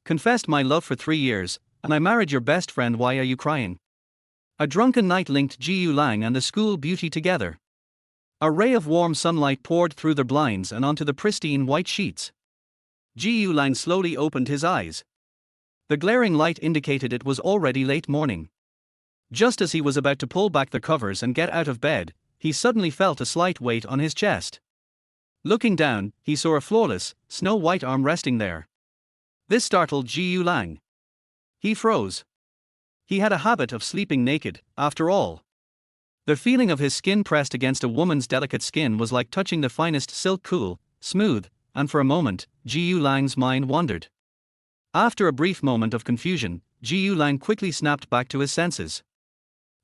Confessed my love for 3 years, and I married your best friend. Why are you crying? A drunken night linked Jiu Lang and the school beauty together. A ray of warm sunlight poured through the blinds and onto the pristine white sheets. Jiu Lang slowly opened his eyes. The glaring light indicated it was already late morning. Just as he was about to pull back the covers and get out of bed, he suddenly felt a slight weight on his chest. Looking down, he saw a flawless, snow-white arm resting there. This startled Jiu Lang. He froze. He had a habit of sleeping naked, after all. The feeling of his skin pressed against a woman's delicate skin was like touching the finest silk, cool, smooth, and for a moment, Jiu Lang's mind wandered. After a brief moment of confusion, Jiu Lang quickly snapped back to his senses.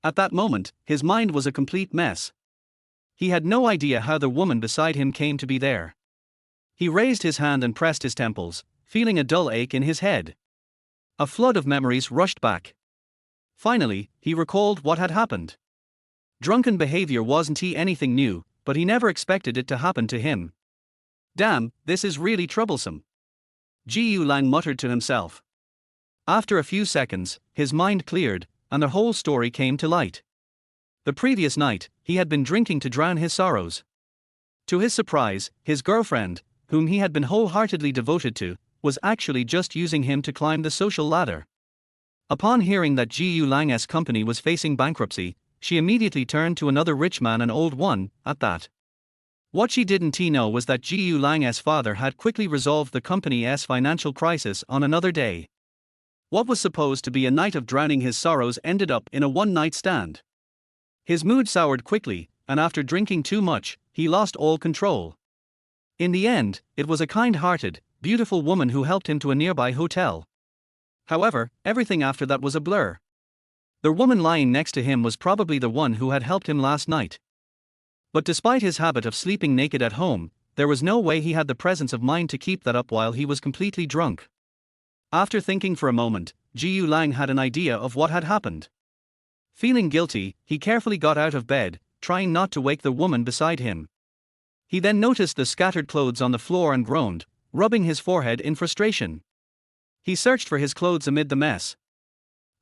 At that moment, his mind was a complete mess. He had no idea how the woman beside him came to be there. He raised his hand and pressed his temples, feeling a dull ache in his head. A flood of memories rushed back. Finally, he recalled what had happened. Drunken behavior wasn't anything new, but he never expected it to happen to him. Damn, this is really troublesome. Jiu Lang muttered to himself. After a few seconds, his mind cleared, and the whole story came to light. The previous night, he had been drinking to drown his sorrows. To his surprise, his girlfriend, whom he had been wholeheartedly devoted to, was actually just using him to climb the social ladder. Upon hearing that Jiu Lang's company was facing bankruptcy, she immediately turned to another rich man, an old one, at that. What she didn't know was that Jiu Lang's father had quickly resolved the company's financial crisis on another day. What was supposed to be a night of drowning his sorrows ended up in a one-night stand. His mood soured quickly, and after drinking too much, he lost all control. In the end, it was a kind-hearted, beautiful woman who helped him to a nearby hotel. However, everything after that was a blur. The woman lying next to him was probably the one who had helped him last night. But despite his habit of sleeping naked at home, there was no way he had the presence of mind to keep that up while he was completely drunk. After thinking for a moment, Jiu Lang had an idea of what had happened. Feeling guilty, he carefully got out of bed, trying not to wake the woman beside him. He then noticed the scattered clothes on the floor and groaned, rubbing his forehead in frustration. He searched for his clothes amid the mess.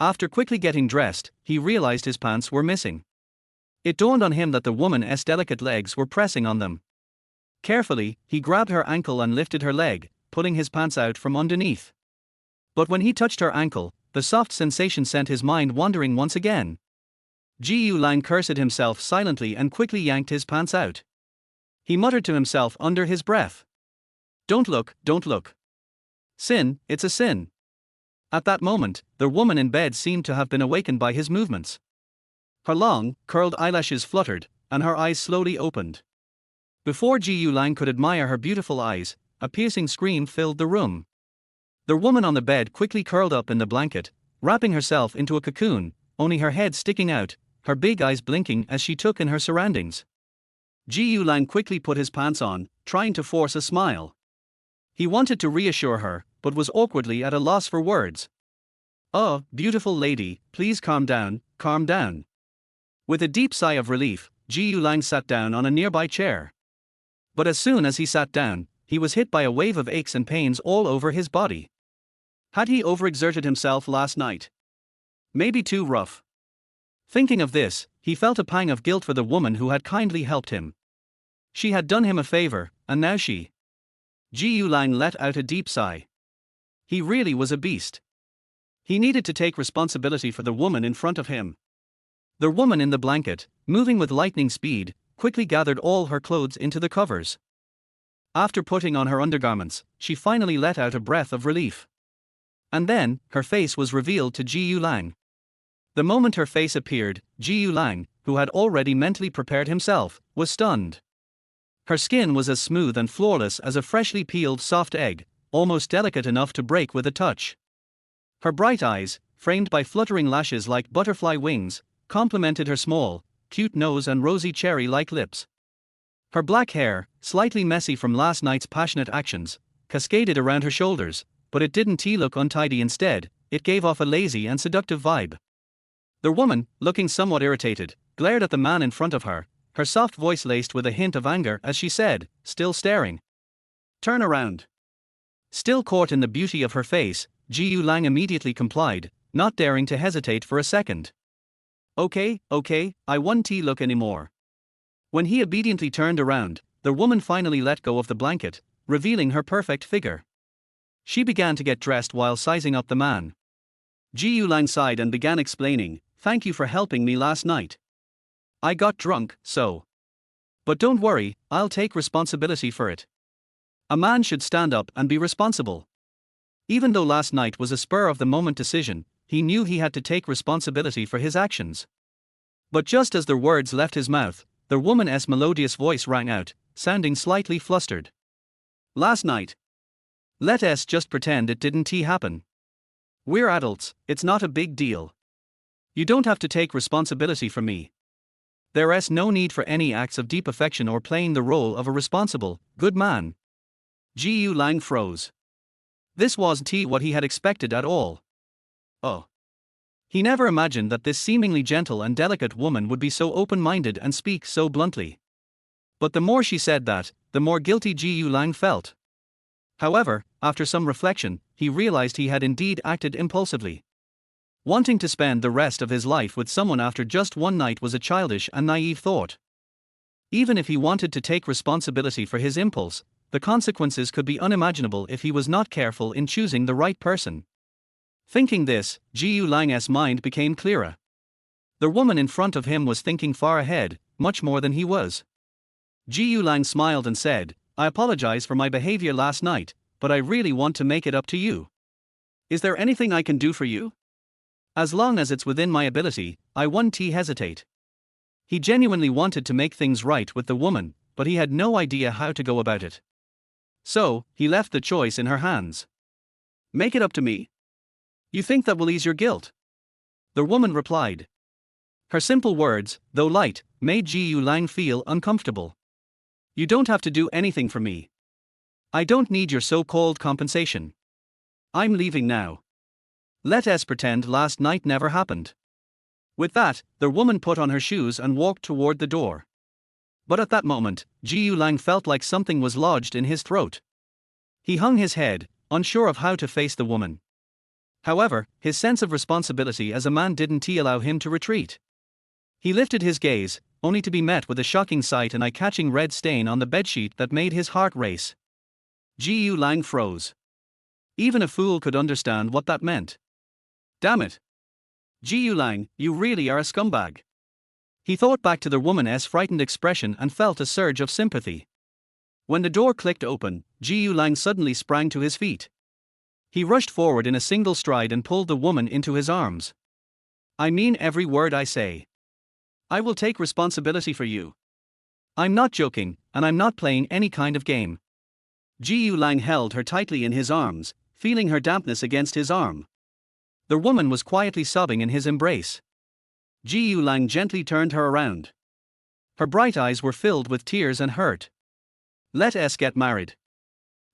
After quickly getting dressed, he realized his pants were missing. It dawned on him that the woman's delicate legs were pressing on them. Carefully, he grabbed her ankle and lifted her leg, pulling his pants out from underneath. But when he touched her ankle, the soft sensation sent his mind wandering once again. Jiu Lang cursed himself silently and quickly yanked his pants out. He muttered to himself under his breath. Don't look, don't look. Sin, it's a sin. At that moment, the woman in bed seemed to have been awakened by his movements. Her long, curled eyelashes fluttered, and her eyes slowly opened. Before Jiu Lang could admire her beautiful eyes, a piercing scream filled the room. The woman on the bed quickly curled up in the blanket, wrapping herself into a cocoon, only her head sticking out, her big eyes blinking as she took in her surroundings. Jiu Lang quickly put his pants on, trying to force a smile. He wanted to reassure her, but was awkwardly at a loss for words. Oh, beautiful lady, please calm down, calm down. With a deep sigh of relief, Jiu Lang sat down on a nearby chair. But as soon as he sat down, he was hit by a wave of aches and pains all over his body. Had he overexerted himself last night? Maybe too rough. Thinking of this, he felt a pang of guilt for the woman who had kindly helped him. She had done him a favor, and now she. Jiu Lang let out a deep sigh. He really was a beast. He needed to take responsibility for the woman in front of him. The woman in the blanket, moving with lightning speed, quickly gathered all her clothes into the covers. After putting on her undergarments, she finally let out a breath of relief. And then, her face was revealed to Jiu Lang. The moment her face appeared, Jiu Lang, who had already mentally prepared himself, was stunned. Her skin was as smooth and flawless as a freshly peeled soft egg, almost delicate enough to break with a touch. Her bright eyes, framed by fluttering lashes like butterfly wings, complemented her small, cute nose and rosy cherry-like lips. Her black hair, slightly messy from last night's passionate actions, cascaded around her shoulders, but it didn't look untidy. Instead, it gave off a lazy and seductive vibe. The woman, looking somewhat irritated, glared at the man in front of her, her soft voice laced with a hint of anger as she said, still staring. Turn around. Still caught in the beauty of her face, Ji Lang immediately complied, not daring to hesitate for a second. Okay, I won't look anymore. When he obediently turned around, the woman finally let go of the blanket, revealing her perfect figure. She began to get dressed while sizing up the man. Ji Lang sighed and began explaining, "Thank you for helping me last night. I got drunk, so. But don't worry, I'll take responsibility for it. A man should stand up and be responsible." Even though last night was a spur-of-the-moment decision, he knew he had to take responsibility for his actions. But just as the words left his mouth, the woman's melodious voice rang out, sounding slightly flustered. "Last night. Let's just pretend it didn't happen. We're adults, it's not a big deal. You don't have to take responsibility for me. There's no need for any acts of deep affection or playing the role of a responsible, good man." Ji Lang froze. This wasn't what he had expected at all. Oh. He never imagined that this seemingly gentle and delicate woman would be so open-minded and speak so bluntly. But the more she said that, the more guilty Ji Lang felt. However, after some reflection, he realized he had indeed acted impulsively. Wanting to spend the rest of his life with someone after just one night was a childish and naive thought. Even if he wanted to take responsibility for his impulse, the consequences could be unimaginable if he was not careful in choosing the right person. Thinking this, Ji Lang's mind became clearer. The woman in front of him was thinking far ahead, much more than he was. Ji Lang smiled and said, "I apologize for my behavior last night, but I really want to make it up to you. Is there anything I can do for you? As long as it's within my ability, I won't hesitate." He genuinely wanted to make things right with the woman, but he had no idea how to go about it. So, he left the choice in her hands. "Make it up to me? You think that will ease your guilt?" The woman replied. Her simple words, though light, made Ji Lang feel uncomfortable. "You don't have to do anything for me. I don't need your so-called compensation. I'm leaving now. Let's pretend last night never happened." With that, the woman put on her shoes and walked toward the door. But at that moment, Ji Lang felt like something was lodged in his throat. He hung his head, unsure of how to face the woman. However, his sense of responsibility as a man didn't allow him to retreat. He lifted his gaze, only to be met with a shocking sight: an eye-catching red stain on the bedsheet that made his heart race. Ji Lang froze. Even a fool could understand what that meant. Damn it. Ji Lang, you really are a scumbag. He thought back to the woman's frightened expression and felt a surge of sympathy. When the door clicked open, Ji Lang suddenly sprang to his feet. He rushed forward in a single stride and pulled the woman into his arms. "I mean every word I say. I will take responsibility for you. I'm not joking, and I'm not playing any kind of game." Ji Lang held her tightly in his arms, feeling her dampness against his arm. The woman was quietly sobbing in his embrace. Ji Lang gently turned her around. Her bright eyes were filled with tears and hurt. "Let's get married."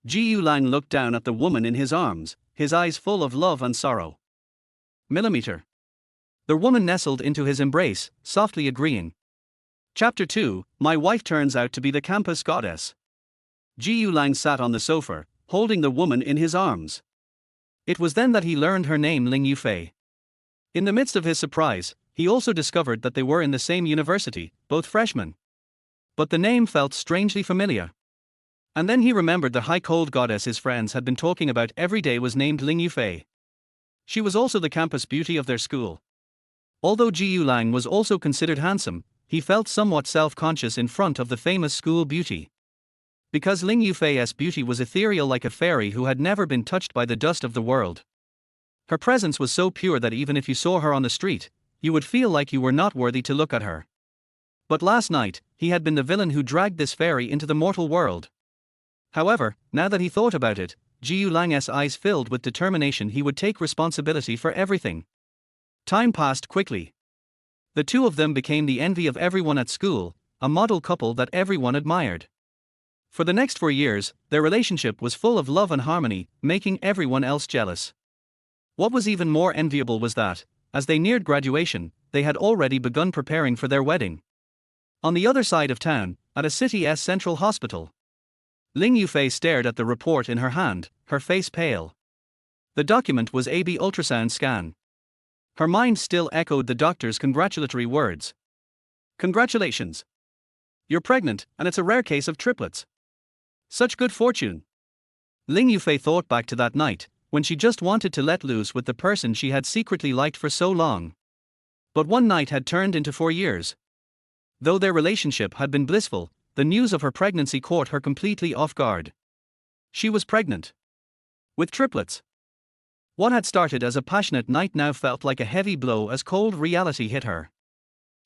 Ji Lang looked down at the woman in his arms, his eyes full of love and sorrow. Millimeter. The woman nestled into his embrace, softly agreeing. Chapter 2, My Wife Turns Out to be the Campus Goddess. Ji Lang sat on the sofa, holding the woman in his arms. It was then that he learned her name, Ling Yufei. In the midst of his surprise, he also discovered that they were in the same university, both freshmen. But the name felt strangely familiar. And then he remembered the high-cold goddess his friends had been talking about every day was named Ling Yufei. She was also the campus beauty of their school. Although Ji Lang was also considered handsome, he felt somewhat self-conscious in front of the famous school beauty. Because Ling Yufei's beauty was ethereal like a fairy who had never been touched by the dust of the world. Her presence was so pure that even if you saw her on the street, you would feel like you were not worthy to look at her. But last night, he had been the villain who dragged this fairy into the mortal world. However, now that he thought about it, Ji Lang's eyes filled with determination. He would take responsibility for everything. Time passed quickly. The two of them became the envy of everyone at school, a model couple that everyone admired. For the next 4 years, their relationship was full of love and harmony, making everyone else jealous. What was even more enviable was that, as they neared graduation, they had already begun preparing for their wedding. On the other side of town, at a city's central hospital, Ling Yufei stared at the report in her hand, her face pale. The document was AB ultrasound scan. Her mind still echoed the doctor's congratulatory words. Congratulations! You're pregnant, and it's a rare case of triplets. Such good fortune. Ling Yufei thought back to that night, when she just wanted to let loose with the person she had secretly liked for so long. But one night had turned into 4 years. Though their relationship had been blissful, the news of her pregnancy caught her completely off guard. She was pregnant. With triplets. What had started as a passionate night now felt like a heavy blow as cold reality hit her.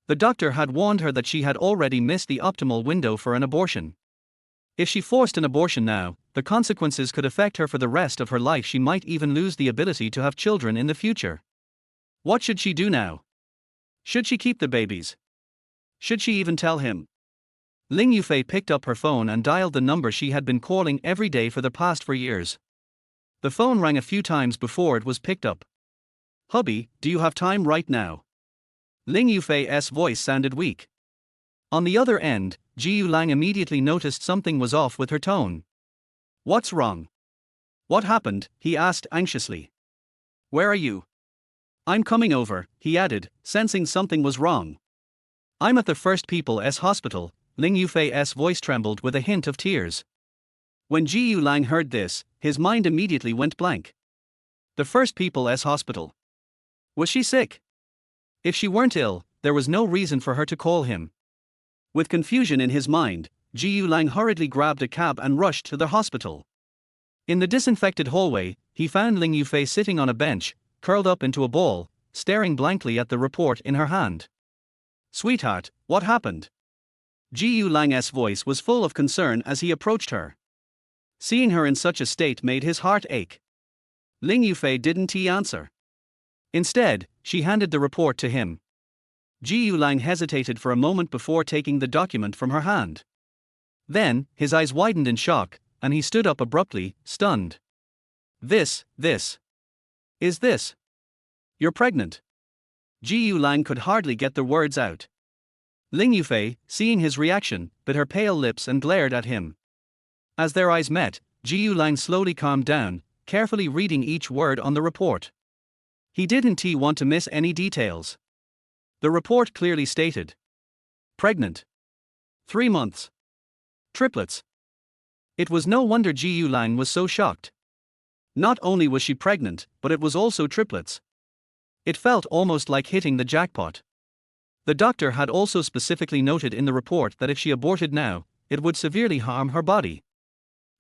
The doctor had warned her that she had already missed the optimal window for an abortion. If she forced an abortion now, the consequences could affect her for the rest of her life. She might even lose the ability to have children in the future. What should she do now? Should she keep the babies? Should she even tell him? Ling Yufei picked up her phone and dialed the number she had been calling every day for the past 4 years. The phone rang a few times before it was picked up. Hubby, do you have time right now? Ling Yufei's voice sounded weak. On the other end, Jiu Lang immediately noticed something was off with her tone. What's wrong? What happened? He asked anxiously. Where are you? I'm coming over, he added, sensing something was wrong. I'm at the First People's Hospital. Ling Yufei's voice trembled with a hint of tears. When Jiu Lang heard this, his mind immediately went blank. The First People's Hospital. Was she sick? If she weren't ill, there was no reason for her to call him. With confusion in his mind, Jiu Lang hurriedly grabbed a cab and rushed to the hospital. In the disinfected hallway, he found Ling Yufei sitting on a bench, curled up into a ball, staring blankly at the report in her hand. Sweetheart, what happened? Jiu Lang's voice was full of concern as he approached her. Seeing her in such a state made his heart ache. Ling Yufei didn't answer. Instead, she handed the report to him. Jiu Lang hesitated for a moment before taking the document from her hand. Then, his eyes widened in shock, and he stood up abruptly, stunned. This. Is this? You're pregnant. Jiu Lang could hardly get the words out. Ling Yufei, seeing his reaction, bit her pale lips and glared at him. As their eyes met, Jiu Lang slowly calmed down, carefully reading each word on the report. He didn't want to miss any details. The report clearly stated. Pregnant. 3 months. Triplets. It was no wonder Jiu Lang was so shocked. Not only was she pregnant, but it was also triplets. It felt almost like hitting the jackpot. The doctor had also specifically noted in the report that if she aborted now, it would severely harm her body.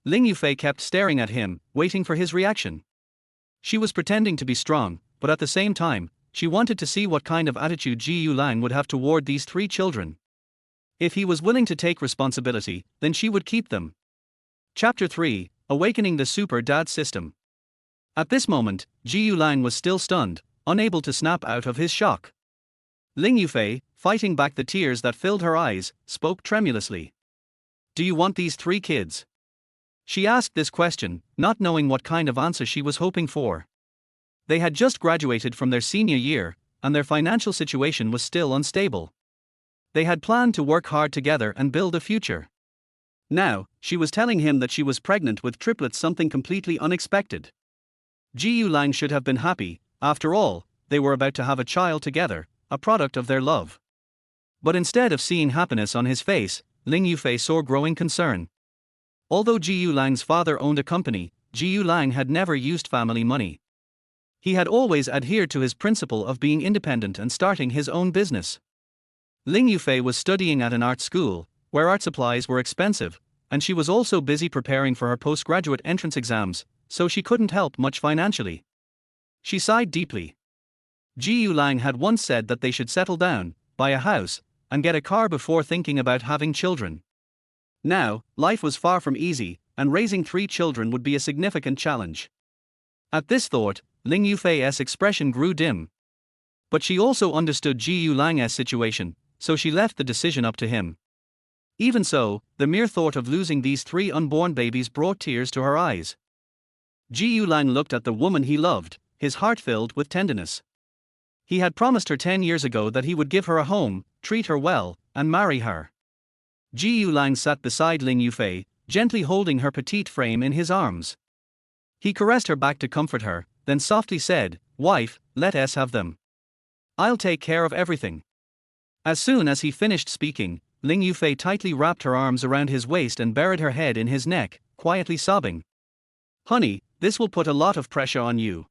Ling Yufei kept staring at him, waiting for his reaction. She was pretending to be strong, but at the same time, she wanted to see what kind of attitude Jiu Lang would have toward these 3 children. If he was willing to take responsibility, then she would keep them. Chapter 3: Awakening the Super Dad System. At this moment, Jiu Lang was still stunned, unable to snap out of his shock. Ling Yufei, fighting back the tears that filled her eyes, spoke tremulously. Do you want these 3 kids? She asked this question, not knowing what kind of answer she was hoping for. They had just graduated from their senior year, and their financial situation was still unstable. They had planned to work hard together and build a future. Now, she was telling him that she was pregnant with triplets, something completely unexpected. Jiu Lang should have been happy. After all, they were about to have a child together, a product of their love. But instead of seeing happiness on his face, Ling Yufei saw growing concern. Although Jiu Lang's father owned a company, Jiu Lang had never used family money. He had always adhered to his principle of being independent and starting his own business. Ling Yufei was studying at an art school, where art supplies were expensive, and she was also busy preparing for her postgraduate entrance exams, so she couldn't help much financially. She sighed deeply. Jiu Lang had once said that they should settle down, buy a house, and get a car before thinking about having children. Now, life was far from easy, and raising 3 children would be a significant challenge. At this thought, Ling Yufei's expression grew dim. But she also understood Jiu Lang's situation, so she left the decision up to him. Even so, the mere thought of losing these 3 unborn babies brought tears to her eyes. Jiu Lang looked at the woman he loved, his heart filled with tenderness. He had promised her 10 years ago that he would give her a home, treat her well, and marry her. Jiu Lang sat beside Ling Yufei, gently holding her petite frame in his arms. He caressed her back to comfort her, then softly said, "Wife, let us have them. I'll take care of everything." As soon as he finished speaking, Ling Yufei tightly wrapped her arms around his waist and buried her head in his neck, quietly sobbing. "Honey, this will put a lot of pressure on you."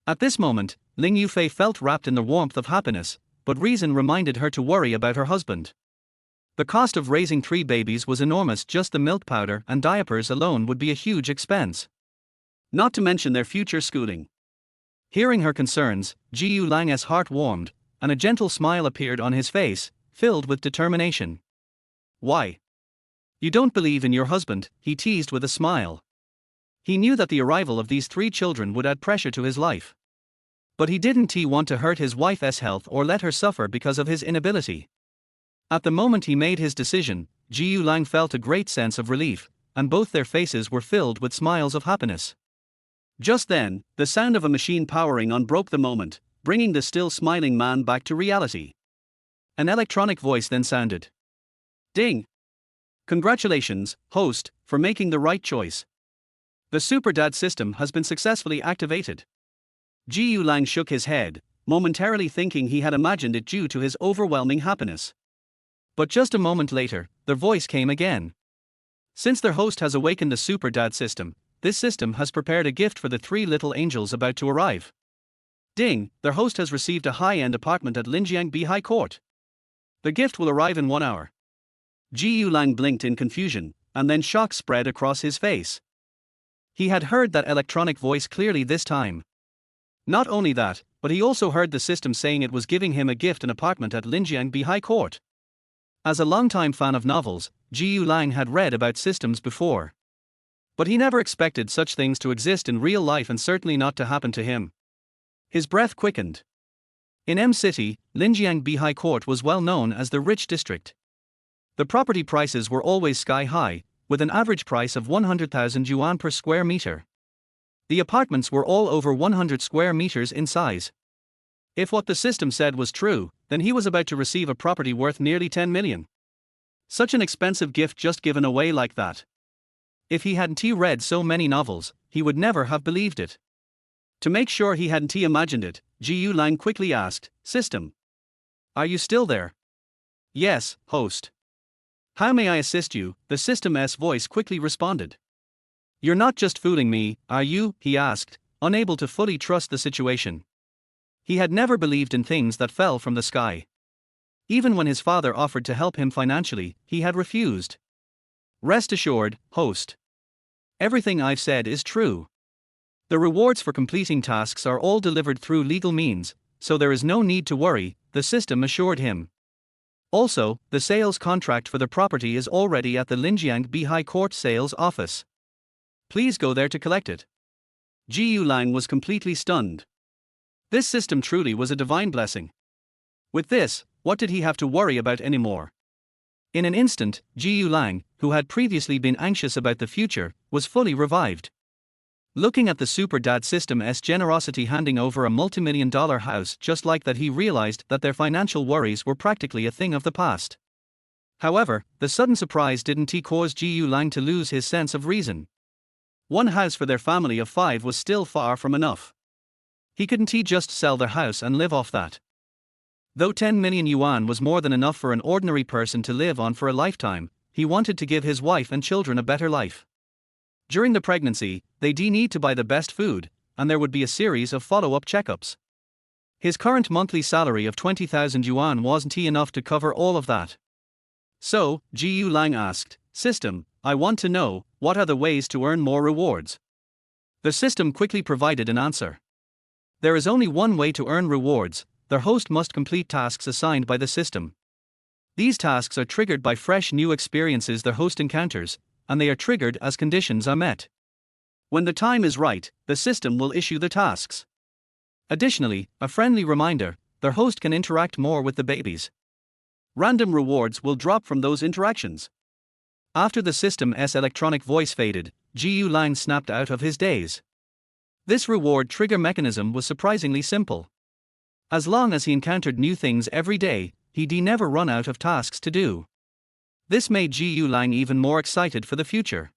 At this moment, Ling Yufei felt wrapped in the warmth of happiness, but reason reminded her to worry about her husband. The cost of raising 3 babies was enormous. Just the milk powder and diapers alone would be a huge expense. Not to mention their future schooling. Hearing her concerns, Jiu Lang's heart warmed, and a gentle smile appeared on his face, filled with determination. "Why? You don't believe in your husband?" he teased with a smile. He knew that the arrival of these 3 children would add pressure to his life. But he didn't want to hurt his wife's health or let her suffer because of his inability. At the moment he made his decision, Jiu Lang felt a great sense of relief, and both their faces were filled with smiles of happiness. Just then, the sound of a machine powering on broke the moment, bringing the still smiling man back to reality. An electronic voice then sounded. "Ding! Congratulations, host, for making the right choice. The Super Dad system has been successfully activated." Jiu Lang shook his head, momentarily thinking he had imagined it due to his overwhelming happiness. But just a moment later, their voice came again. "Since their host has awakened the Super Dad system, this system has prepared a gift for the 3 little angels about to arrive. Ding, their host has received a high-end apartment at Linjiang High Court. The gift will arrive in 1 hour." Jiu Lang blinked in confusion, and then shock spread across his face. He had heard that electronic voice clearly this time. Not only that, but he also heard the system saying it was giving him a gift, an apartment at Linjiang High Court. As a longtime fan of novels, Jiu Lang had read about systems before. But he never expected such things to exist in real life, and certainly not to happen to him. His breath quickened. In M City, Linjiang High Court was well known as the rich district. The property prices were always sky high, with an average price of 100,000 yuan per square meter. The apartments were all over 100 square meters in size. If what the system said was true, then he was about to receive a property worth nearly 10 million. Such an expensive gift just given away like that. If he hadn't read so many novels, he would never have believed it. To make sure he hadn't imagined it, Jiu Lang quickly asked, "System, are you still there?" "Yes, host. How may I assist you?" the system's voice quickly responded. "You're not just fooling me, are you?" he asked, unable to fully trust the situation. He had never believed in things that fell from the sky. Even when his father offered to help him financially, he had refused. "Rest assured, host. Everything I've said is true. The rewards for completing tasks are all delivered through legal means, so there is no need to worry," the system assured him. "Also, the sales contract for the property is already at the Linjiang High Court sales office. Please go there to collect it." Jiu Lang was completely stunned. This system truly was a divine blessing. With this, what did he have to worry about anymore? In an instant, Jiu Lang, who had previously been anxious about the future, was fully revived. Looking at the Super Dad system's generosity handing over a multimillion-dollar house just like that, he realized that their financial worries were practically a thing of the past. However, the sudden surprise didn't cause Jiu Lang to lose his sense of reason. 1 house for their family of 5 was still far from enough. He couldn't just sell their house and live off that. Though 10 million yuan was more than enough for an ordinary person to live on for a lifetime, he wanted to give his wife and children a better life. During the pregnancy, they'd need to buy the best food, and there would be a series of follow-up checkups. His current monthly salary of 20,000 yuan wasn't enough to cover all of that. So, Jiu Lang asked, "System, I want to know, what are the ways to earn more rewards?" The system quickly provided an answer. There is only one way to earn rewards: their host must complete tasks assigned by the system. These tasks are triggered by fresh new experiences their host encounters, and they are triggered as conditions are met. When the time is right, the system will issue the tasks. Additionally, a friendly reminder: their host can interact more with the babies. Random rewards will drop from those interactions. After the system's electronic voice faded, Jiu Lang snapped out of his daze. This reward trigger mechanism was surprisingly simple. As long as he encountered new things every day, he'd never run out of tasks to do. This made Jiu Lang even more excited for the future.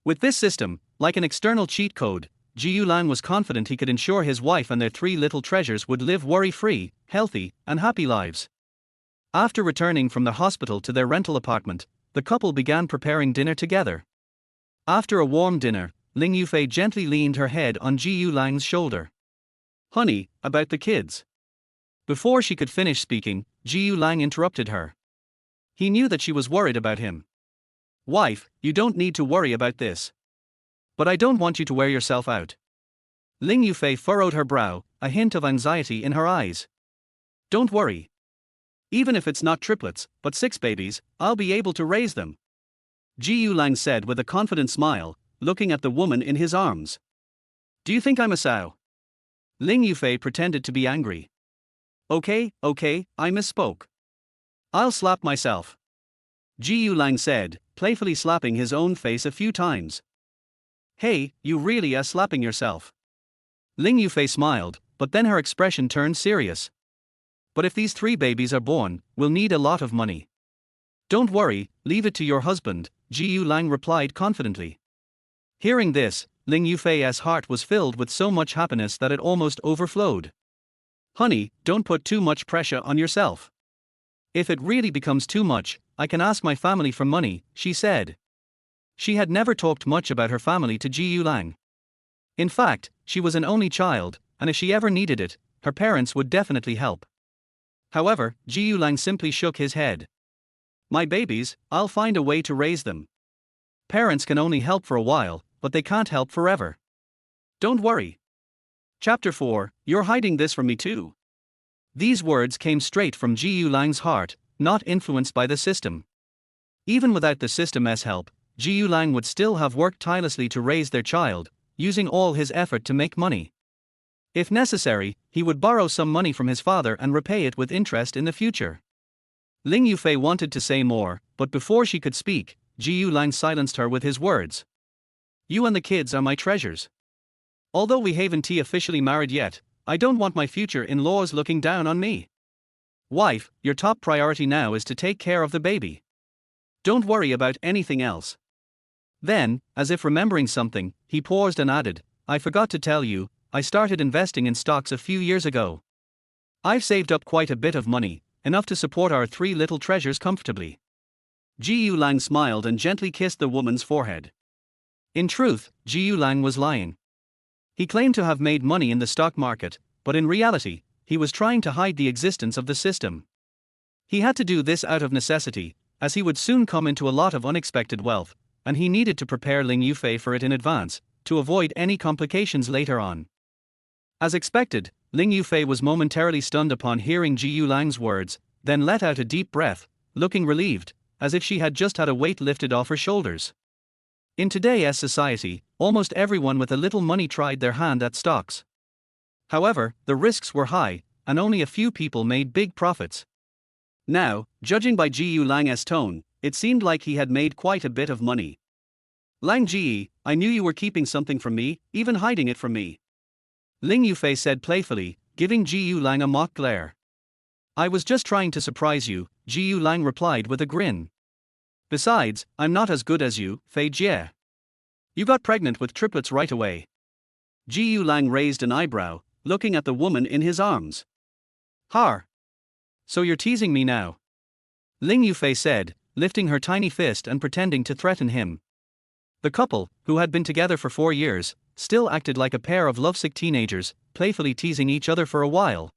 With this system, like an external cheat code, Ji Yulang was confident he could ensure his wife and their three little treasures would live worry-free, healthy, and happy lives. After returning from the hospital to their rental apartment, the couple began preparing dinner together. After a warm dinner, Ling Yufei gently leaned her head on Ji Yulang's shoulder. "Honey, about the kids." Before she could finish speaking, Ji Yulang interrupted her. He knew that she was worried about him. "Wife, you don't need to worry about this. But I don't want you to wear yourself out." Ling Yufei furrowed her brow, a hint of anxiety in her eyes. "Don't worry. Even if it's not triplets, but 6 babies, I'll be able to raise them," Ji Yulang said with a confident smile, looking at the woman in his arms. "Do you think I'm a sow?" Ling Yufei pretended to be angry. Okay, I misspoke. I'll slap myself," Ji Yulang said, playfully slapping his own face a few times. "Hey, you really are slapping yourself." Ling Yufei smiled, but then her expression turned serious. "But if these 3 babies are born, we'll need a lot of money." "Don't worry, leave it to your husband," Ji Yulang replied confidently. Hearing this, Ling Yufei's heart was filled with so much happiness that it almost overflowed. "Honey, don't put too much pressure on yourself. If it really becomes too much, I can ask my family for money," she said. She had never talked much about her family to Ji Yulang. In fact, she was an only child, and if she ever needed it, her parents would definitely help. However, Ji Yulang simply shook his head. "My babies, I'll find a way to raise them. Parents can only help for a while, but they can't help forever. Don't worry." Chapter 4, You're hiding this from me too. These words came straight from Ji Yulang's heart, not influenced by the system. Even without the system's help, Ji Yulang would still have worked tirelessly to raise their child, using all his effort to make money. If necessary, he would borrow some money from his father and repay it with interest in the future. Ling Yufei wanted to say more, but before she could speak, Ji Yulang silenced her with his words. "You and the kids are my treasures. Although we haven't officially married yet, I don't want my future in-laws looking down on me. Wife, your top priority now is to take care of the baby. Don't worry about anything else." Then, as if remembering something, he paused and added, "I forgot to tell you, I started investing in stocks a few years ago. I've saved up quite a bit of money, enough to support our 3 little treasures comfortably." Ji Yulang smiled and gently kissed the woman's forehead. In truth, Ji Yulang was lying. He claimed to have made money in the stock market, but in reality, he was trying to hide the existence of the system. He had to do this out of necessity, as he would soon come into a lot of unexpected wealth, and he needed to prepare Ling Yufei for it in advance, to avoid any complications later on. As expected, Ling Yufei was momentarily stunned upon hearing Ji Yulang's words, then let out a deep breath, looking relieved, as if she had just had a weight lifted off her shoulders. In today's society, almost everyone with a little money tried their hand at stocks. However, the risks were high, and only a few people made big profits. Now, judging by Ji Yulang's tone, it seemed like he had made quite a bit of money. "Lang Ji, I knew you were keeping something from me, even hiding it from me," Ling Yufei said playfully, giving Ji Yulang a mock glare. "I was just trying to surprise you," Ji Yulang replied with a grin. "Besides, I'm not as good as you, Fei Jie. You got pregnant with triplets right away." Ji Yulang raised an eyebrow, looking at the woman in his arms. "Har. So you're teasing me now?" Ling Yufei said, lifting her tiny fist and pretending to threaten him. The couple, who had been together for 4 years, still acted like a pair of lovesick teenagers, playfully teasing each other for a while.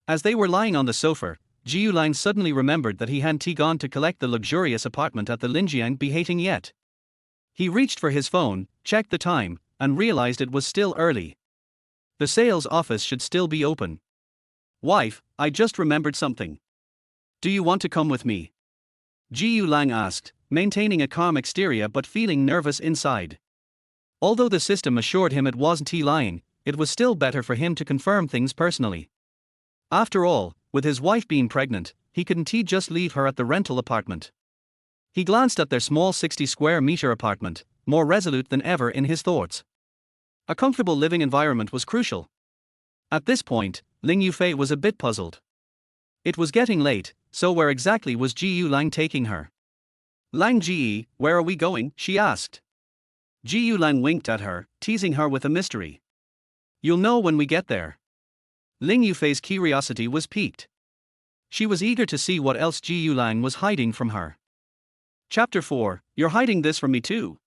As they were lying on the sofa, Ji Yulang suddenly remembered that he hadn't gone to collect the luxurious apartment at the Linjiang Behating yet. He reached for his phone, checked the time, and realized it was still early. The sales office should still be open. "Wife, I just remembered something. Do you want to come with me?" Ji Yulang asked, maintaining a calm exterior but feeling nervous inside. Although the system assured him it wasn't he lying, it was still better for him to confirm things personally. After all, with his wife being pregnant, he couldn't just leave her at the rental apartment. He glanced at their small 60-square-meter apartment, more resolute than ever in his thoughts. A comfortable living environment was crucial. At this point, Ling Yufei was a bit puzzled. It was getting late, so where exactly was Ji Yulang taking her? "Lang Ji, where are we going?" she asked. Ji Yulang winked at her, teasing her with a mystery. You'll know when we get there. Ling Yufei's curiosity was piqued. She was eager to see what else Ji Yulang was hiding from her. Chapter 4, You're hiding this from me too.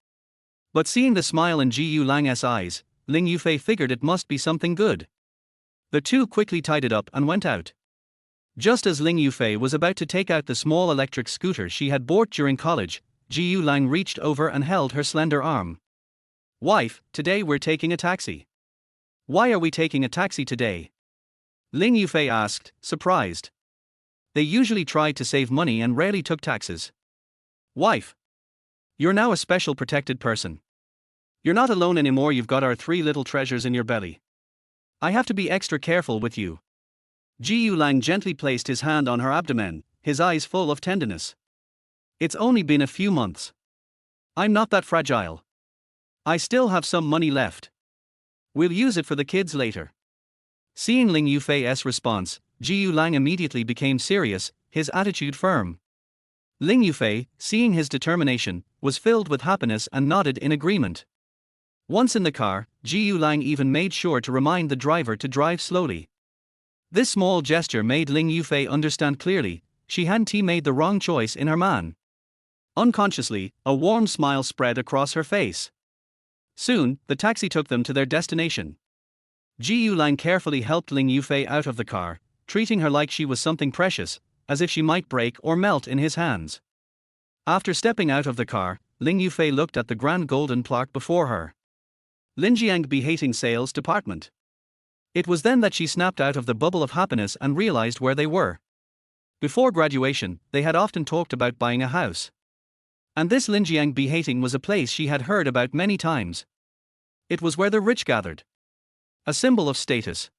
But seeing the smile in Ji Yulang's eyes, Ling Yufei figured it must be something good. The two quickly tied it up and went out. Just as Ling Yufei was about to take out the small electric scooter she had bought during college, Ji Yulang reached over and held her slender arm. Wife, today we're taking a taxi. Why are we taking a taxi today? Ling Yufei asked, surprised. They usually tried to save money and rarely took taxis. Wife. You're now a special protected person. You're not alone anymore, you've got our 3 little treasures in your belly. I have to be extra careful with you. Ji Yulang gently placed his hand on her abdomen, his eyes full of tenderness. It's only been a few months. I'm not that fragile. I still have some money left. We'll use it for the kids later. Seeing Ling Yufei's response, Ji Yulang immediately became serious, his attitude firm. Ling Yufei, seeing his determination, was filled with happiness and nodded in agreement. Once in the car, Ji Yulang even made sure to remind the driver to drive slowly. This small gesture made Ling Yufei understand clearly, she hadn't made the wrong choice in her man. Unconsciously, a warm smile spread across her face. Soon, the taxi took them to their destination. Ji Yulang carefully helped Ling Yufei out of the car, treating her like she was something precious, as if she might break or melt in his hands. After stepping out of the car, Ling Yufei looked at the grand golden plaque before her. Linjiang Behating Sales Department. It was then that she snapped out of the bubble of happiness and realized where they were. Before graduation, they had often talked about buying a house. And this Linjiang Behating was a place she had heard about many times. It was where the rich gathered. A symbol of status.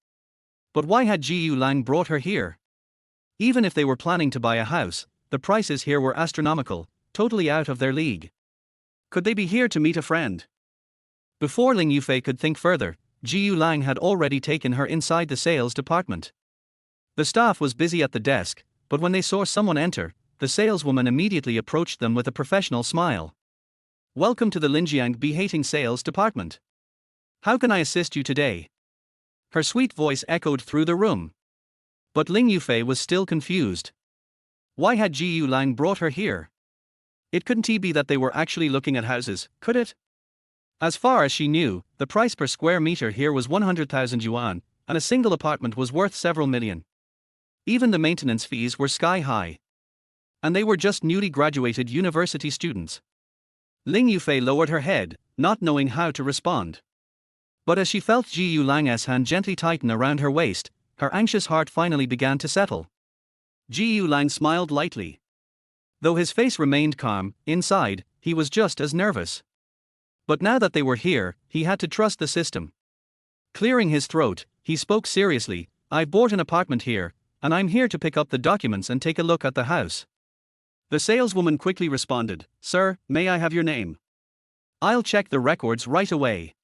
But why had Ji Yulang brought her here? Even if they were planning to buy a house, the prices here were astronomical, totally out of their league. Could they be here to meet a friend? Before Ling Yufei could think further, Ji Yulang had already taken her inside the sales department. The staff was busy at the desk, but when they saw someone enter, the saleswoman immediately approached them with a professional smile. Welcome to the Linjiang Behating Sales Department. How can I assist you today? Her sweet voice echoed through the room. But Ling Yufei was still confused. Why had Ji Yulang brought her here? It couldn't be that they were actually looking at houses, could it? As far as she knew, the price per square meter here was 100,000 yuan, and a single apartment was worth several million. Even the maintenance fees were sky high. And they were just newly graduated university students. Ling Yufei lowered her head, not knowing how to respond. But as she felt Ji Yulang's hand gently tighten around her waist, her anxious heart finally began to settle. Ji Yulang smiled lightly. Though his face remained calm, inside, he was just as nervous. But now that they were here, he had to trust the system. Clearing his throat, he spoke seriously, I've bought an apartment here, and I'm here to pick up the documents and take a look at the house. The saleswoman quickly responded, Sir, may I have your name? I'll check the records right away.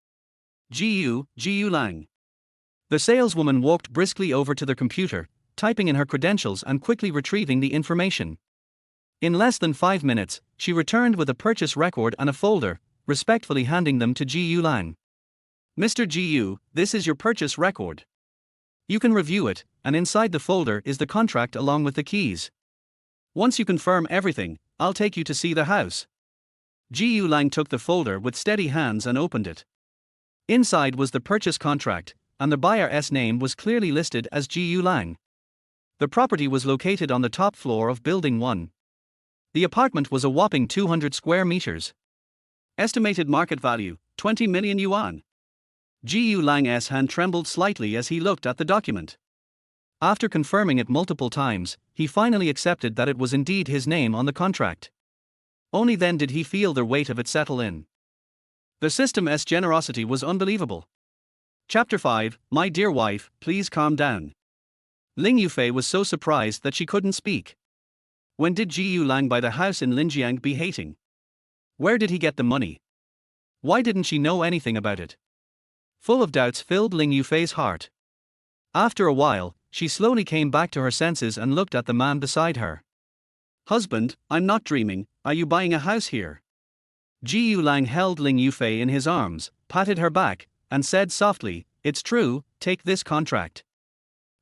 Ji Yulang. The saleswoman walked briskly over to the computer, typing in her credentials and quickly retrieving the information. In less than 5 minutes, she returned with a purchase record and a folder, respectfully handing them to Ji Yulang. Mr. Ji, this is your purchase record. You can review it, and inside the folder is the contract along with the keys. Once you confirm everything, I'll take you to see the house. Ji Yulang took the folder with steady hands and opened it. Inside was the purchase contract, and the buyer's name was clearly listed as Ji Yulang. The property was located on the top floor of Building 1. The apartment was a whopping 200 square meters. Estimated market value, 20 million yuan. Ji Yulang's hand trembled slightly as he looked at the document. After confirming it multiple times, he finally accepted that it was indeed his name on the contract. Only then did he feel the weight of it settle in. The system's generosity was unbelievable. Chapter 5, My dear wife, please calm down. Ling Yufei was so surprised that she couldn't speak. When did Ji Yulang buy the house in Linjiang Behating? Where did he get the money? Why didn't she know anything about it? Full of doubts filled Ling Yufei's heart. After a while, she slowly came back to her senses and looked at the man beside her. Husband, I'm not dreaming, are you buying a house here? Ji Yulang held Ling Yufei in his arms, patted her back, and said softly, "It's true, take this contract.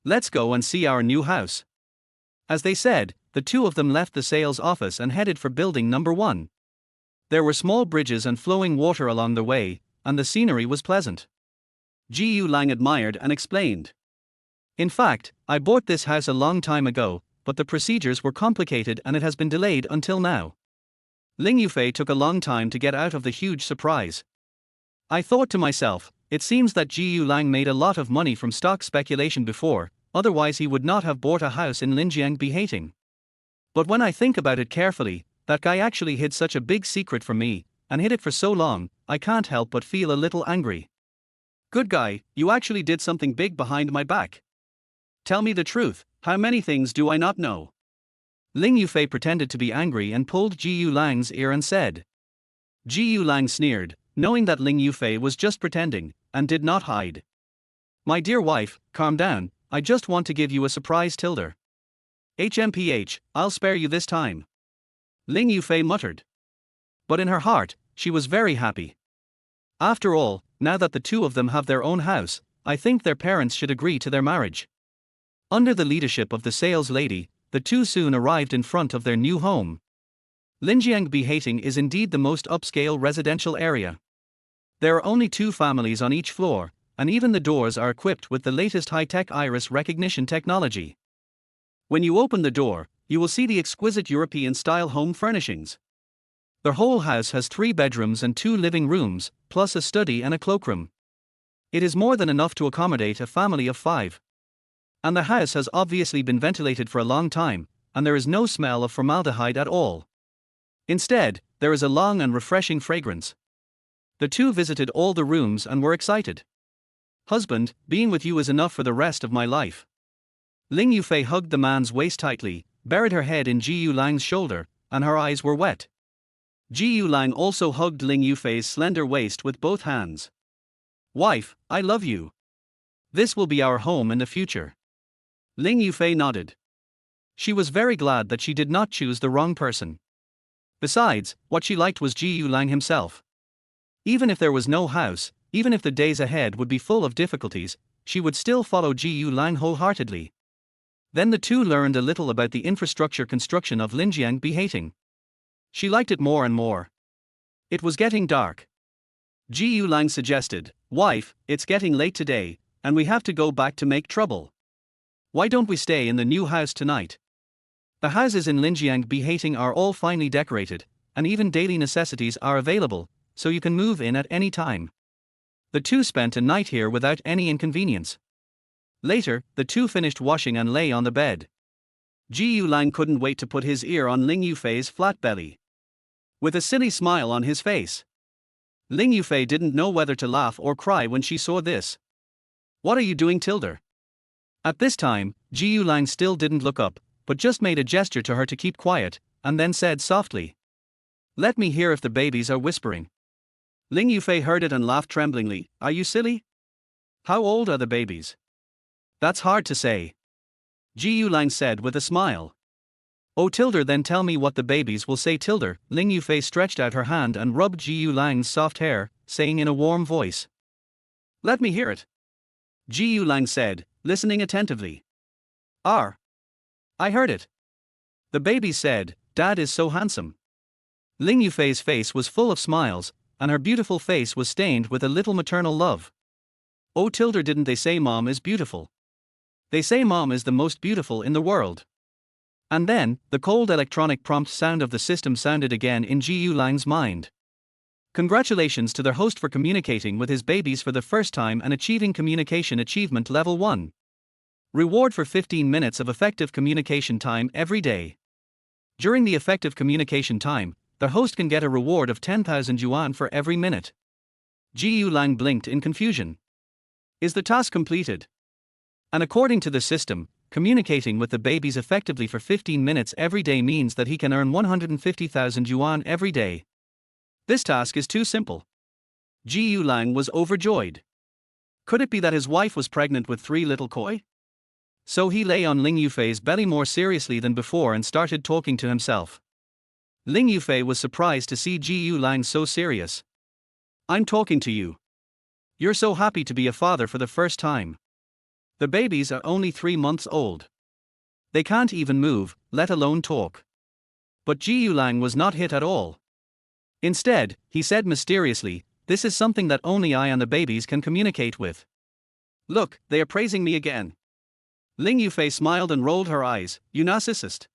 Let's go and see our new house." As they said, the two of them left the sales office and headed for building number 1. There were small bridges and flowing water along the way, and the scenery was pleasant. Ji Yulang admired and explained. "In fact, I bought this house a long time ago, but the procedures were complicated and it has been delayed until now." Ling Yufei took a long time to get out of the huge surprise. "I thought to myself, it seems that Ji Yulang made a lot of money from stock speculation before, otherwise he would not have bought a house in Linjiang Behating. But when I think about it carefully, that guy actually hid such a big secret from me, and hid it for so long, I can't help but feel a little angry. Good guy, you actually did something big behind my back. Tell me the truth, how many things do I not know?" Ling Yufei pretended to be angry and pulled Ji Yulang's ear and said. Ji Yulang sneered, knowing that Ling Yufei was just pretending, and did not hide. "My dear wife, calm down, I just want to give you a surprise tilde. HMPH, I'll spare you this time." Ling Yufei muttered. But in her heart, she was very happy. After all, now that the two of them have their own house, I think their parents should agree to their marriage. Under the leadership of the sales lady, the two soon arrived in front of their new home. Linjiang Behating is indeed the most upscale residential area. There are only 2 families on each floor, and even the doors are equipped with the latest high-tech iris recognition technology. When you open the door, you will see the exquisite European-style home furnishings. The whole house has 3 bedrooms and 2 living rooms, plus a study and a cloakroom. It is more than enough to accommodate a family of 5. And the house has obviously been ventilated for a long time, and there is no smell of formaldehyde at all. Instead, there is a long and refreshing fragrance. The two visited all the rooms and were excited. "Husband, being with you is enough for the rest of my life." Ling Yufei hugged the man's waist tightly, buried her head in Ji Yulang's shoulder, and her eyes were wet. Ji Yulang also hugged Ling Yufei's slender waist with both hands. "Wife, I love you. This will be our home in the future." Ling Yufei nodded. She was very glad that she did not choose the wrong person. Besides, what she liked was Ji Yulang himself. Even if there was no house, even if the days ahead would be full of difficulties, she would still follow Ji Yulang wholeheartedly. Then the two learned a little about the infrastructure construction of Linjiang Behating. She liked it more and more. It was getting dark. Ji Yulang suggested, "Wife, it's getting late today, and we have to go back to make trouble. Why don't we stay in the new house tonight? The houses in Linjiang Behating are all finely decorated, and even daily necessities are available, so you can move in at any time." The two spent a night here without any inconvenience. Later, the two finished washing and lay on the bed. Ji Yulang couldn't wait to put his ear on Ling Yufei's flat belly. With a silly smile on his face. Ling Yufei didn't know whether to laugh or cry when she saw this. "What are you doing, tilde?" At this time, Ji Yulang still didn't look up, but just made a gesture to her to keep quiet, and then said softly, "Let me hear if the babies are whispering." Ling Yufei heard it and laughed tremblingly. "Are you silly? How old are the babies?" "That's hard to say," Ji Yulang said with a smile. "Oh tilde, then tell me what the babies will say, tilde." Ling Yufei stretched out her hand and rubbed Ji Yulang's soft hair, saying in a warm voice, "Let me hear it." Ji Yulang said, listening attentively. "R. I heard it. The babies said, 'Dad is so handsome.'" Ling Yufei's face was full of smiles, and her beautiful face was stained with a little maternal love. "Oh tilde, didn't they say Mom is beautiful? They say Mom is the most beautiful in the world." And then, the cold electronic prompt sound of the system sounded again in Ji Yulang's mind. Congratulations to their host for communicating with his babies for the first time and achieving Communication Achievement Level 1. Reward for 15 minutes of effective communication time every day. During the effective communication time, the host can get a reward of 10,000 yuan for every minute. Ji Yulang blinked in confusion. Is the task completed? And according to the system, communicating with the babies effectively for 15 minutes every day means that he can earn 150,000 yuan every day. This task is too simple. Ji Yulang was overjoyed. Could it be that his wife was pregnant with 3 little koi? So he lay on Ling Yufei's belly more seriously than before and started talking to himself. Ling Yufei was surprised to see Ji Yu Lang so serious. I'm talking to you. You're so happy to be a father for the first time. The babies are only 3 months old. They can't even move, let alone talk. But Ji Yu Lang was not hit at all. Instead, he said mysteriously, "This is something that only I and the babies can communicate with." Look, they are praising me again. Ling Yufei smiled and rolled her eyes. You narcissist.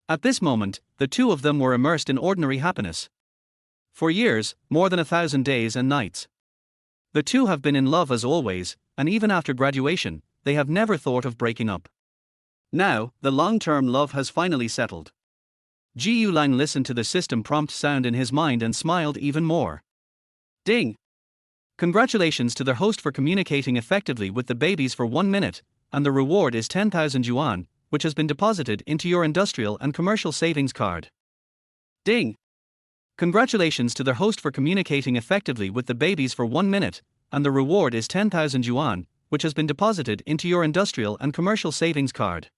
At this moment, the two of them were immersed in ordinary happiness. For years, more than 1,000 days and nights. The two have been in love as always, and even after graduation, they have never thought of breaking up. Now, the long-term love has finally settled. Ji Yu Lang listened to the system prompt sound in his mind and smiled even more. Ding! Congratulations to the host for communicating effectively with the babies for 1 minute, and the reward is 10,000 yuan, which has been deposited into your industrial and commercial savings card. Ding! Congratulations to the host for communicating effectively with the babies for 1 minute, and the reward is 10,000 yuan, which has been deposited into your industrial and commercial savings card.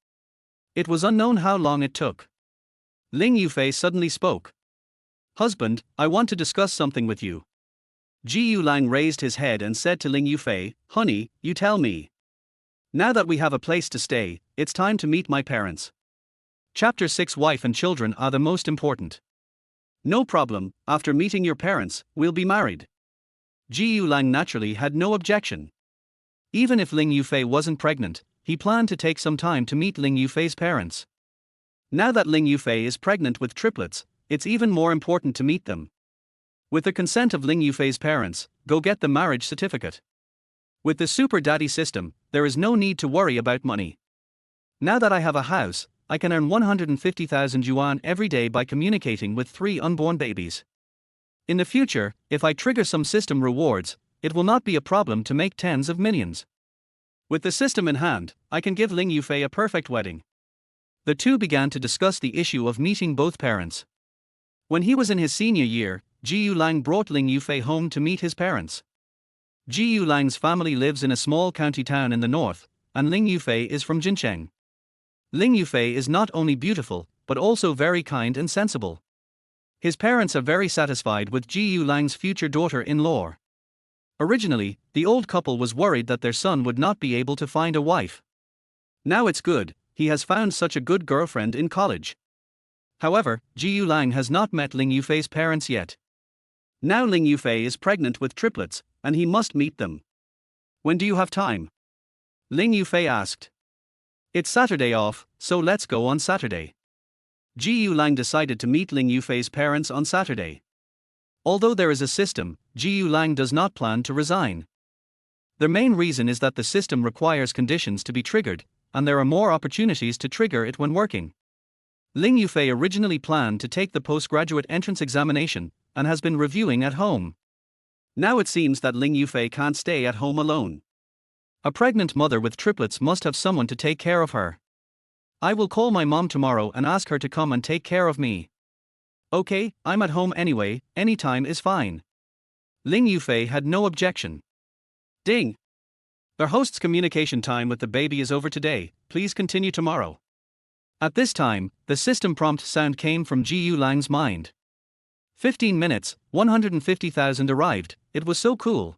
It was unknown how long it took. Ling Yufei suddenly spoke. Husband, I want to discuss something with you. Ji Yu Lang raised his head and said to Ling Yufei, Honey, you tell me. Now that we have a place to stay, it's time to meet my parents. Chapter 6 Wife and children are the most important. No problem, after meeting your parents, we'll be married. Ji Yu Lang naturally had no objection. Even if Ling Yufei wasn't pregnant, he planned to take some time to meet Ling Yufei's parents. Now that Ling Yufei is pregnant with triplets, it's even more important to meet them. With the consent of Ling Yufei's parents, go get the marriage certificate. With the Super Daddy system, there is no need to worry about money. Now that I have a house, I can earn 150,000 yuan every day by communicating with 3 unborn babies. In the future, if I trigger some system rewards, it will not be a problem to make tens of millions. With the system in hand, I can give Ling Yufei a perfect wedding. The two began to discuss the issue of meeting both parents. When he was in his senior year, Ji Yu Lang brought Ling Yufei home to meet his parents. Ji Yu Lang's family lives in a small county town in the north, and Ling Yufei is from Jincheng. Ling Yufei is not only beautiful, but also very kind and sensible. His parents are very satisfied with Ji Yu Lang's future daughter-in-law. Originally, the old couple was worried that their son would not be able to find a wife. Now it's good, he has found such a good girlfriend in college. However, Ji Yu Lang has not met Ling Yufei's parents yet. Now Ling Yufei is pregnant with triplets, and he must meet them. When do you have time? Ling Yufei asked. It's Saturday off, so let's go on Saturday. Ji Yu Lang decided to meet Ling Yufei's parents on Saturday. Although there is a system, Ji Yu Lang does not plan to resign. The main reason is that the system requires conditions to be triggered, and there are more opportunities to trigger it when working. Ling Yufei originally planned to take the postgraduate entrance examination, and has been reviewing at home. Now it seems that Ling Yufei can't stay at home alone. A pregnant mother with triplets must have someone to take care of her. I will call my mom tomorrow and ask her to come and take care of me. Okay, I'm at home anyway, any time is fine. Ling Yufei had no objection. Ding! The host's communication time with the baby is over today, please continue tomorrow. At this time, the system prompt sound came from Ji Yu Lang's mind. 15 minutes, 150,000 arrived, it was so cool.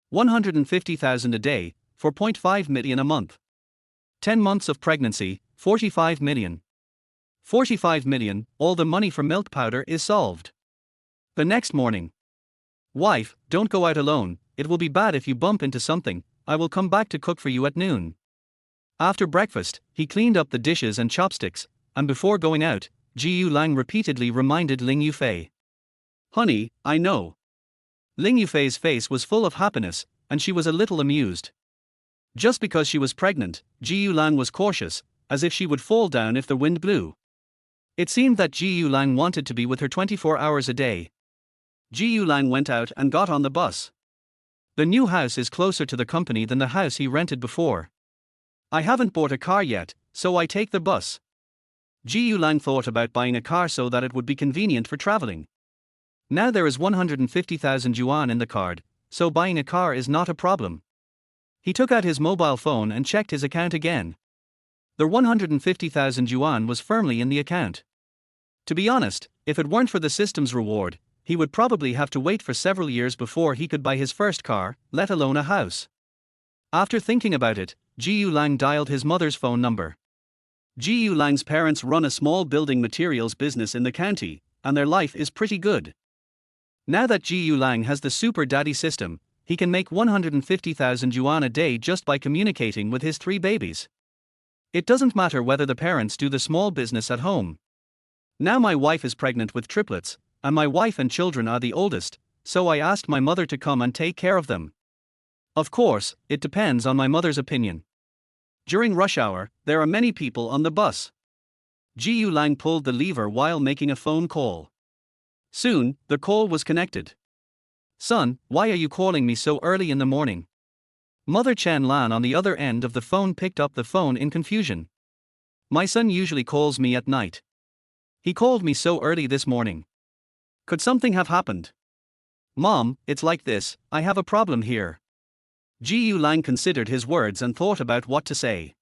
150,000 a day, 4.5 million a month. 10 months of pregnancy, 45 million. 45 million, all the money for milk powder is solved. The next morning. Wife, don't go out alone, it will be bad if you bump into something, I will come back to cook for you at noon. After breakfast, he cleaned up the dishes and chopsticks, and before going out, Ji Yu Lang repeatedly reminded Ling Yufei. Honey, I know. Ling Yufei's face was full of happiness, and she was a little amused. Just because she was pregnant, Ji Yu Lang was cautious, as if she would fall down if the wind blew. It seemed that Ji Yu Lang wanted to be with her 24 hours a day. Ji Yu Lang went out and got on the bus. The new house is closer to the company than the house he rented before. I haven't bought a car yet, so I take the bus. Ji Yu Lang thought about buying a car so that it would be convenient for traveling. Now there is 150,000 yuan in the card, so buying a car is not a problem. He took out his mobile phone and checked his account again. The 150,000 yuan was firmly in the account. To be honest, if it weren't for the system's reward, he would probably have to wait for several years before he could buy his first car, let alone a house. After thinking about it, Jiu Lang dialed his mother's phone number. Jiu Lang's parents run a small building materials business in the county, and their life is pretty good. Now that Jiu Lang has the super daddy system, he can make 150,000 yuan a day just by communicating with his 3 babies. It doesn't matter whether the parents do the small business at home. Now my wife is pregnant with triplets, and my wife and children are the oldest, so I asked my mother to come and take care of them. Of course, it depends on my mother's opinion. During rush hour, there are many people on the bus. Jiu Lang pulled the lever while making a phone call. Soon, the call was connected. Son, why are you calling me so early in the morning? Mother Chen Lan on the other end of the phone picked up the phone in confusion. My son usually calls me at night. He called me so early this morning. Could something have happened? Mom, it's like this, I have a problem here. Jiu Lang considered his words and thought about what to say.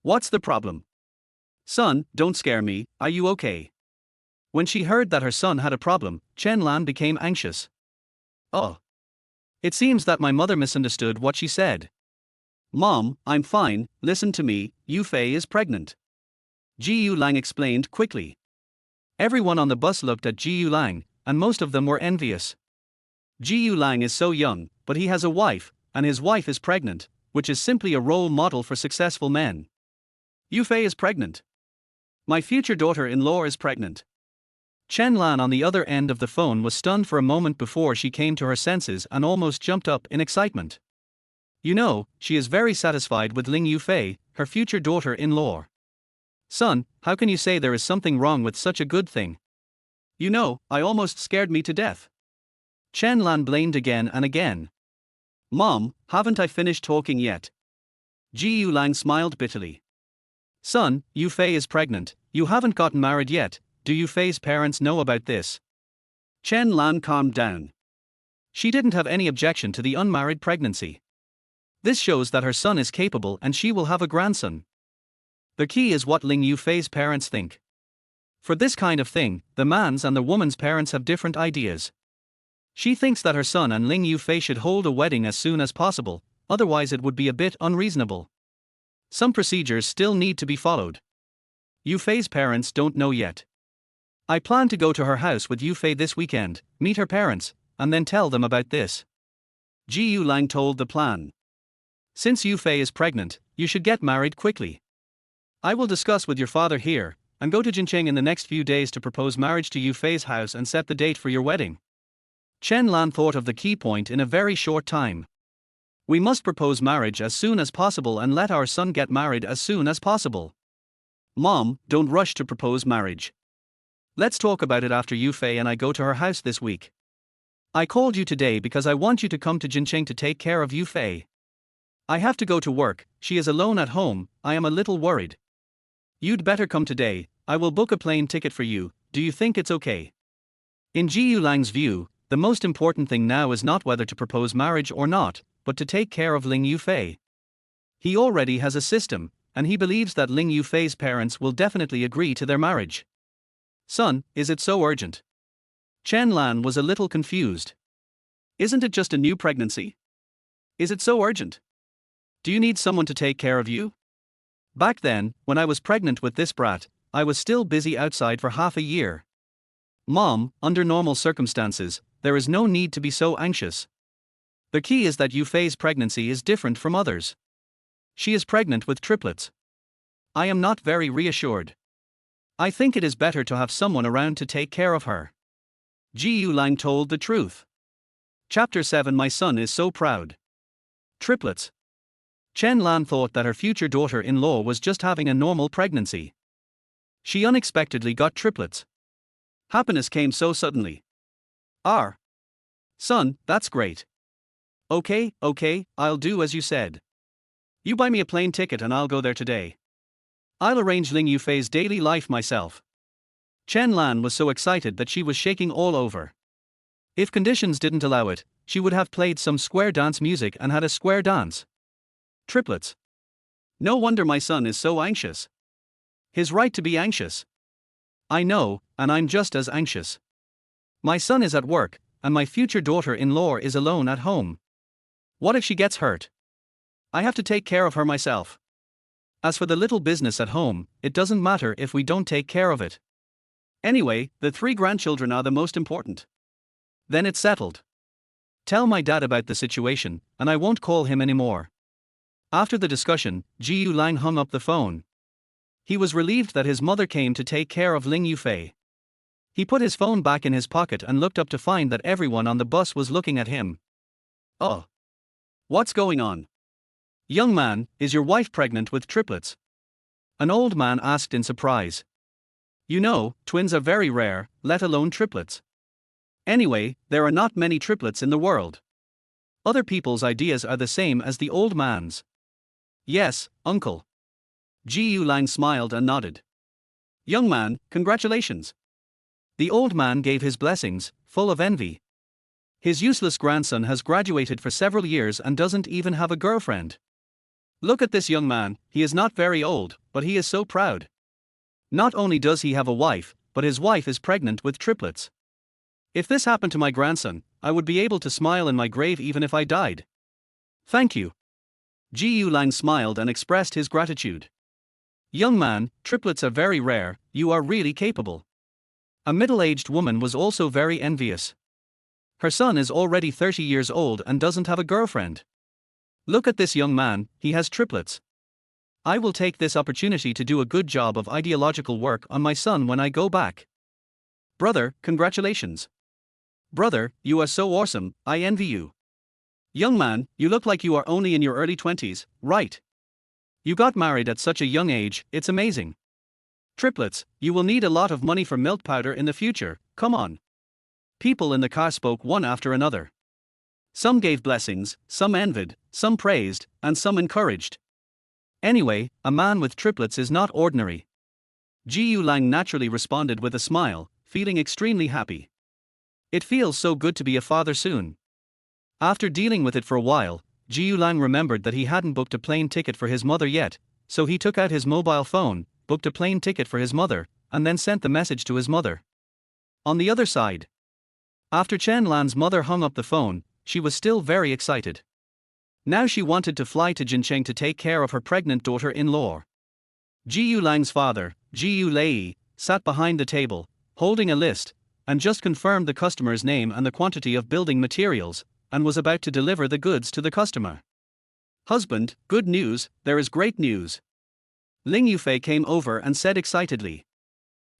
What's the problem? Son, don't scare me, are you okay? When she heard that her son had a problem, Chen Lan became anxious. Oh. It seems that my mother misunderstood what she said. Mom, I'm fine, listen to me, Yu Fei is pregnant. Jiu Lang explained quickly. Everyone on the bus looked at Jiu Lang, and most of them were envious. Jiu Lang is so young, but he has a wife, and his wife is pregnant, which is simply a role model for successful men. Yu Fei is pregnant. My future daughter-in-law is pregnant. Chen Lan on the other end of the phone was stunned for a moment before she came to her senses and almost jumped up in excitement. You know, she is very satisfied with Ling Yu Fei, her future daughter-in-law. Son, how can you say there is something wrong with such a good thing? You know, I almost scared me to death. Chen Lan blamed again and again. Mom, haven't I finished talking yet? Jiu Lang smiled bitterly. Son, Yu Fei is pregnant, you haven't gotten married yet, do Yu Fei's parents know about this? Chen Lan calmed down. She didn't have any objection to the unmarried pregnancy. This shows that her son is capable and she will have a grandson. The key is what Ling Yu Fei's parents think. For this kind of thing, the man's and the woman's parents have different ideas. She thinks that her son and Ling Yu Fei should hold a wedding as soon as possible, otherwise it would be a bit unreasonable. Some procedures still need to be followed. Yu Fei's parents don't know yet. I plan to go to her house with Yu Fei this weekend, meet her parents, and then tell them about this. Jiu Lang told the plan. Since Yu Fei is pregnant, you should get married quickly. I will discuss with your father here, and go to Jincheng in the next few days to propose marriage to Yu Fei's house and set the date for your wedding. Chen Lan thought of the key point in a very short time. We must propose marriage as soon as possible and let our son get married as soon as possible. Mom, don't rush to propose marriage. Let's talk about it after Yu Fei and I go to her house this week. I called you today because I want you to come to Jincheng to take care of Yu Fei. I have to go to work, she is alone at home, I am a little worried. You'd better come today, I will book a plane ticket for you, do you think it's okay? In Jiu Lang's view, the most important thing now is not whether to propose marriage or not, but to take care of Ling Yu Fei. He already has a system, and he believes that Ling Yu Fei's parents will definitely agree to their marriage. Son, is it so urgent? Chen Lan was a little confused. Isn't it just a new pregnancy? Is it so urgent? Do you need someone to take care of you? Back then, when I was pregnant with this brat, I was still busy outside for half a year. Mom, under normal circumstances, there is no need to be so anxious. The key is that Yu Fei's pregnancy is different from others. She is pregnant with triplets. I am not very reassured. I think it is better to have someone around to take care of her. Jiu Lang told the truth. Chapter 7 My son is so proud. Triplets. Chen Lan thought that her future daughter-in-law was just having a normal pregnancy. She unexpectedly got triplets. Happiness came so suddenly. Son, that's great. Okay, I'll do as you said. You buy me a plane ticket and I'll go there today. I'll arrange Ling Yu Fei's daily life myself. Chen Lan was so excited that she was shaking all over. If conditions didn't allow it, she would have played some square dance music and had a square dance. Triplets. No wonder my son is so anxious. His right to be anxious. I know, and I'm just as anxious. My son is at work, and my future daughter-in-law is alone at home. What if she gets hurt? I have to take care of her myself. As for the little business at home, it doesn't matter if we don't take care of it. Anyway, the 3 grandchildren are the most important. Then it's settled. Tell my dad about the situation, and I won't call him anymore. After the discussion, Jiu Lang hung up the phone. He was relieved that his mother came to take care of Ling Yufei. He put his phone back in his pocket and looked up to find that everyone on the bus was looking at him. Oh. What's going on? Young man, is your wife pregnant with triplets? An old man asked in surprise. You know, twins are very rare, let alone triplets. Anyway, there are not many triplets in the world. Other people's ideas are the same as the old man's. Yes, uncle. Jiu Lang smiled and nodded. Young man, congratulations. The old man gave his blessings, full of envy. His useless grandson has graduated for several years and doesn't even have a girlfriend. Look at this young man, he is not very old, but he is so proud. Not only does he have a wife, but his wife is pregnant with triplets. If this happened to my grandson, I would be able to smile in my grave even if I died. Thank you. Jiu Lang smiled and expressed his gratitude. Young man, triplets are very rare, you are really capable. A middle-aged woman was also very envious. Her son is already 30 years old and doesn't have a girlfriend. Look at this young man, he has triplets. I will take this opportunity to do a good job of ideological work on my son when I go back. Brother, congratulations. Brother, you are so awesome, I envy you. Young man, you look like you are only in your early 20s, right? You got married at such a young age, it's amazing. Triplets, you will need a lot of money for milk powder in the future, come on. People in the car spoke one after another. Some gave blessings, some envied, some praised, and some encouraged. Anyway, a man with triplets is not ordinary. Jiu Lang naturally responded with a smile, feeling extremely happy. It feels so good to be a father soon. After dealing with it for a while, Jiu Lang remembered that he hadn't booked a plane ticket for his mother yet, so he took out his mobile phone, booked a plane ticket for his mother, and then sent the message to his mother. On the other side, after Chen Lan's mother hung up the phone, she was still very excited. Now she wanted to fly to Jincheng to take care of her pregnant daughter-in-law. Jiu Lang's father, Jiu Lei, sat behind the table, holding a list, and just confirmed the customer's name and the quantity of building materials, and was about to deliver the goods to the customer. Husband, good news, there is great news. Ling Yufei came over and said excitedly.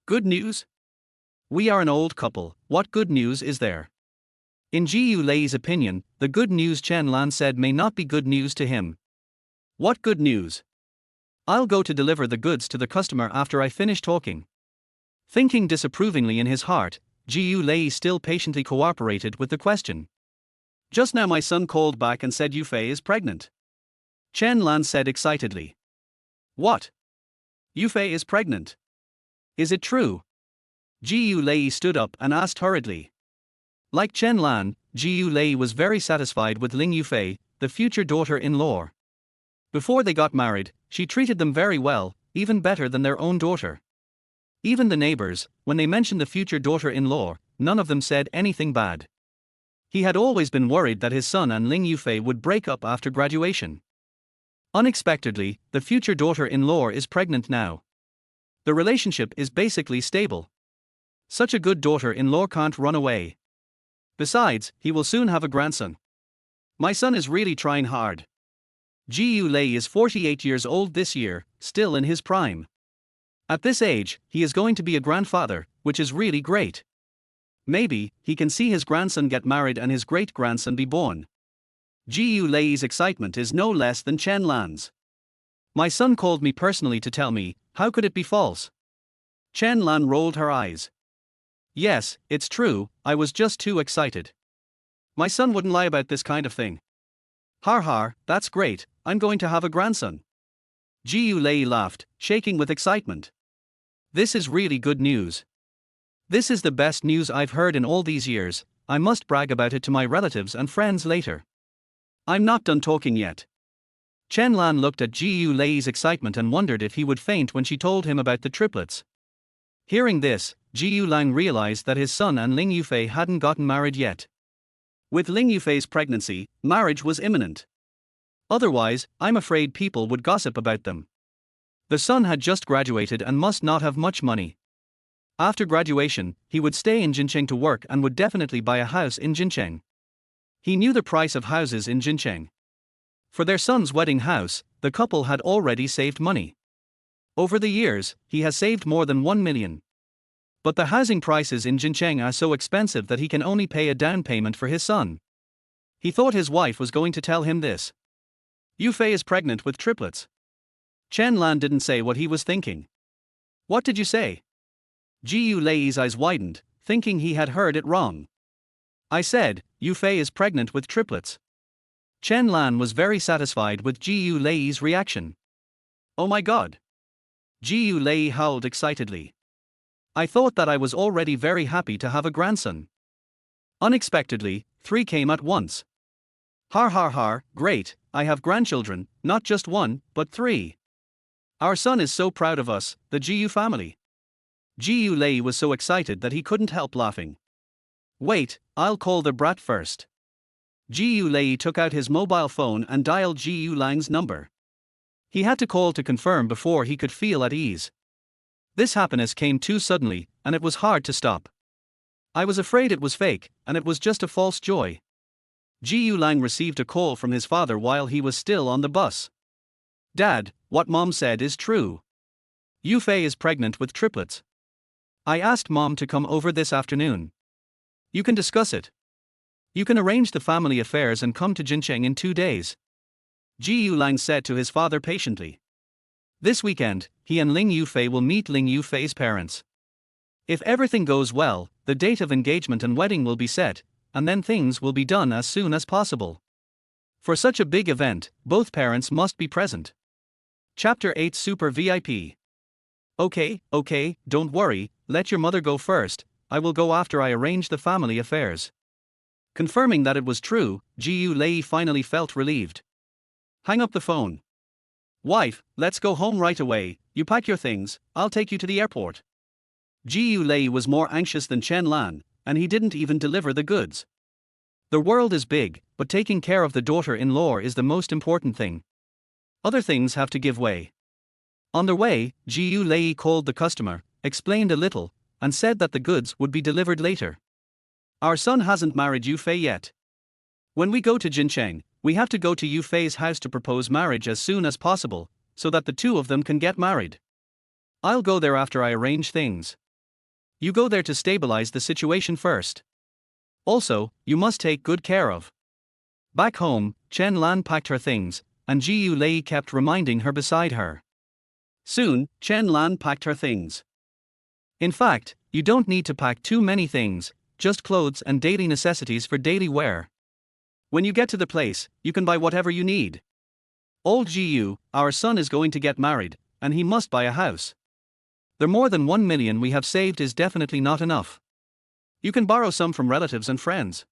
Good news? We are an old couple, what good news is there? In Jiu Lei's opinion, the good news Chen Lan said may not be good news to him. What good news? I'll go to deliver the goods to the customer after I finish talking. Thinking disapprovingly in his heart, Jiu Lei still patiently cooperated with the question. Just now my son called back and said Yufei is pregnant. Chen Lan said excitedly. What? Yufei is pregnant. Is it true? Jiu Lei stood up and asked hurriedly. Like Chen Lan, Jiu Lei was very satisfied with Ling Yufei, the future daughter-in-law. Before they got married, she treated them very well, even better than their own daughter. Even the neighbors, when they mentioned the future daughter-in-law, none of them said anything bad. He had always been worried that his son and Ling Yufei would break up after graduation. Unexpectedly, the future daughter-in-law is pregnant now. The relationship is basically stable. Such a good daughter-in-law can't run away. Besides, he will soon have a grandson. My son is really trying hard. Jiu Lei is 48 years old this year, still in his prime. At this age, he is going to be a grandfather, which is really great. Maybe, he can see his grandson get married and his great-grandson be born. Jiu Lei's excitement is no less than Chen Lan's. My son called me personally to tell me, how could it be false? Chen Lan rolled her eyes. Yes, it's true, I was just too excited. My son wouldn't lie about this kind of thing. Har har, that's great, I'm going to have a grandson. Jiu Lei laughed, shaking with excitement. This is really good news. This is the best news I've heard in all these years, I must brag about it to my relatives and friends later. I'm not done talking yet. Chen Lan looked at Jiu Lei's excitement and wondered if he would faint when she told him about the triplets. Hearing this, Ji Lang realized that his son and Ling Yufei hadn't gotten married yet. With Ling Yufei's pregnancy, marriage was imminent. Otherwise, I'm afraid people would gossip about them. The son had just graduated and must not have much money. After graduation, he would stay in Jincheng to work and would definitely buy a house in Jincheng. He knew the price of houses in Jincheng. For their son's wedding house, the couple had already saved money. Over the years, he has saved more than 1 million. But the housing prices in Jincheng are so expensive that he can only pay a down payment for his son. He thought his wife was going to tell him this. Yufei is pregnant with triplets. Chen Lan didn't say what he was thinking. What did you say? Ji Lei's eyes widened, thinking he had heard it wrong. I said, Yufei is pregnant with triplets. Chen Lan was very satisfied with Ji Lei's reaction. Oh my god! Ji Lei howled excitedly. I thought that I was already very happy to have a grandson. Unexpectedly, 3 came at once. Har har har, great, I have grandchildren, not just 1, but 3. Our son is so proud of us, the Jiu family. Ji Lei was so excited that he couldn't help laughing. Wait, I'll call the brat first. Ji Lei took out his mobile phone and dialed Ji Lang's number. He had to call to confirm before he could feel at ease. This happiness came too suddenly, and it was hard to stop. I was afraid it was fake, and it was just a false joy. Ji Lang received a call from his father while he was still on the bus. Dad, what Mom said is true. Yufei is pregnant with triplets. I asked Mom to come over this afternoon. You can discuss it. You can arrange the family affairs and come to Jincheng in 2 days. Ji Lang said to his father patiently. This weekend, he and Ling Yufei will meet Ling Yufei's parents. If everything goes well, the date of engagement and wedding will be set, and then things will be done as soon as possible. For such a big event, both parents must be present. Chapter 8 Super VIP. Okay, don't worry, let your mother go first, I will go after I arrange the family affairs. Confirming that it was true, Ji Lei finally felt relieved. Hang up the phone. Wife, let's go home right away, you pack your things, I'll take you to the airport. Ji Lei was more anxious than Chen Lan, and he didn't even deliver the goods. The world is big, but taking care of the daughter-in-law is the most important thing. Other things have to give way. On their way, Ji Lei called the customer, explained a little, and said that the goods would be delivered later. Our son hasn't married Yufei yet. When we go to Jincheng, we have to go to Yufei's house to propose marriage as soon as possible, so that the 2 of them can get married. I'll go there after I arrange things. You go there to stabilize the situation first. Also, you must take good care of. Back home, Chen Lan packed her things, and Ji Lei kept reminding her beside her. Soon, Chen Lan packed her things. In fact, you don't need to pack too many things, just clothes and daily necessities for daily wear. When you get to the place, you can buy whatever you need. Old Jiu, our son is going to get married, and he must buy a house. The more than 1 million we have saved is definitely not enough. You can borrow some from relatives and friends.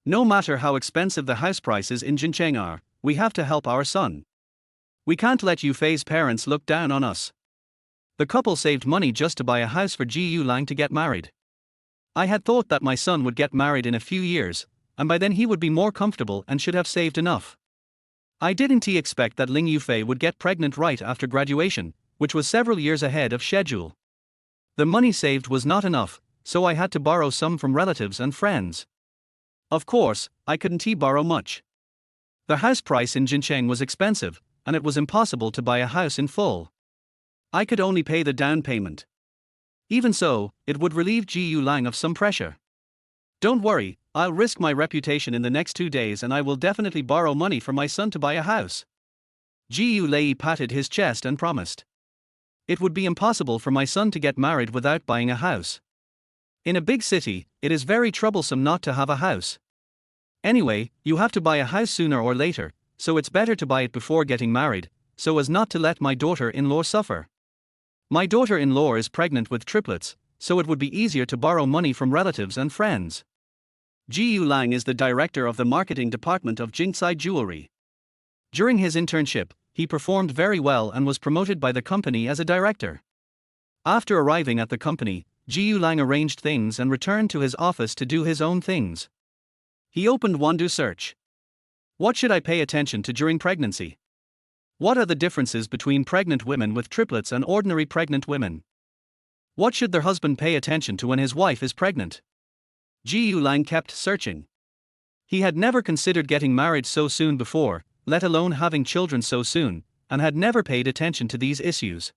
No matter how expensive the house prices in Jincheng are, we have to help our son. We can't let Yufei's parents look down on us. The couple saved money just to buy a house for Ji Lang to get married. I had thought that my son would get married in a few years, and by then he would be more comfortable and should have saved enough. I didn't expect that Ling Yufei would get pregnant right after graduation, which was several years ahead of schedule. The money saved was not enough, so I had to borrow some from relatives and friends. Of course, I couldn't borrow much. The house price in Jincheng was expensive, and it was impossible to buy a house in full. I could only pay the down payment. Even so, it would relieve Ji Lang of some pressure. Don't worry, I'll risk my reputation in the next 2 days and I will definitely borrow money for my son to buy a house. Ji Lei patted his chest and promised. It would be impossible for my son to get married without buying a house. In a big city, it is very troublesome not to have a house. Anyway, you have to buy a house sooner or later, so it's better to buy it before getting married, so as not to let my daughter-in-law suffer. My daughter-in-law is pregnant with triplets, so it would be easier to borrow money from relatives and friends. Ji Lang is the director of the marketing department of Jingsai Jewelry. During his internship, he performed very well and was promoted by the company as a director. After arriving at the company, Jiu Lang arranged things and returned to his office to do his own things. He opened Wandu search. What should I pay attention to during pregnancy? What are the differences between pregnant women with triplets and ordinary pregnant women? What should their husband pay attention to when his wife is pregnant? Jiu Lang kept searching. He had never considered getting married so soon before, let alone having children so soon, and had never paid attention to these issues.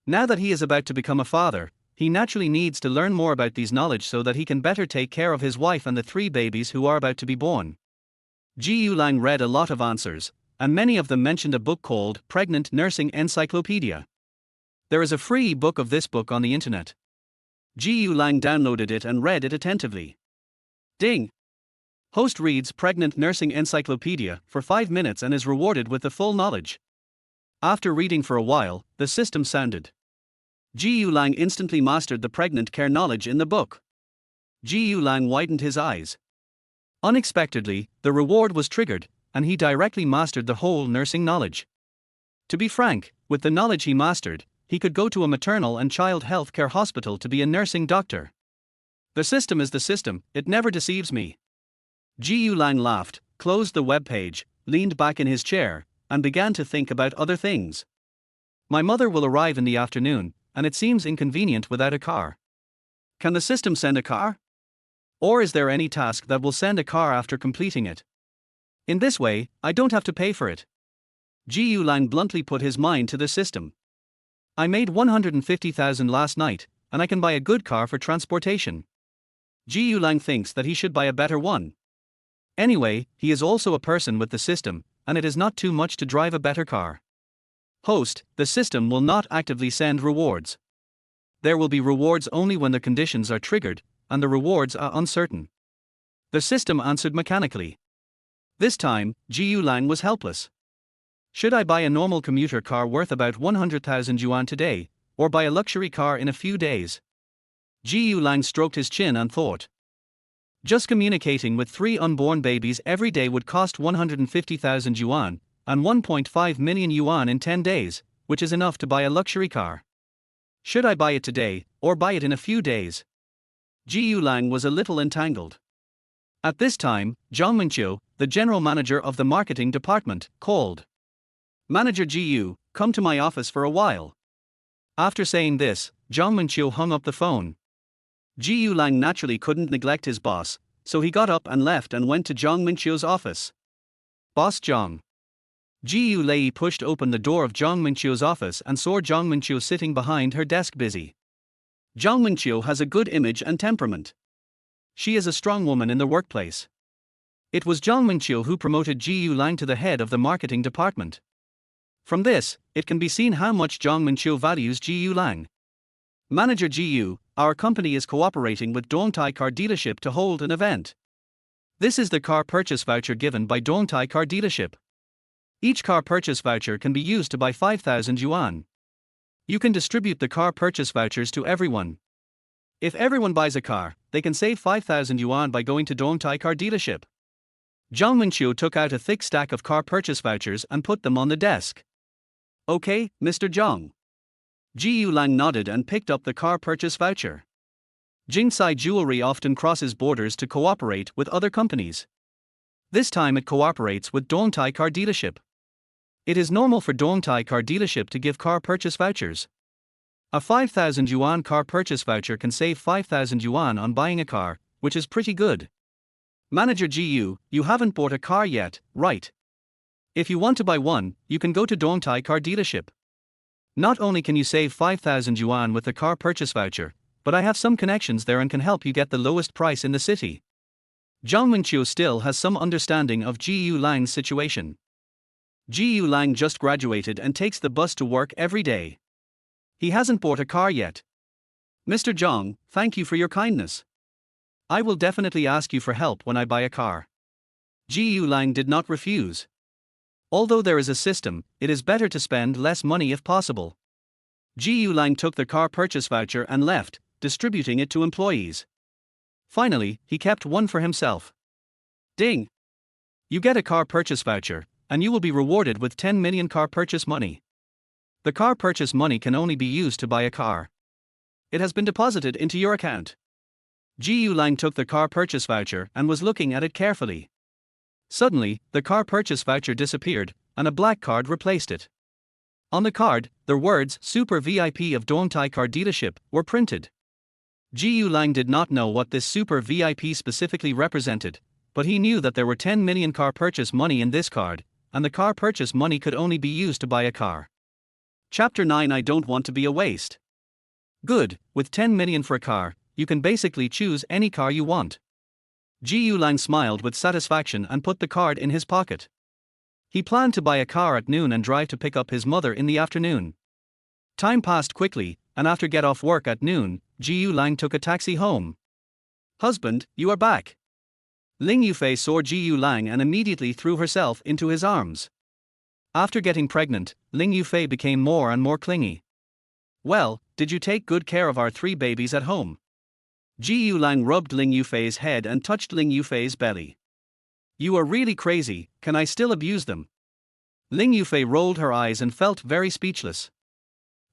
Now that he is about to become a father, he naturally needs to learn more about these knowledge so that he can better take care of his wife and the 3 babies who are about to be born. Jiu Lang read a lot of answers, and many of them mentioned a book called Pregnant Nursing Encyclopedia. There is a free book of this book on the internet. Jiu Lang downloaded it and read it attentively. Ding! Host reads Pregnant Nursing Encyclopedia for 5 minutes and is rewarded with the full knowledge. After reading for a while, the system sounded. Jiu Lang instantly mastered the pregnant care knowledge in the book. Jiu Lang widened his eyes. Unexpectedly, the reward was triggered, and he directly mastered the whole nursing knowledge. To be frank, with the knowledge he mastered, he could go to a maternal and child health care hospital to be a nursing doctor. The system is the system, it never deceives me. Jiu Lang laughed, closed the web page, leaned back in his chair, and began to think about other things. My mother will arrive in the afternoon, and it seems inconvenient without a car. Can the system send a car? Or is there any task that will send a car after completing it? In this way, I don't have to pay for it. Jiu Lang bluntly put his mind to the system. I made 150,000 last night, and I can buy a good car for transportation. Jiu Lang thinks that he should buy a better one. Anyway, he is also a person with the system, and it is not too much to drive a better car. Host, the system will not actively send rewards. There will be rewards only when the conditions are triggered, and the rewards are uncertain. The system answered mechanically. This time, Jiu Lang was helpless. Should I buy a normal commuter car worth about 100,000 yuan today, or buy a luxury car in a few days? Jiu Lang stroked his chin and thought. Just communicating with 3 unborn babies every day would cost 150,000 yuan, and 1.5 million yuan in 10 days, which is enough to buy a luxury car. Should I buy it today, or buy it in a few days? Jiu Lang was a little entangled. At this time, Zhang Mingqiu, the general manager of the marketing department, called. Manager Jiu, come to my office for a while. After saying this, Zhang Mingqiu hung up the phone. Jiu Lang naturally couldn't neglect his boss, so he got up and left and went to Zhang Mingqiu's office. Boss Zhang. Jiu Lei pushed open the door of Zhang Mingqiu's office and saw Zhang Mingqiu sitting behind her desk busy. Zhang Mingqiu has a good image and temperament. She is a strong woman in the workplace. It was Zhang Mingqiu who promoted Jiu Lang to the head of the marketing department. From this, it can be seen how much Zhang Mingqiu values Jiu Lang. Manager Jiu, our company is cooperating with Dongtai Car Dealership to hold an event. This is the car purchase voucher given by Dongtai Car Dealership. Each car purchase voucher can be used to buy 5,000 yuan. You can distribute the car purchase vouchers to everyone. If everyone buys a car, they can save 5,000 yuan by going to Dongtai Car Dealership. Zhang Mingqiu took out a thick stack of car purchase vouchers and put them on the desk. Okay, Mr. Zhang. Jiu Lang nodded and picked up the car purchase voucher. Jingsai Jewelry often crosses borders to cooperate with other companies. This time it cooperates with Dongtai Car Dealership. It is normal for Dongtai Car Dealership to give car purchase vouchers. A 5,000 yuan car purchase voucher can save 5,000 yuan on buying a car, which is pretty good. Manager Jiu, you haven't bought a car yet, right? If you want to buy one, you can go to Dongtai Car Dealership. Not only can you save 5,000 yuan with the car purchase voucher, but I have some connections there and can help you get the lowest price in the city. Zhang Mingqiu still has some understanding of Jiu Lang's situation. Jiu Lang just graduated and takes the bus to work every day. He hasn't bought a car yet. Mr. Zhang, thank you for your kindness. I will definitely ask you for help when I buy a car. Jiu Lang did not refuse. Although there is a system, it is better to spend less money if possible. Jiu Lang took the car purchase voucher and left, distributing it to employees. Finally, he kept one for himself. Ding! You get a car purchase voucher, and you will be rewarded with 10 million car purchase money. The car purchase money can only be used to buy a car. It has been deposited into your account. Ji Lang took the car purchase voucher and was looking at it carefully. Suddenly, the car purchase voucher disappeared, and a black card replaced it. On the card, the words Super VIP of Dong Tai Car Dealership were printed. Ji Lang did not know what this Super VIP specifically represented, but he knew that there were 10 million car purchase money in this card, and the car purchase money could only be used to buy a car. Chapter 9. I don't want to be a waste. Good, with 10 million for a car, you can basically choose any car you want. Ji Lang smiled with satisfaction and put the card in his pocket. He planned to buy a car at noon and drive to pick up his mother in the afternoon. Time passed quickly, and after get off work at noon, Ji Lang took a taxi home. Husband, you are back. Ling Yufei saw Ji Lang and immediately threw herself into his arms. After getting pregnant, Ling Yufei became more and more clingy. Well, did you take good care of our 3 babies at home? Ji Lang rubbed Ling Yufei's head and touched Ling Yufei's belly. You are really crazy, can I still abuse them? Ling Yufei rolled her eyes and felt very speechless.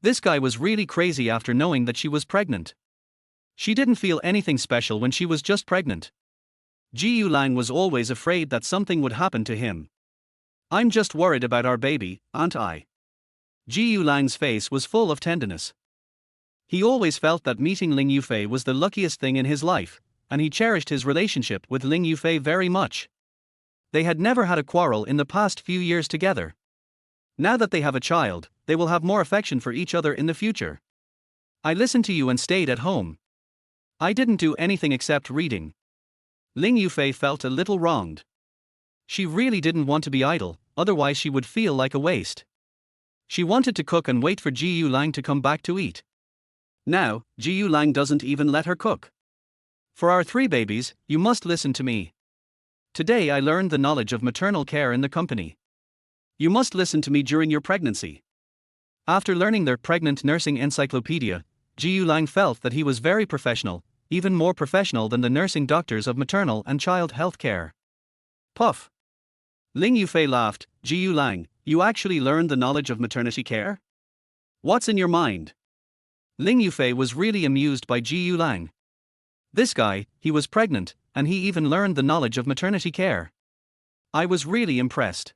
This guy was really crazy after knowing that she was pregnant. She didn't feel anything special when she was just pregnant. Ji Lang was always afraid that something would happen to him. I'm just worried about our baby, aren't I? Ji Lang's face was full of tenderness. He always felt that meeting Ling Yufei was the luckiest thing in his life, and he cherished his relationship with Ling Yufei very much. They had never had a quarrel in the past few years together. Now that they have a child, they will have more affection for each other in the future. I listened to you and stayed at home. I didn't do anything except reading. Ling Yufei felt a little wronged. She really didn't want to be idle, otherwise she would feel like a waste. She wanted to cook and wait for Ji Lang to come back to eat. Now, Ji Lang doesn't even let her cook. For our 3 babies, you must listen to me. Today I learned the knowledge of maternal care in the company. You must listen to me during your pregnancy. After learning their pregnant nursing encyclopedia, Ji Lang felt that he was very professional, even more professional than the nursing doctors of maternal and child health care. Puff. Ling Yufei laughed. Ji Lang, you actually learned the knowledge of maternity care? What's in your mind? Ling Yufei was really amused by Ji Lang. This guy, he was pregnant, and he even learned the knowledge of maternity care. I was really impressed.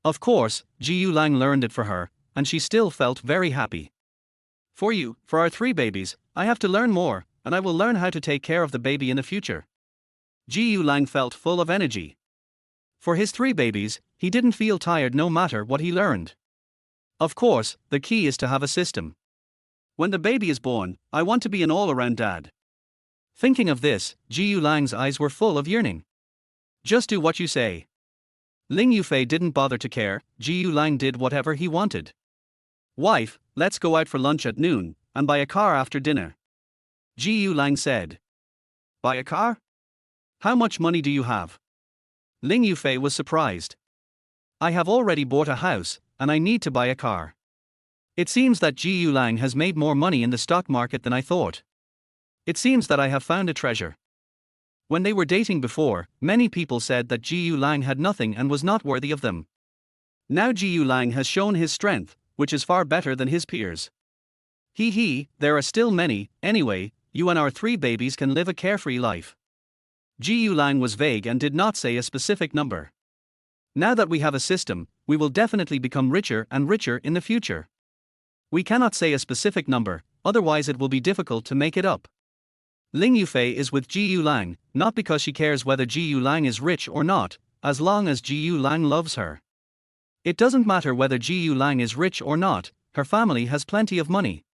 Of course, Ji Lang learned it for her, and she still felt very happy. For our 3 babies, I have to learn more, and I will learn how to take care of the baby in the future. Ji Lang felt full of energy. For his 3 babies, he didn't feel tired no matter what he learned. Of course, the key is to have a system. When the baby is born, I want to be an all-around dad. Thinking of this, Ji Lang's eyes were full of yearning. Just do what you say. Ling Yufei didn't bother to care. Ji Lang did whatever he wanted. Wife, let's go out for lunch at noon, and buy a car after dinner. Ji Lang said. Buy a car? How much money do you have? Ling Yufei was surprised. I have already bought a house, and I need to buy a car. It seems that Ji Lang has made more money in the stock market than I thought. It seems that I have found a treasure. When they were dating before, many people said that Ji Lang had nothing and was not worthy of them. Now Ji Lang has shown his strength, which is far better than his peers. There are still many. Anyway, you and our 3 babies can live a carefree life. Ji Lang was vague and did not say a specific number. Now that we have a system, we will definitely become richer and richer in the future. We cannot say a specific number, otherwise it will be difficult to make it up. Ling Yufei is with Ji Lang, not because she cares whether Ji Lang is rich or not, as long as Ji Lang loves her. It doesn't matter whether Ji Lang is rich or not, her family has plenty of money.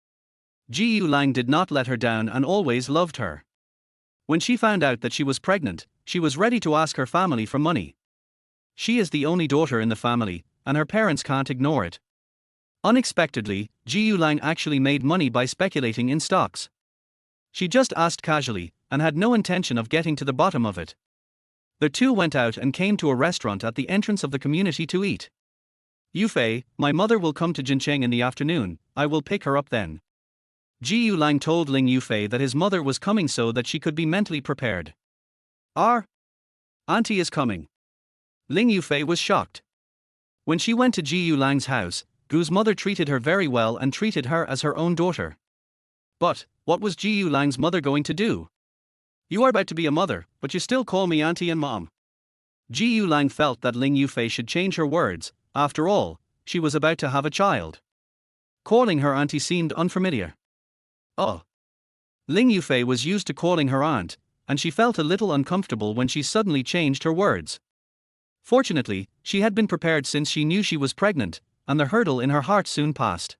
Ji Lang did not let her down and always loved her. When she found out that she was pregnant, she was ready to ask her family for money. She is the only daughter in the family, and her parents can't ignore it. Unexpectedly, Ji Lang actually made money by speculating in stocks. She just asked casually, and had no intention of getting to the bottom of it. The 2 went out and came to a restaurant at the entrance of the community to eat. Yufei, my mother will come to Jincheng in the afternoon, I will pick her up then. Ji Lang told Ling Yufei that his mother was coming so that she could be mentally prepared. Our auntie is coming. Ling Yufei was shocked. When she went to Ji Lang's house, Gu's mother treated her very well and treated her as her own daughter. But, what was Ji Yulang's mother going to do? You are about to be a mother, but you still call me auntie and mom. Ji Yulang felt that Ling Yufei should change her words. After all, she was about to have a child. Calling her auntie seemed unfamiliar. Oh. Ling Yufei was used to calling her aunt, and she felt a little uncomfortable when she suddenly changed her words. Fortunately, she had been prepared since she knew she was pregnant, and the hurdle in her heart soon passed.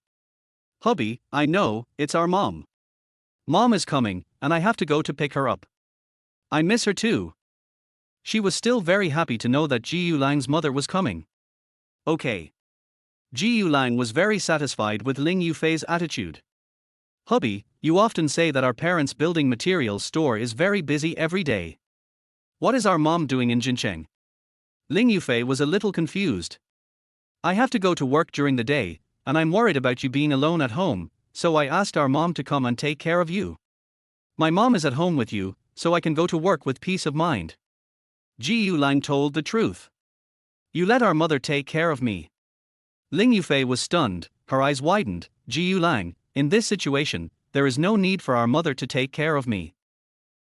Hubby, I know, it's our mom. Mom is coming, and I have to go to pick her up. I miss her too. She was still very happy to know that Ji Yulang's mother was coming. Okay. Ji Yulang was very satisfied with Ling Yufei's attitude. Hubby, you often say that our parents' building materials store is very busy every day. What is our mom doing in Jincheng? Ling Yufei was a little confused. I have to go to work during the day, and I'm worried about you being alone at home, so I asked our mom to come and take care of you. My mom is at home with you, so I can go to work with peace of mind. Ji Yulang told the truth. You let our mother take care of me. Ling Yufei was stunned, her eyes widened. Ji Yulang, in this situation, there is no need for our mother to take care of me.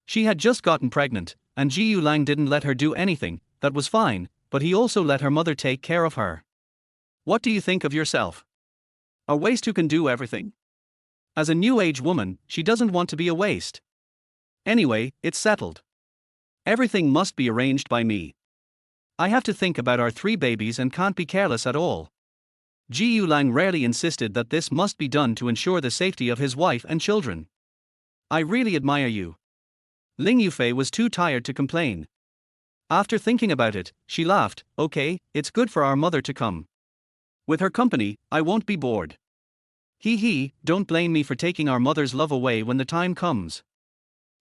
She had just gotten pregnant, and Ji Yulang didn't let her do anything. That was fine, but he also let her mother take care of her. What do you think of yourself? A waste who can do everything? As a new age woman, she doesn't want to be a waste. Anyway, it's settled. Everything must be arranged by me. I have to think about our 3 babies and can't be careless at all. Ji Yulang rarely insisted that this must be done to ensure the safety of his wife and children. I really admire you. Ling Yufei was too tired to complain. After thinking about it, she laughed. Okay, it's good for our mother to come. With her company, I won't be bored. Hee, don't blame me for taking our mother's love away when the time comes.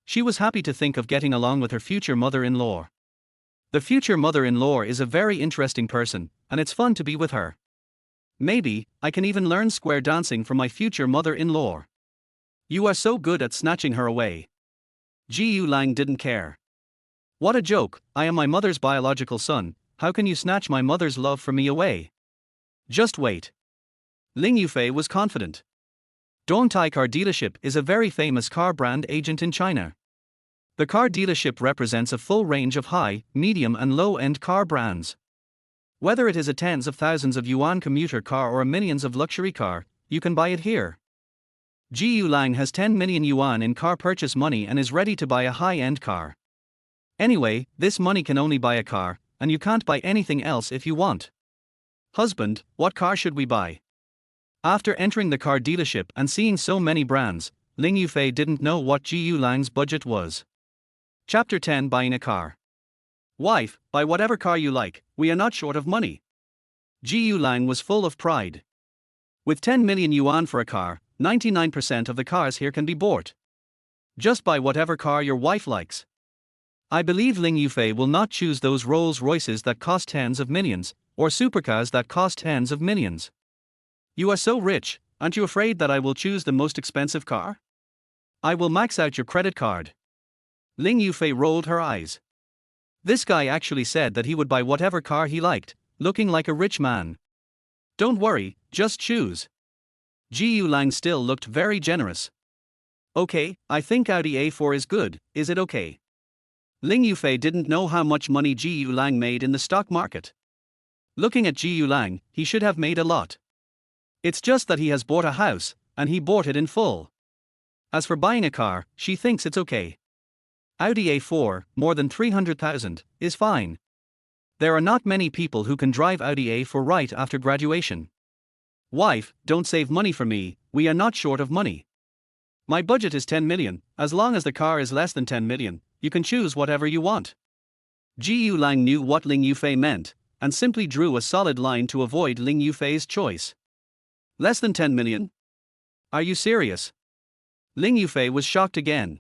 She was happy to think of getting along with her future mother-in-law. The future mother-in-law is a very interesting person, and it's fun to be with her. Maybe, I can even learn square dancing from my future mother-in-law. You are so good at snatching her away. Ji Yulang didn't care. What a joke, I am my mother's biological son, how can you snatch my mother's love from me away? Just wait. Ling Yufei was confident. Dongtai Car Dealership is a very famous car brand agent in China. The car dealership represents a full range of high, medium and low-end car brands. Whether it is a tens of thousands of yuan commuter car or a millions of luxury car, you can buy it here. Ji Yulang has 10 million yuan in car purchase money and is ready to buy a high-end car. Anyway, this money can only buy a car, and you can't buy anything else if you want. Husband, what car should we buy? After entering the car dealership and seeing so many brands, Ling Yufei didn't know what Ji Yulang's budget was. Chapter 10 Buying a Car. Wife, buy whatever car you like, we are not short of money. Ji Yulang was full of pride. With 10 million yuan for a car, 99% of the cars here can be bought. Just buy whatever car your wife likes. I believe Ling Yufei will not choose those Rolls Royces that cost tens of millions, or supercars that cost tens of millions. You are so rich, aren't you afraid that I will choose the most expensive car? I will max out your credit card. Ling Yufei rolled her eyes. This guy actually said that he would buy whatever car he liked, looking like a rich man. Don't worry, just choose. Ji Yulang still looked very generous. Okay, I think Audi A4 is good, is it okay? Ling Yufei didn't know how much money Ji Yulang made in the stock market. Looking at Ji Yulang, he should have made a lot. It's just that he has bought a house, and he bought it in full. As for buying a car, she thinks it's okay. Audi A4, more than 300,000, is fine. There are not many people who can drive Audi A4 right after graduation. Wife, don't save money for me, we are not short of money. My budget is 10 million, as long as the car is less than 10 million, you can choose whatever you want. Ji Yulang knew what Ling Yufei meant, and simply drew a solid line to avoid Ling Yufei's choice. Less than 10 million? Are you serious? Ling Yufei was shocked again.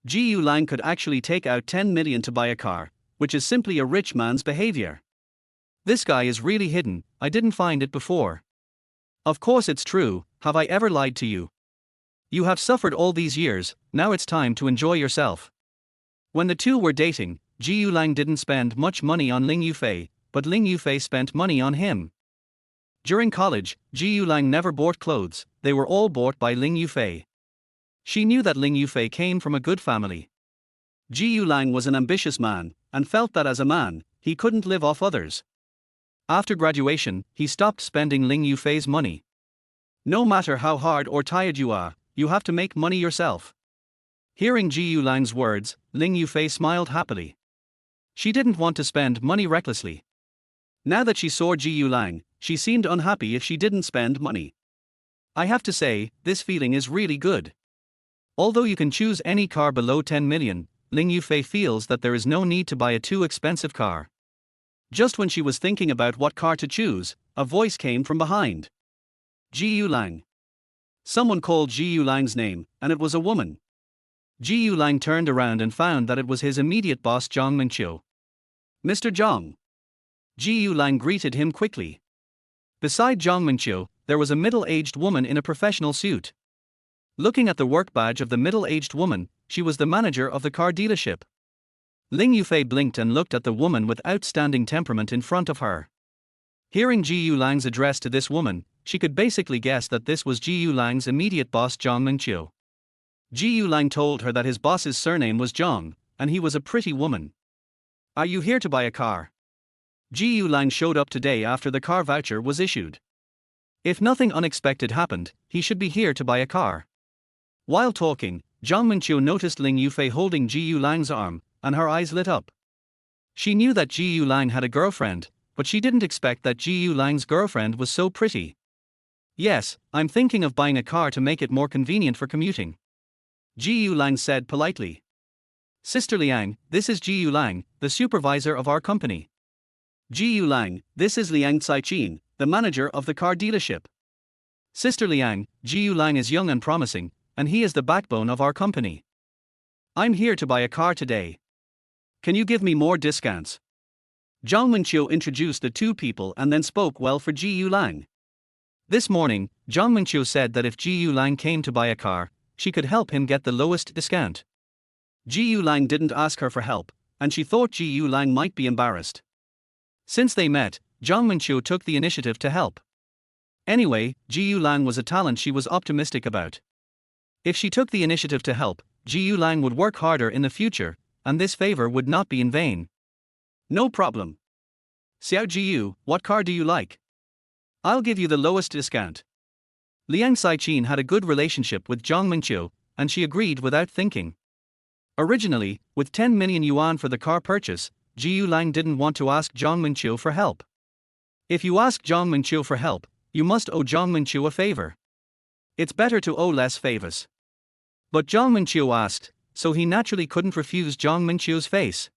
Ji Yulang could actually take out 10 million to buy a car, which is simply a rich man's behavior. This guy is really hidden, I didn't find it before. Of course it's true, have I ever lied to you? You have suffered all these years, now it's time to enjoy yourself. When the two were dating, Ji Yulang didn't spend much money on Ling Yufei, but Ling Yufei spent money on him. During college, Ji Yulang never bought clothes, they were all bought by Ling Yufei. She knew that Ling Yufei came from a good family. Ji Yulang was an ambitious man, and felt that as a man, he couldn't live off others. After graduation, he stopped spending Ling Yufei's money. No matter how hard or tired you are, you have to make money yourself. Hearing Ji Yulang's words, Ling Yufei smiled happily. She didn't want to spend money recklessly. Now that she saw Ji Yulang, she seemed unhappy if she didn't spend money. I have to say, this feeling is really good. Although you can choose any car below 10 million, Ling Yufei feels that there is no need to buy a too expensive car. Just when she was thinking about what car to choose, a voice came from behind. Ji Yulang. Someone called Ji Yulang's name, and it was a woman. Ji Yulang turned around and found that it was his immediate boss Zhang Mingqiu. Mr. Zhang. Ji Yulang greeted him quickly. Beside Zhang Mingqiu, there was a middle-aged woman in a professional suit. Looking at the work badge of the middle-aged woman, she was the manager of the car dealership. Ling Yufei blinked and looked at the woman with outstanding temperament in front of her. Hearing Ji Yulang's address to this woman, she could basically guess that this was Ji Yulang's immediate boss Zhang Mingqiu. Ji Yulang told her that his boss's surname was Zhang, and he was a pretty woman. Are you here to buy a car? Ji Yulang showed up today after the car voucher was issued. If nothing unexpected happened, he should be here to buy a car. While talking, Zhang Mingqiu noticed Ling Yufei holding Ji Yulang's arm, and her eyes lit up. She knew that Ji Yulang had a girlfriend, but she didn't expect that Ji Yulang's girlfriend was so pretty. Yes, I'm thinking of buying a car to make it more convenient for commuting. Ji Yulang said politely. Sister Liang, this is Ji Yulang, the supervisor of our company. Ji Yulang, this is Liang Caichin, the manager of the car dealership. Sister Liang, Ji Yulang is young and promising, and he is the backbone of our company. I'm here to buy a car today. Can you give me more discounts? Zhang Mingqiu introduced the two people and then spoke well for Ji Yulang. This morning, Zhang Mingqiu said that if Ji Yulang came to buy a car, she could help him get the lowest discount. Ji Yulang didn't ask her for help, and she thought Ji Yulang might be embarrassed. Since they met, Zhang Mingqiu took the initiative to help. Anyway, Ji Yulang was a talent she was optimistic about. If she took the initiative to help, Ji Yulang would work harder in the future, and this favor would not be in vain. No problem. Xiao Jiyu, what car do you like? I'll give you the lowest discount. Liang Caichin had a good relationship with Zhang Mingqiu, and she agreed without thinking. Originally, with 10 million yuan for the car purchase, Ji Yulang didn't want to ask Zhang Mingqiu for help. If you ask Zhang Mingqiu for help, you must owe Zhang Mingqiu a favor. It's better to owe less favors. But Zhang Mingqiu asked, so he naturally couldn't refuse Zhang Mingqiu's face.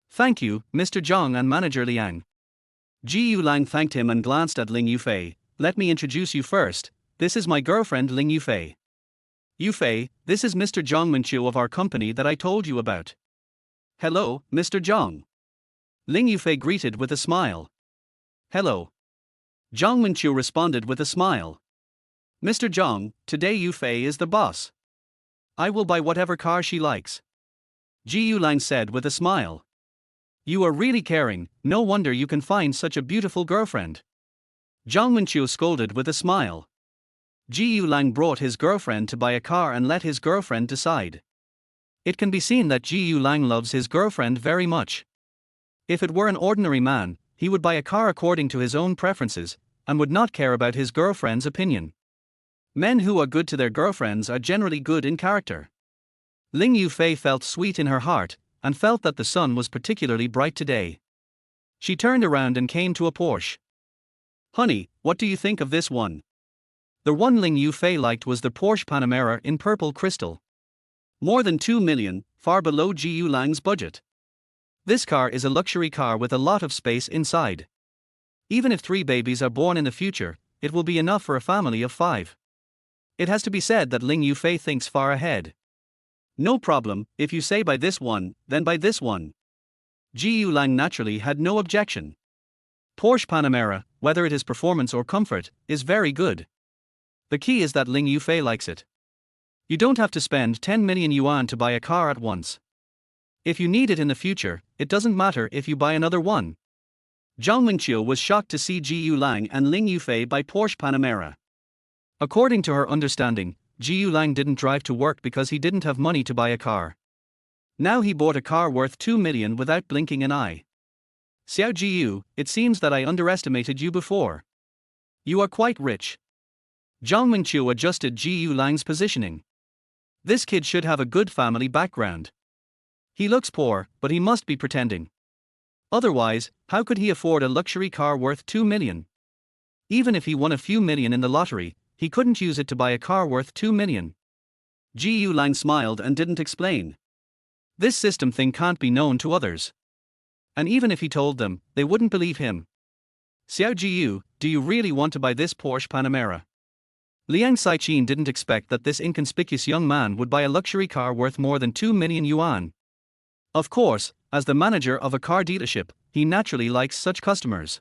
Thank you, Mr. Zhang and Manager Liang. Ji Yulang thanked him and glanced at Ling Yufei. Let me introduce you first. This is my girlfriend Ling Yufei. Yufei, this is Mr. Zhang Mingqiu of our company that I told you about. Hello, Mr. Zhang. Ling Yufei greeted with a smile. Hello. Zhang Mingqiu responded with a smile. Mr. Zhang, today Yufei is the boss. I will buy whatever car she likes. Ji Yulang said with a smile. You are really caring, no wonder you can find such a beautiful girlfriend. Zhang Mingqiu scolded with a smile. Ji Yulang brought his girlfriend to buy a car and let his girlfriend decide. It can be seen that Ji Yulang loves his girlfriend very much. If it were an ordinary man, he would buy a car according to his own preferences, and would not care about his girlfriend's opinion. Men who are good to their girlfriends are generally good in character. Ling Yufei felt sweet in her heart, and felt that the sun was particularly bright today. She turned around and came to a Porsche. Honey, what do you think of this one? The one Ling Yufei liked was the Porsche Panamera in purple crystal. More than 2 million, far below Ji Yulang's budget. This car is a luxury car with a lot of space inside. Even if 3 babies are born in the future, it will be enough for a family of 5. It has to be said that Ling Yufei thinks far ahead. No problem, if you say buy this one, then buy this one. Ji Yulang naturally had no objection. Porsche Panamera, whether it is performance or comfort, is very good. The key is that Ling Yufei likes it. You don't have to spend 10 million yuan to buy a car at once. If you need it in the future, it doesn't matter if you buy another one. Zhang Mingqiu was shocked to see Ji Yulang and Ling Yufei buy Porsche Panamera. According to her understanding, Jiu Lang didn't drive to work because he didn't have money to buy a car. Now he bought a car worth 2 million without blinking an eye. Xiao Jiu, it seems that I underestimated you before. You are quite rich. Zhang Mingqiu adjusted Jiu Lang's positioning. This kid should have a good family background. He looks poor, but he must be pretending. Otherwise, how could he afford a luxury car worth 2 million? Even if he won a few million in the lottery, he couldn't use it to buy a car worth 2 million. Jiu Lang smiled and didn't explain. This system thing can't be known to others. And even if he told them, they wouldn't believe him. Xiao Jiu, do you really want to buy this Porsche Panamera? Liang Saiqin didn't expect that this inconspicuous young man would buy a luxury car worth more than 2 million yuan. Of course, as the manager of a car dealership, he naturally likes such customers.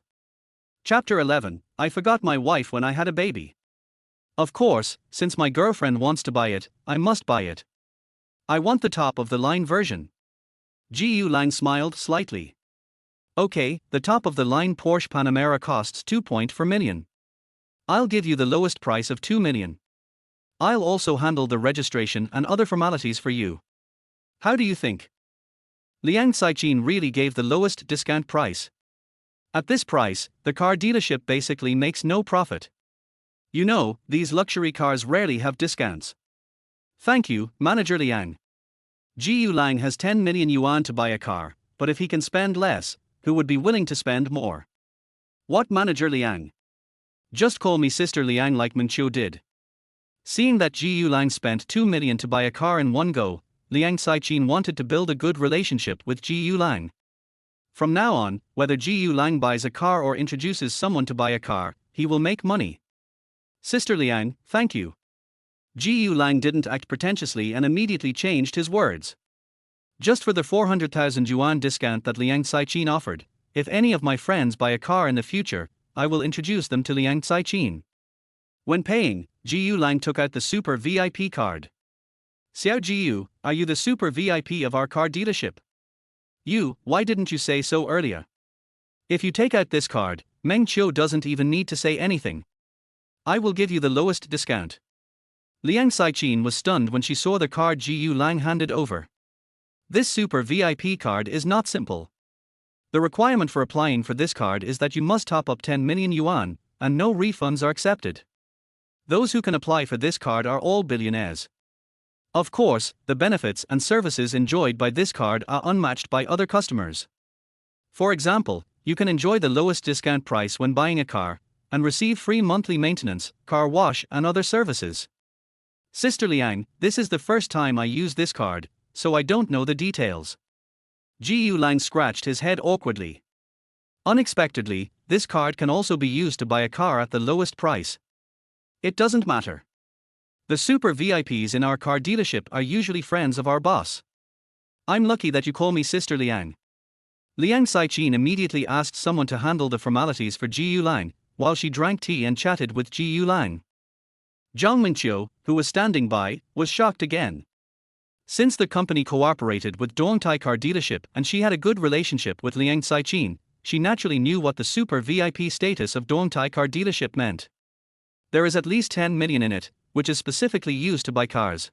Chapter 11, I forgot my wife when I had a baby. Of course, since my girlfriend wants to buy it, I must buy it. I want the top-of-the-line version. Jiu Lang smiled slightly. Okay, the top-of-the-line Porsche Panamera costs 2.4 million. I'll give you the lowest price of 2 million. I'll also handle the registration and other formalities for you. How do you think? Liang Saiqin really gave the lowest discount price. At this price, the car dealership basically makes no profit. You know, these luxury cars rarely have discounts. Thank you, Manager Liang. Jiu Lang has 10 million yuan to buy a car, but if he can spend less, who would be willing to spend more? What, Manager Liang? Just call me Sister Liang like Mingqiu did. Seeing that Jiu Lang spent 2 million to buy a car in one go, Liang Saiqin wanted to build a good relationship with Jiu Lang. From now on, whether Jiu Lang buys a car or introduces someone to buy a car, he will make money. Sister Liang, thank you. Jiu Lang didn't act pretentiously and immediately changed his words. Just for the 400,000 yuan discount that Liang Saiqin offered, if any of my friends buy a car in the future, I will introduce them to Liang Saiqin. When paying, Jiu Lang took out the Super VIP card. Xiao Jiu, are you the Super VIP of our car dealership? You, why didn't you say so earlier? If you take out this card, Meng Qiu doesn't even need to say anything. I will give you the lowest discount. Liang Saiqin was stunned when she saw the card Jiu Lang handed over. This Super VIP card is not simple. The requirement for applying for this card is that you must top up 10 million yuan, and no refunds are accepted. Those who can apply for this card are all billionaires. Of course, the benefits and services enjoyed by this card are unmatched by other customers. For example, you can enjoy the lowest discount price when buying a car, and receive free monthly maintenance, car wash and other services. Sister Liang, this is the first time I use this card, so I don't know the details. Jiu Lang scratched his head awkwardly. Unexpectedly, this card can also be used to buy a car at the lowest price. It doesn't matter. The Super VIPs in our car dealership are usually friends of our boss. I'm lucky that you call me Sister Liang. Liang Saiqin immediately asked someone to handle the formalities for Jiu Lang, while she drank tea and chatted with Jiu Lang. Zhang Mingqiu, who was standing by, was shocked again. Since the company cooperated with Dongtai Car Dealership and she had a good relationship with Liang Saiqin, she naturally knew what the Super VIP status of Dongtai Car Dealership meant. There is at least 10 million in it, which is specifically used to buy cars.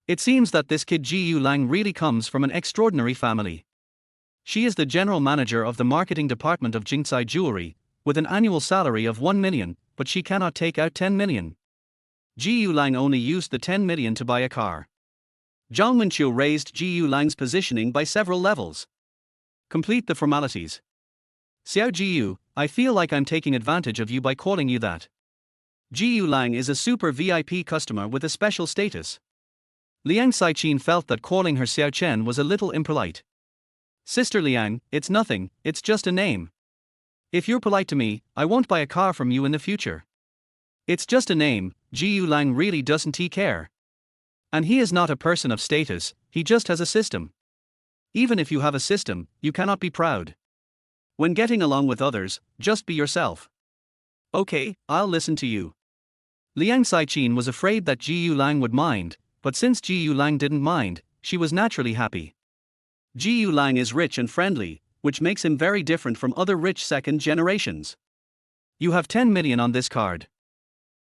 It seems that this kid Jiu Lang really comes from an extraordinary family. She is the general manager of the marketing department of Jingsai Jewelry, with an annual salary of 1 million, but she cannot take out 10 million. Jiu Lang only used the 10 million to buy a car. Zhang Mingqiu raised Jiu Lang's positioning by several levels. Complete the formalities. Xiao Jiu, I feel like I'm taking advantage of you by calling you that. Jiu Lang is a Super VIP customer with a special status. Liang Saiqin felt that calling her Xiao Chen was a little impolite. Sister Liang, it's nothing, it's just a name. If you're polite to me, I won't buy a car from you in the future. It's just a name, Jiu Lang really doesn't care. And he is not a person of status, he just has a system. Even if you have a system, you cannot be proud. When getting along with others, just be yourself. Okay, I'll listen to you. Liang Saiqin was afraid that Jiu Lang would mind, but since Jiu Lang didn't mind, she was naturally happy. Jiu Lang is rich and friendly, which makes him very different from other rich second generations. You have 10 million on this card.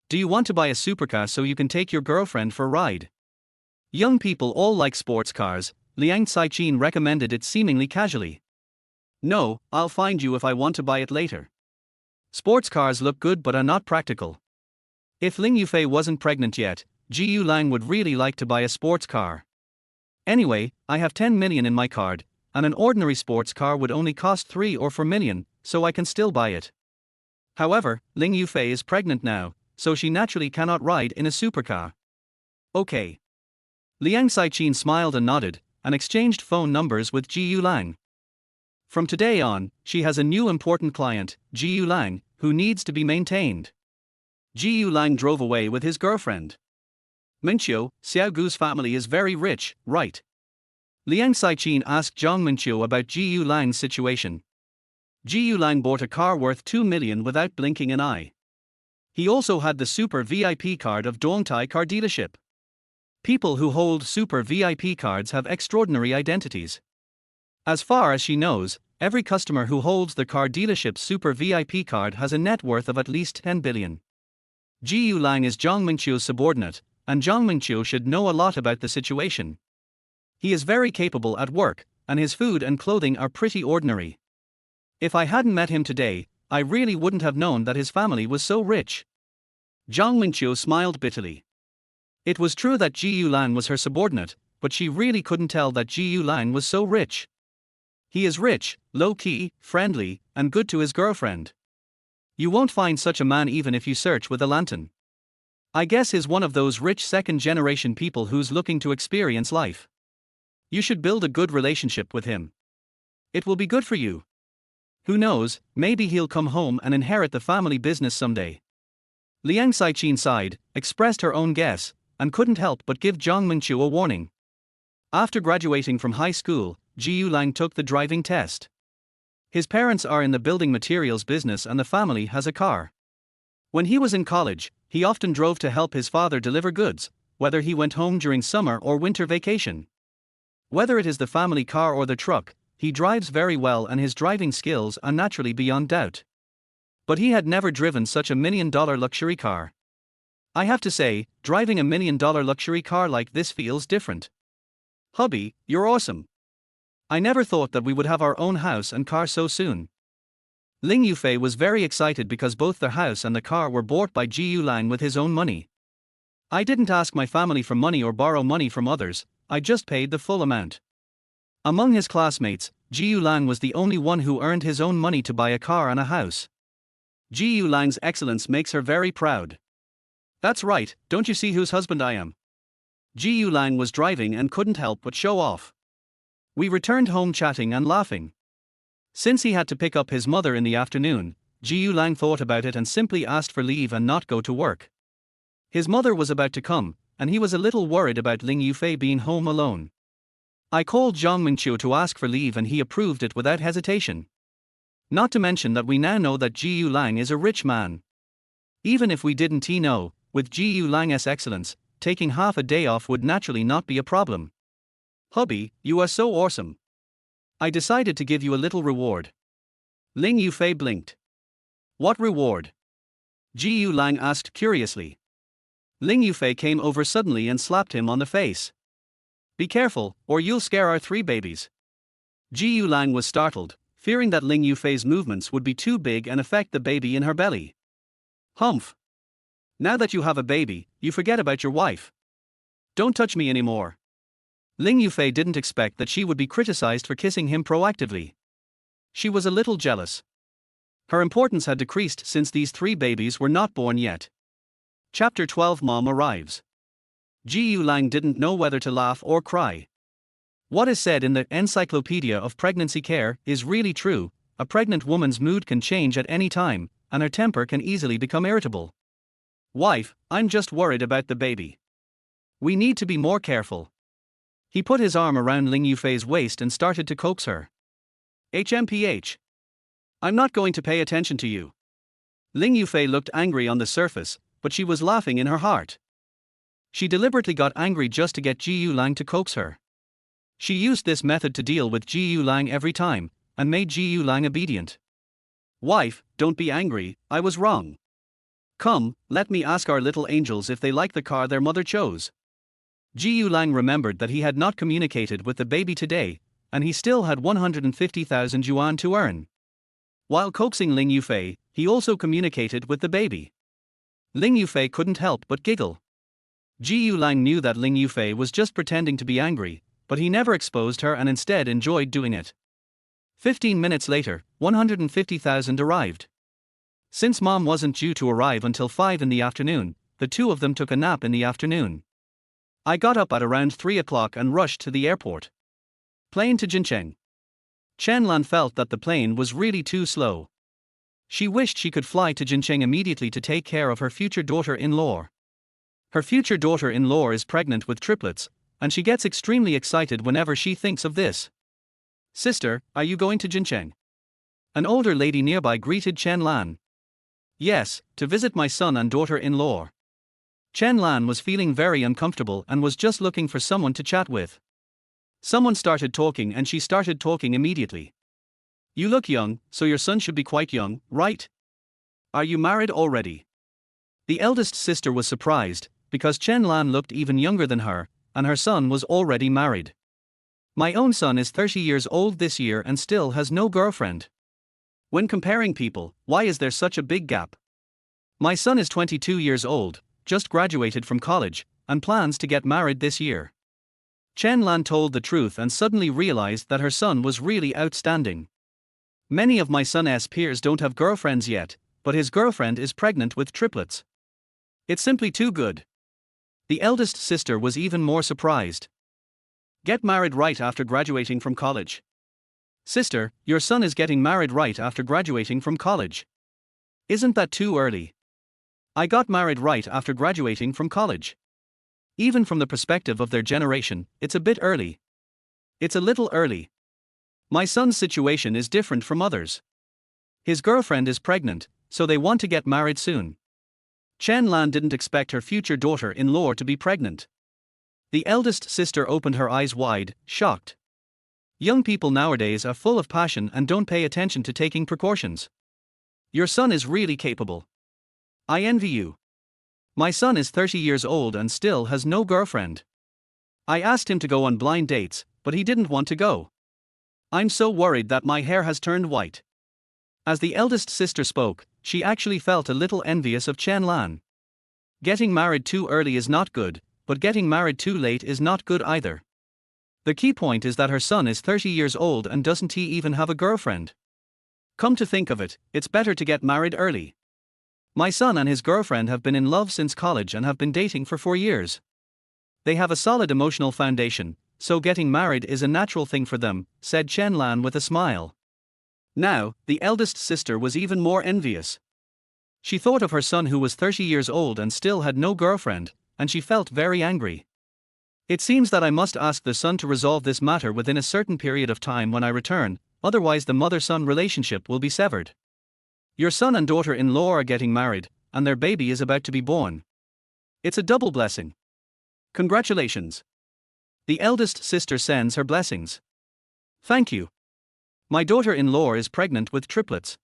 Do you want to buy a supercar so you can take your girlfriend for a ride? Young people all like sports cars, Liang Cixin recommended it seemingly casually. No, I'll find you if I want to buy it later. Sports cars look good but are not practical. If Ling Yufei wasn't pregnant yet, Ji Yulang would really like to buy a sports car. Anyway, I have 10 million in my card, and an ordinary sports car would only cost 3 or 4 million, so I can still buy it. However, Ling Yufei is pregnant now, so she naturally cannot ride in a supercar. Okay. Liang Cixin smiled and nodded, and exchanged phone numbers with Ji Yulang. From today on, she has a new important client, Ji Yulang, who needs to be maintained. Ji Yulang drove away with his girlfriend. Minqiu, Xiaogu's family is very rich, right? Liang Cixin asked Zhang Minqiu about Ji Yulang's situation. Ji Yulang bought a car worth 2 million without blinking an eye. He also had the Super VIP card of Dongtai car dealership. People who hold Super VIP cards have extraordinary identities. As far as she knows, every customer who holds the car dealership's Super VIP card has a net worth of at least 10 billion. Ji Yulang is Zhang Minqiu's subordinate, and Zhang Minqiu should know a lot about the situation. He is very capable at work, and his food and clothing are pretty ordinary. If I hadn't met him today, I really wouldn't have known that his family was so rich. Zhang Minqiu smiled bitterly. It was true that Ji Yulang was her subordinate, but she really couldn't tell that Ji Yulang was so rich. He is rich, low-key, friendly, and good to his girlfriend. You won't find such a man even if you search with a lantern. I guess he's one of those rich second-generation people who's looking to experience life. You should build a good relationship with him. It will be good for you. Who knows, maybe he'll come home and inherit the family business someday. Liang Cixin sighed, expressed her own guess, and couldn't help but give Zhang Minqiu a warning. After graduating from high school, Ji Yulang took the driving test. His parents are in the building materials business and the family has a car. When he was in college, he often drove to help his father deliver goods, whether he went home during summer or winter vacation. Whether it is the family car or the truck, he drives very well and his driving skills are naturally beyond doubt. But he had never driven such a $1 million luxury car. I have to say, driving a $1 million luxury car like this feels different. Hubby, you're awesome. I never thought that we would have our own house and car so soon. Ling Yufei was very excited because both the house and the car were bought by Ji Yulang with his own money. I didn't ask my family for money or borrow money from others, I just paid the full amount. Among his classmates, Ji Yulang was the only one who earned his own money to buy a car and a house. Ji Yulang's excellence makes her very proud. That's right, don't you see whose husband I am? Ji Yulang was driving and couldn't help but show off. We returned home chatting and laughing. Since he had to pick up his mother in the afternoon, Ji Yulang thought about it and simply asked for leave and not go to work. His mother was about to come, and he was a little worried about Ling Yufei being home alone. I called Zhang Minqiu to ask for leave and he approved it without hesitation. Not to mention that we now know that Ji Yulang is a rich man. Even if we didn't know, with Ji Yulang's excellence, taking half a day off would naturally not be a problem. Hubby, you are so awesome. I decided to give you a little reward. Ling Yufei blinked. What reward? Ji Yulang asked curiously. Ling Yufei came over suddenly and slapped him on the face. Be careful, or you'll scare our 3 babies. Ji Yulang was startled, fearing that Ling Yufei's movements would be too big and affect the baby in her belly. Humph. Now that you have a baby, you forget about your wife. Don't touch me anymore. Ling Yufei didn't expect that she would be criticized for kissing him proactively. She was a little jealous. Her importance had decreased since these 3 babies were not born yet. Chapter 12 Mom arrives. Ji Yulang didn't know whether to laugh or cry. What is said in the Encyclopedia of Pregnancy Care is really true, a pregnant woman's mood can change at any time, and her temper can easily become irritable. Wife, I'm just worried about the baby. We need to be more careful. He put his arm around Ling Yufei's waist and started to coax her. HMPH. I'm not going to pay attention to you. Ling Yufei looked angry on the surface, but she was laughing in her heart. She deliberately got angry just to get Ji Yulang to coax her. She used this method to deal with Ji Yulang every time, and made Ji Yulang obedient. Wife, don't be angry, I was wrong. Come, let me ask our little angels if they like the car their mother chose. Jiu Lang remembered that he had not communicated with the baby today, and he still had 150,000 yuan to earn. While coaxing Ling Yufei, he also communicated with the baby. Ling Yufei couldn't help but giggle. Jiu Lang knew that Ling Yufei was just pretending to be angry, but he never exposed her and instead enjoyed doing it. 15 minutes later, 150,000 arrived. Since mom wasn't due to arrive until 5 in the afternoon, the two of them took a nap in the afternoon. I got up at around 3 o'clock and rushed to the airport. Plane to Jincheng. Chen Lan felt that the plane was really too slow. She wished she could fly to Jincheng immediately to take care of her future daughter-in-law. Her future daughter-in-law is pregnant with triplets, and she gets extremely excited whenever she thinks of this. Sister, are you going to Jincheng? An older lady nearby greeted Chen Lan. Yes, to visit my son and daughter-in-law. Chen Lan was feeling very uncomfortable and was just looking for someone to chat with. Someone started talking and she started talking immediately. You look young, so your son should be quite young, right? Are you married already? The eldest sister was surprised, because Chen Lan looked even younger than her, and her son was already married. My own son is 30 years old this year and still has no girlfriend. When comparing people, why is there such a big gap? My son is 22 years old, just graduated from college, and plans to get married this year. Chen Lan told the truth and suddenly realized that her son was really outstanding. Many of my son's peers don't have girlfriends yet, but his girlfriend is pregnant with triplets. It's simply too good. The eldest sister was even more surprised. Get married right after graduating from college. Sister, your son is getting married right after graduating from college. Isn't that too early? I got married right after graduating from college. Even from the perspective of their generation, it's a bit early. It's a little early. My son's situation is different from others. His girlfriend is pregnant, so they want to get married soon. Chen Lan didn't expect her future daughter-in-law to be pregnant. The eldest sister opened her eyes wide, shocked. Young people nowadays are full of passion and don't pay attention to taking precautions. Your son is really capable. I envy you. My son is 30 years old and still has no girlfriend. I asked him to go on blind dates, but he didn't want to go. I'm so worried that my hair has turned white. As the eldest sister spoke, she actually felt a little envious of Chen Lan. Getting married too early is not good, but getting married too late is not good either. The key point is that her son is 30 years old and doesn't he even have a girlfriend. Come to think of it, it's better to get married early. My son and his girlfriend have been in love since college and have been dating for 4 years. They have a solid emotional foundation, so getting married is a natural thing for them, said Chen Lan with a smile. Now, the eldest sister was even more envious. She thought of her son who was 30 years old and still had no girlfriend, and she felt very angry. It seems that I must ask the son to resolve this matter within a certain period of time when I return, otherwise the mother-son relationship will be severed. Your son and daughter-in-law are getting married, and their baby is about to be born. It's a double blessing. Congratulations. The eldest sister sends her blessings. Thank you. My daughter-in-law is pregnant with triplets.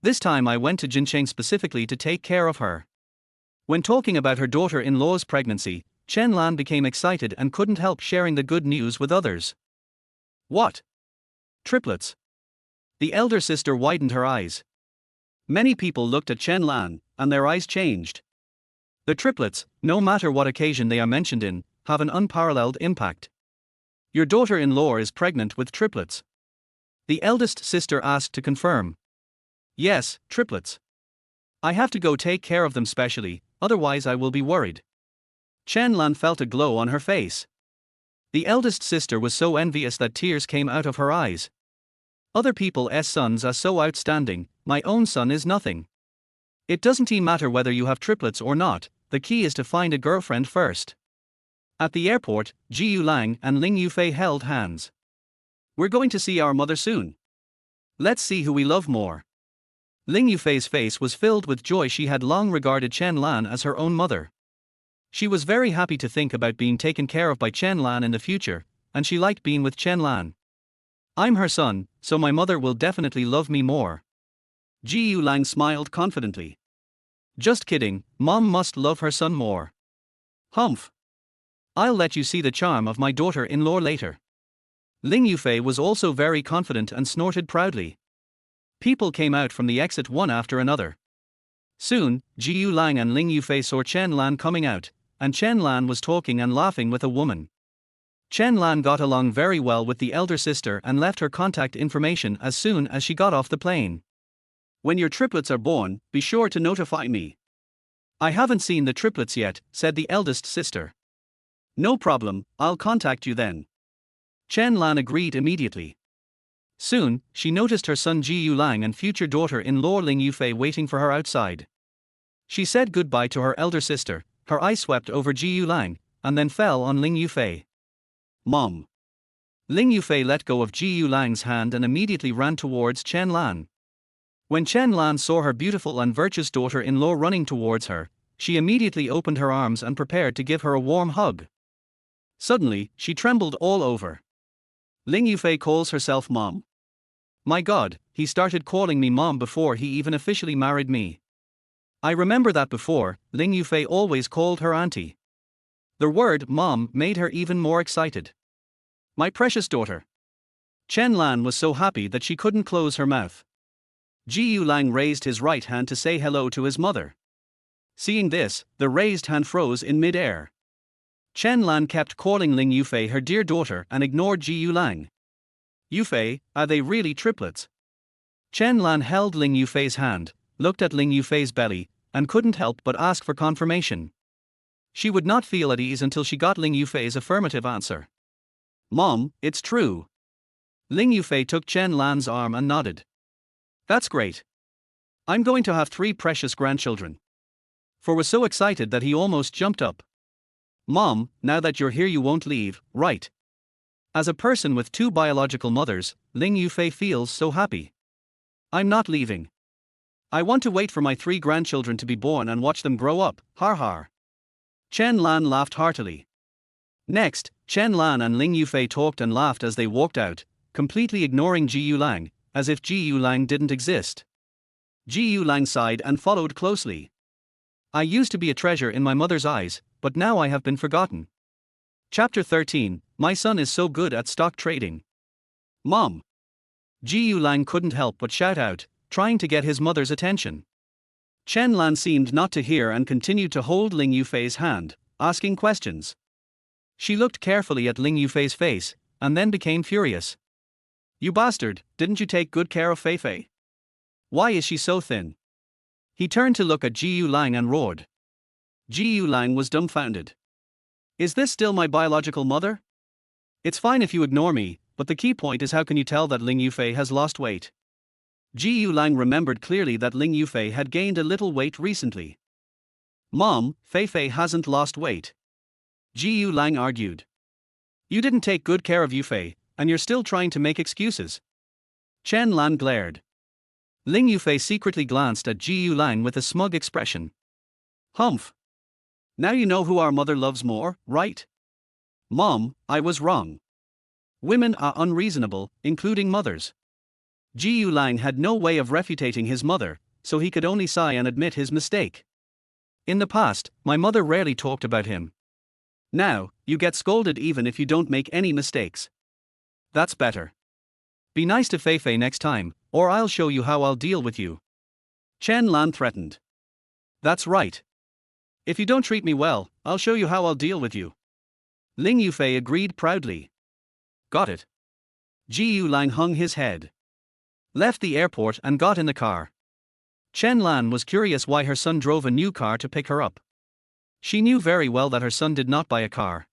This time I went to Jincheng specifically to take care of her. When talking about her daughter-in-law's pregnancy, Chen Lan became excited and couldn't help sharing the good news with others. What? Triplets? The elder sister widened her eyes. Many people looked at Chen Lan, and their eyes changed. The triplets, no matter what occasion they are mentioned in, have an unparalleled impact. Your daughter-in-law is pregnant with triplets. The eldest sister asked to confirm. Yes, triplets. I have to go take care of them specially, otherwise I will be worried. Chen Lan felt a glow on her face. The eldest sister was so envious that tears came out of her eyes. Other people's sons are so outstanding, my own son is nothing. It doesn't matter whether you have triplets or not, the key is to find a girlfriend first. At the airport, Jiu Lang and Ling Yufei held hands. We're going to see our mother soon. Let's see who we love more. Ling Yufei's face was filled with joy. She had long regarded Chen Lan as her own mother. She was very happy to think about being taken care of by Chen Lan in the future, and she liked being with Chen Lan. I'm her son, so my mother will definitely love me more. Jiu Lang smiled confidently. Just kidding, Mom must love her son more. Humph. I'll let you see the charm of my daughter-in-law later. Ling Yufei was also very confident and snorted proudly. People came out from the exit one after another. Soon, Jiu Lang and Ling Yufei saw Chen Lan coming out, and Chen Lan was talking and laughing with a woman. Chen Lan got along very well with the elder sister and left her contact information as soon as she got off the plane. When your triplets are born, be sure to notify me. I haven't seen the triplets yet, said the eldest sister. No problem, I'll contact you then. Chen Lan agreed immediately. Soon, she noticed her son Ji Lang and future daughter-in-law Ling Yufei waiting for her outside. She said goodbye to her elder sister, her eyes swept over Ji Lang, and then fell on Ling Yufei. Mom. Ling Yufei let go of Ji Lang's hand and immediately ran towards Chen Lan. When Chen Lan saw her beautiful and virtuous daughter-in-law running towards her, she immediately opened her arms and prepared to give her a warm hug. Suddenly, she trembled all over. Ling Yufei calls herself Mom. My God, he started calling me Mom before he even officially married me. I remember that before, Ling Yufei always called her auntie. The word Mom made her even more excited. My precious daughter. Chen Lan was so happy that she couldn't close her mouth. Ji Lang raised his right hand to say hello to his mother. Seeing this, the raised hand froze in mid-air. Chen Lan kept calling Ling Yufei her dear daughter and ignored Ji Lang. Yufei, are they really triplets? Chen Lan held Ling Yufei's hand, looked at Ling Yufei's belly, and couldn't help but ask for confirmation. She would not feel at ease until she got Ling Yufei's affirmative answer. Mom, it's true. Ling Yufei took Chen Lan's arm and nodded. That's great. I'm going to have 3 precious grandchildren. For was so excited that he almost jumped up. Mom, now that you're here you won't leave, right? As a person with 2 biological mothers, Ling Yufei feels so happy. I'm not leaving. I want to wait for my 3 grandchildren to be born and watch them grow up, har har. Chen Lan laughed heartily. Next, Chen Lan and Ling Yufei talked and laughed as they walked out, completely ignoring Ji Lang, as if Ji Lang didn't exist. Ji Lang sighed and followed closely. I used to be a treasure in my mother's eyes, but now I have been forgotten. Chapter 13, My son is so good at stock trading. Mom. Ji Lang couldn't help but shout out, trying to get his mother's attention. Chen Lan seemed not to hear and continued to hold Ling Yufei's hand, asking questions. She looked carefully at Ling Yufei's face, and then became furious. You bastard, didn't you take good care of Fei Fei? Why is she so thin? He turned to look at Ji Lang and roared. Ji Lang was dumbfounded. Is this still my biological mother? It's fine if you ignore me, but the key point is how can you tell that Ling Yufei has lost weight? Ji Lang remembered clearly that Ling Yufei had gained a little weight recently. Mom, Fei Fei hasn't lost weight. Ji Lang argued. You didn't take good care of Yufei, and you're still trying to make excuses. Chen Lan glared. Ling Yufei secretly glanced at Ji Lang with a smug expression. Humph. Now you know who our mother loves more, right? Mom, I was wrong. Women are unreasonable, including mothers. Ji Lang had no way of refuting his mother, so he could only sigh and admit his mistake. In the past, my mother rarely talked about him. Now, you get scolded even if you don't make any mistakes. That's better. Be nice to Fei Fei next time, or I'll show you how I'll deal with you. Chen Lan threatened. That's right. If you don't treat me well, I'll show you how I'll deal with you. Ling Yufei agreed proudly. Got it. Ji Lang hung his head. Left the airport and got in the car. Chen Lan was curious why her son drove a new car to pick her up. She knew very well that her son did not buy a car.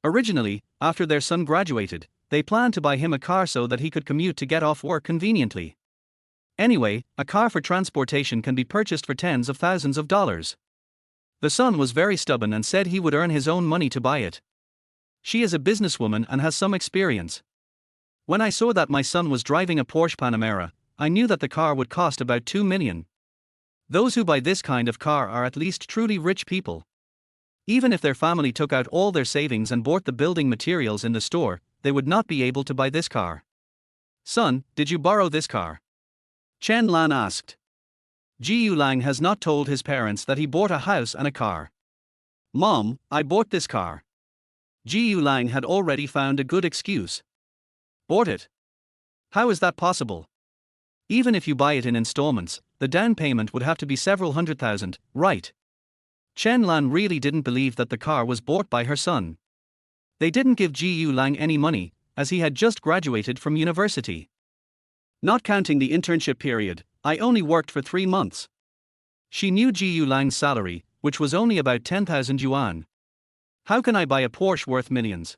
Originally, after their son graduated, they planned to buy him a car so that he could commute to get off work conveniently. Anyway, a car for transportation can be purchased for tens of thousands of dollars. The son was very stubborn and said he would earn his own money to buy it. She is a businesswoman and has some experience. When I saw that my son was driving a Porsche Panamera, I knew that the car would cost about $2 million. Those who buy this kind of car are at least truly rich people. Even if their family took out all their savings and bought the building materials in the store, they would not be able to buy this car. Son, did you borrow this car? Chen Lan asked. Ji Lang has not told his parents that he bought a house and a car. Mom, I bought this car. Ji Lang had already found a good excuse. Bought it? How is that possible? Even if you buy it in installments, the down payment would have to be several $100,000, right? Chen Lan really didn't believe that the car was bought by her son. They didn't give Ji Lang any money, as he had just graduated from university. Not counting the internship period, I only worked for 3 months. She knew Ji Lang's salary, which was only about 10,000 yuan. How can I buy a Porsche worth millions?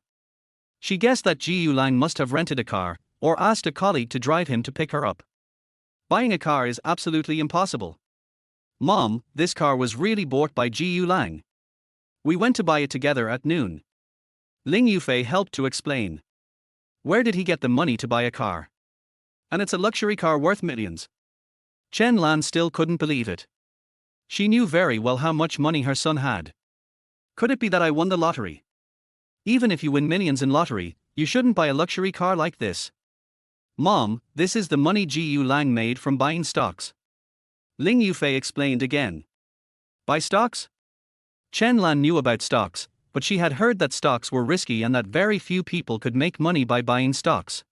She guessed that Ji Lang must have rented a car, or asked a colleague to drive him to pick her up. Buying a car is absolutely impossible. Mom, this car was really bought by Ji Lang. We went to buy it together at noon. Ling Yufei helped to explain. Where did he get the money to buy a car? And it's a luxury car worth millions. Chen Lan still couldn't believe it. She knew very well how much money her son had. Could it be that I won the lottery? Even if you win millions in lottery, you shouldn't buy a luxury car like this. Mom, this is the money Ji Lang made from buying stocks. Ling Yufei explained again. Buy stocks? Chen Lan knew about stocks, but she had heard that stocks were risky and that very few people could make money by buying stocks.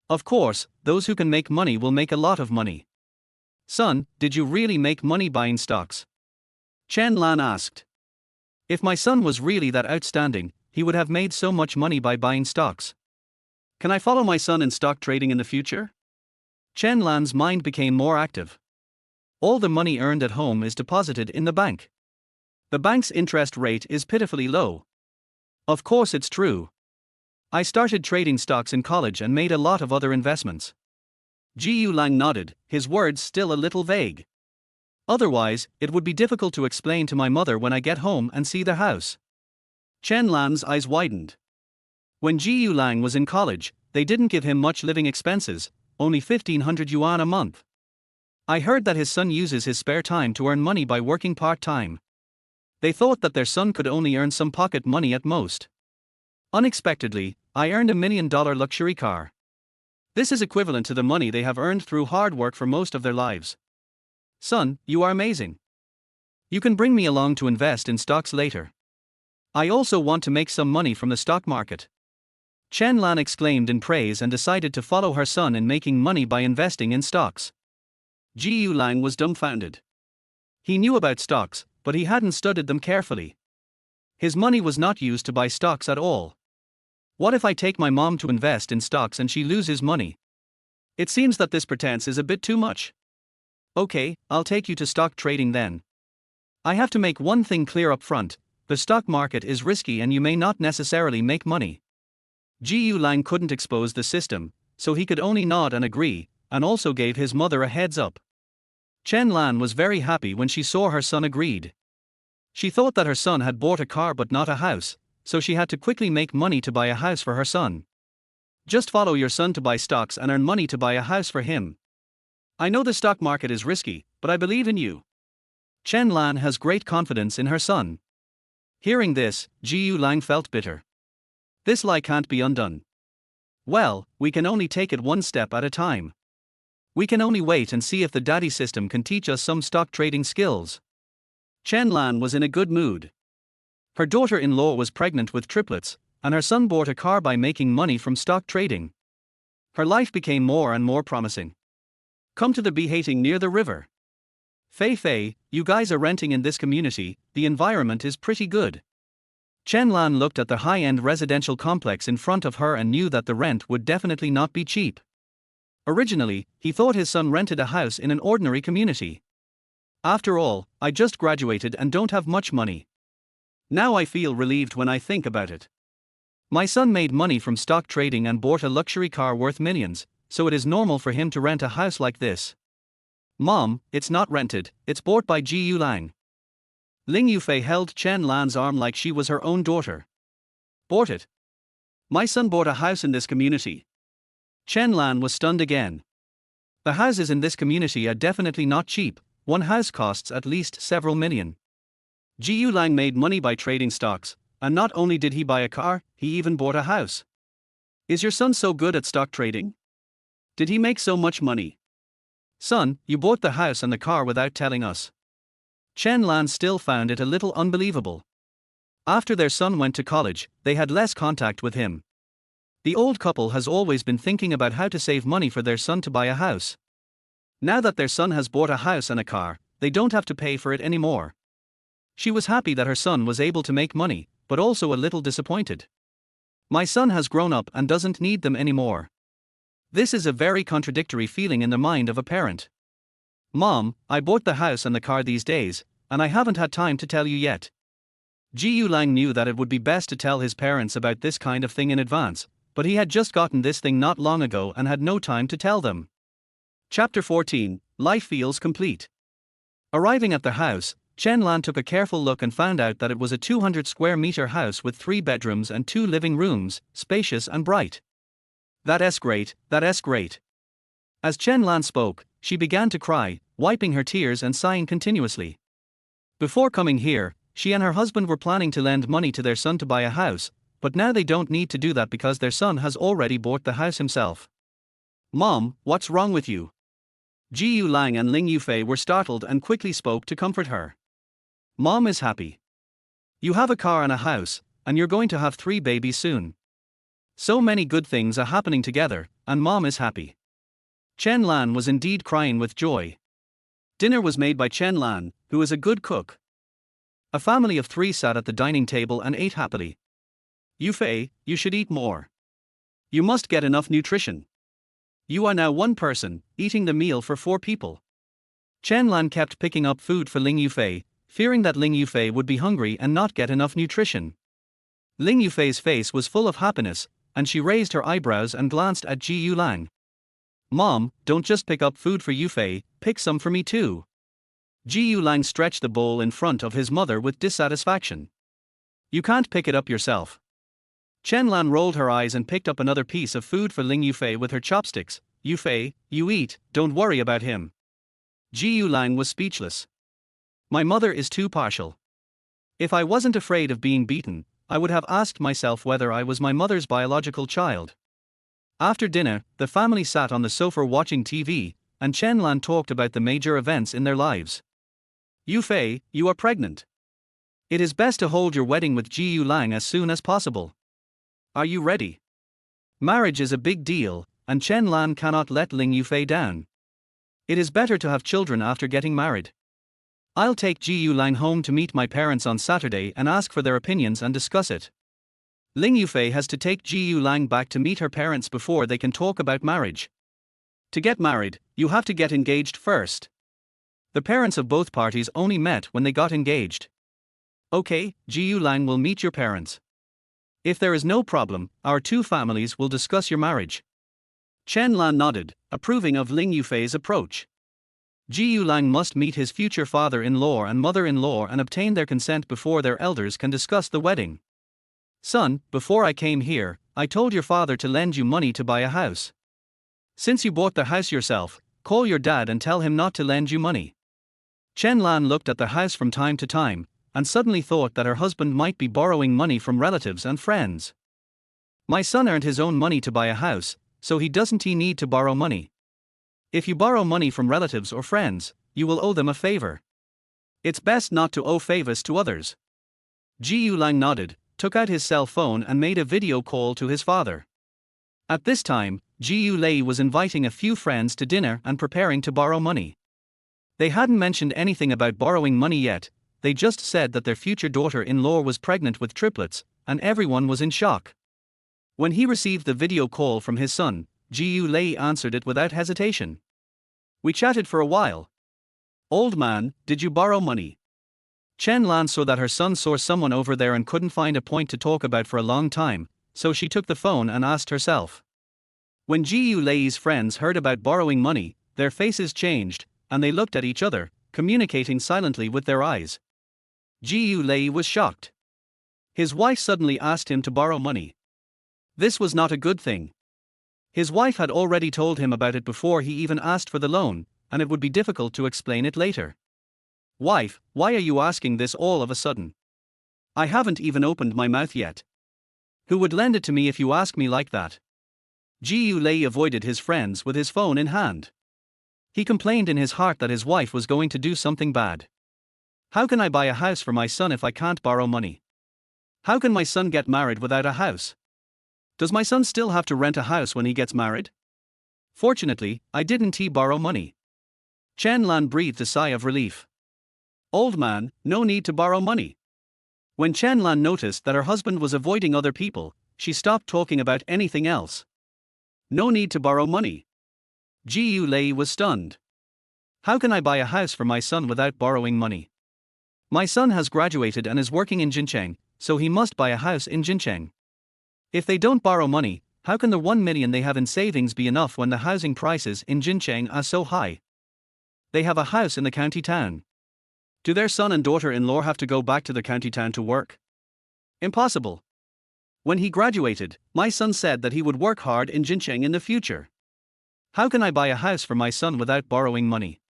Of course, those who can make money will make a lot of money. Son, did you really make money buying stocks? Chen Lan asked. If my son was really that outstanding, he would have made so much money by buying stocks. Can I follow my son in stock trading in the future? Chen Lan's mind became more active. All the money earned at home is deposited in the bank. The bank's interest rate is pitifully low. Of course it's true. I started trading stocks in college and made a lot of other investments. Ji Lang nodded, his words still a little vague. Otherwise, it would be difficult to explain to my mother when I get home and see the house. Chen Lan's eyes widened. When Ji Lang was in college, they didn't give him much living expenses, only 1,500 yuan a month. I heard that his son uses his spare time to earn money by working part-time. They thought that their son could only earn some pocket money at most. Unexpectedly, I earned $1 million luxury car. This is equivalent to the money they have earned through hard work for most of their lives. Son, you are amazing. You can bring me along to invest in stocks later. I also want to make some money from the stock market. Chen Lan exclaimed in praise and decided to follow her son in making money by investing in stocks. Ji Lang was dumbfounded. He knew about stocks, but he hadn't studied them carefully. His money was not used to buy stocks at all. What if I take my mom to invest in stocks and she loses money? It seems that this pretense is a bit too much. Okay, I'll take you to stock trading then. I have to make one thing clear up front: the stock market is risky and you may not necessarily make money. Ji Lang couldn't expose the system, so he could only nod and agree, and also gave his mother a heads up. Chen Lan was very happy when she saw her son agreed. She thought that her son had bought a car but not a house, so she had to quickly make money to buy a house for her son. Just follow your son to buy stocks and earn money to buy a house for him. I know the stock market is risky, but I believe in you. Chen Lan has great confidence in her son. Hearing this, Ji Lang felt bitter. This lie can't be undone. Well, we can only take it one step at a time. We can only wait and see if the daddy system can teach us some stock trading skills. Chen Lan was in a good mood. Her daughter-in-law was pregnant with triplets, and her son bought a car by making money from stock trading. Her life became more and more promising. Come to the behating near the river. Fei Fei, you guys are renting in this community, the environment is pretty good. Chen Lan looked at the high-end residential complex in front of her and knew that the rent would definitely not be cheap. Originally, he thought his son rented a house in an ordinary community. After all, I just graduated and don't have much money. Now I feel relieved when I think about it. My son made money from stock trading and bought a luxury car worth millions, so it is normal for him to rent a house like this. Mom, it's not rented, it's bought by Ji Lang. Ling Yufei held Chen Lan's arm like she was her own daughter. Bought it? My son bought a house in this community. Chen Lan was stunned again. The houses in this community are definitely not cheap. One house costs at least several million. Ji Lang made money by trading stocks, and not only did he buy a car, he even bought a house. Is your son so good at stock trading? Did he make so much money? Son, you bought the house and the car without telling us. Chen Lan still found it a little unbelievable. After their son went to college, they had less contact with him. The old couple has always been thinking about how to save money for their son to buy a house. Now that their son has bought a house and a car, they don't have to pay for it anymore. She was happy that her son was able to make money, but also a little disappointed. My son has grown up and doesn't need them anymore. This is a very contradictory feeling in the mind of a parent. Mom, I bought the house and the car these days, and I haven't had time to tell you yet. Ji Yulang knew that it would be best to tell his parents about this kind of thing in advance, but he had just gotten this thing not long ago and had no time to tell them. Chapter 14, Life Feels Complete. Arriving at the house, Chen Lan took a careful look and found out that it was a 200 square meter house with 3 bedrooms and 2 living rooms, spacious and bright. That's great, that's great. As Chen Lan spoke, she began to cry, wiping her tears and sighing continuously. Before coming here, she and her husband were planning to lend money to their son to buy a house, but now they don't need to do that because their son has already bought the house himself. Mom, what's wrong with you? Ji Yulang and Ling Yufei were startled and quickly spoke to comfort her. Mom is happy. You have a car and a house, and you're going to have 3 babies soon. So many good things are happening together, and Mom is happy. Chen Lan was indeed crying with joy. Dinner was made by Chen Lan, who is a good cook. A family of 3 sat at the dining table and ate happily. Yufei, you should eat more. You must get enough nutrition. You are now 1 person, eating the meal for 4 people. Chen Lan kept picking up food for Ling Yufei, fearing that Ling Yufei would be hungry and not get enough nutrition. Ling Yufei's face was full of happiness, and she raised her eyebrows and glanced at Ji Yulang. Mom, don't just pick up food for Yufei, pick some for me too. Ji Yulang stretched the bowl in front of his mother with dissatisfaction. You can't pick it up yourself. Chen Lan rolled her eyes and picked up another piece of food for Ling Yufei with her chopsticks. Yufei, you eat, don't worry about him. Ji Yulang was speechless. My mother is too partial. If I wasn't afraid of being beaten, I would have asked myself whether I was my mother's biological child. After dinner, the family sat on the sofa watching TV, and Chen Lan talked about the major events in their lives. Yufei, you are pregnant. It is best to hold your wedding with Ji Yulang as soon as possible. Are you ready? Marriage is a big deal, and Chen Lan cannot let Ling Yufei down. It is better to have children after getting married. I'll take Ji Yulang home to meet my parents on Saturday and ask for their opinions and discuss it. Ling Yufei has to take Ji Yulang back to meet her parents before they can talk about marriage. To get married, you have to get engaged first. The parents of both parties only met when they got engaged. Okay, Ji Yulang will meet your parents. If there is no problem, our 2 families will discuss your marriage. Chen Lan nodded, approving of Ling Yufei's approach. Ji Yulang must meet his future father-in-law and mother-in-law and obtain their consent before their elders can discuss the wedding. Son, before I came here, I told your father to lend you money to buy a house. Since you bought the house yourself, call your dad and tell him not to lend you money. Chen Lan looked at the house from time to time, and suddenly thought that her husband might be borrowing money from relatives and friends. My son earned his own money to buy a house, so he doesn't need to borrow money. If you borrow money from relatives or friends, you will owe them a favor. It's best not to owe favors to others. Ji Yulang nodded, took out his cell phone and made a video call to his father. At this time, Ji Yulei was inviting a few friends to dinner and preparing to borrow money. They hadn't mentioned anything about borrowing money yet, they just said that their future daughter-in-law was pregnant with triplets, and everyone was in shock. When he received the video call from his son, Ji Yulei answered it without hesitation. We chatted for a while. Old man, did you borrow money? Chen Lan saw that her son saw someone over there and couldn't find a point to talk about for a long time, so she took the phone and asked herself. When Ji Yulei's friends heard about borrowing money, their faces changed, and they looked at each other, communicating silently with their eyes. Ji Yulei was shocked. His wife suddenly asked him to borrow money. This was not a good thing. His wife had already told him about it before he even asked for the loan, and it would be difficult to explain it later. Wife, why are you asking this all of a sudden? I haven't even opened my mouth yet. Who would lend it to me if you ask me like that? Ji Yulei avoided his friends with his phone in hand. He complained in his heart that his wife was going to do something bad. How can I buy a house for my son if I can't borrow money? How can my son get married without a house? Does my son still have to rent a house when he gets married? Fortunately, I didn't borrow money. Chen Lan breathed a sigh of relief. Old man, no need to borrow money. When Chen Lan noticed that her husband was avoiding other people, she stopped talking about anything else. No need to borrow money. Jiu Lei was stunned. How can I buy a house for my son without borrowing money? My son has graduated and is working in Jincheng, so he must buy a house in Jincheng. If they don't borrow money, how can the 1 million they have in savings be enough when the housing prices in Jincheng are so high? They have a house in the county town. Do their son and daughter-in-law have to go back to the county town to work? Impossible. When he graduated, my son said that he would work hard in Jincheng in the future. How can I buy a house for my son without borrowing money?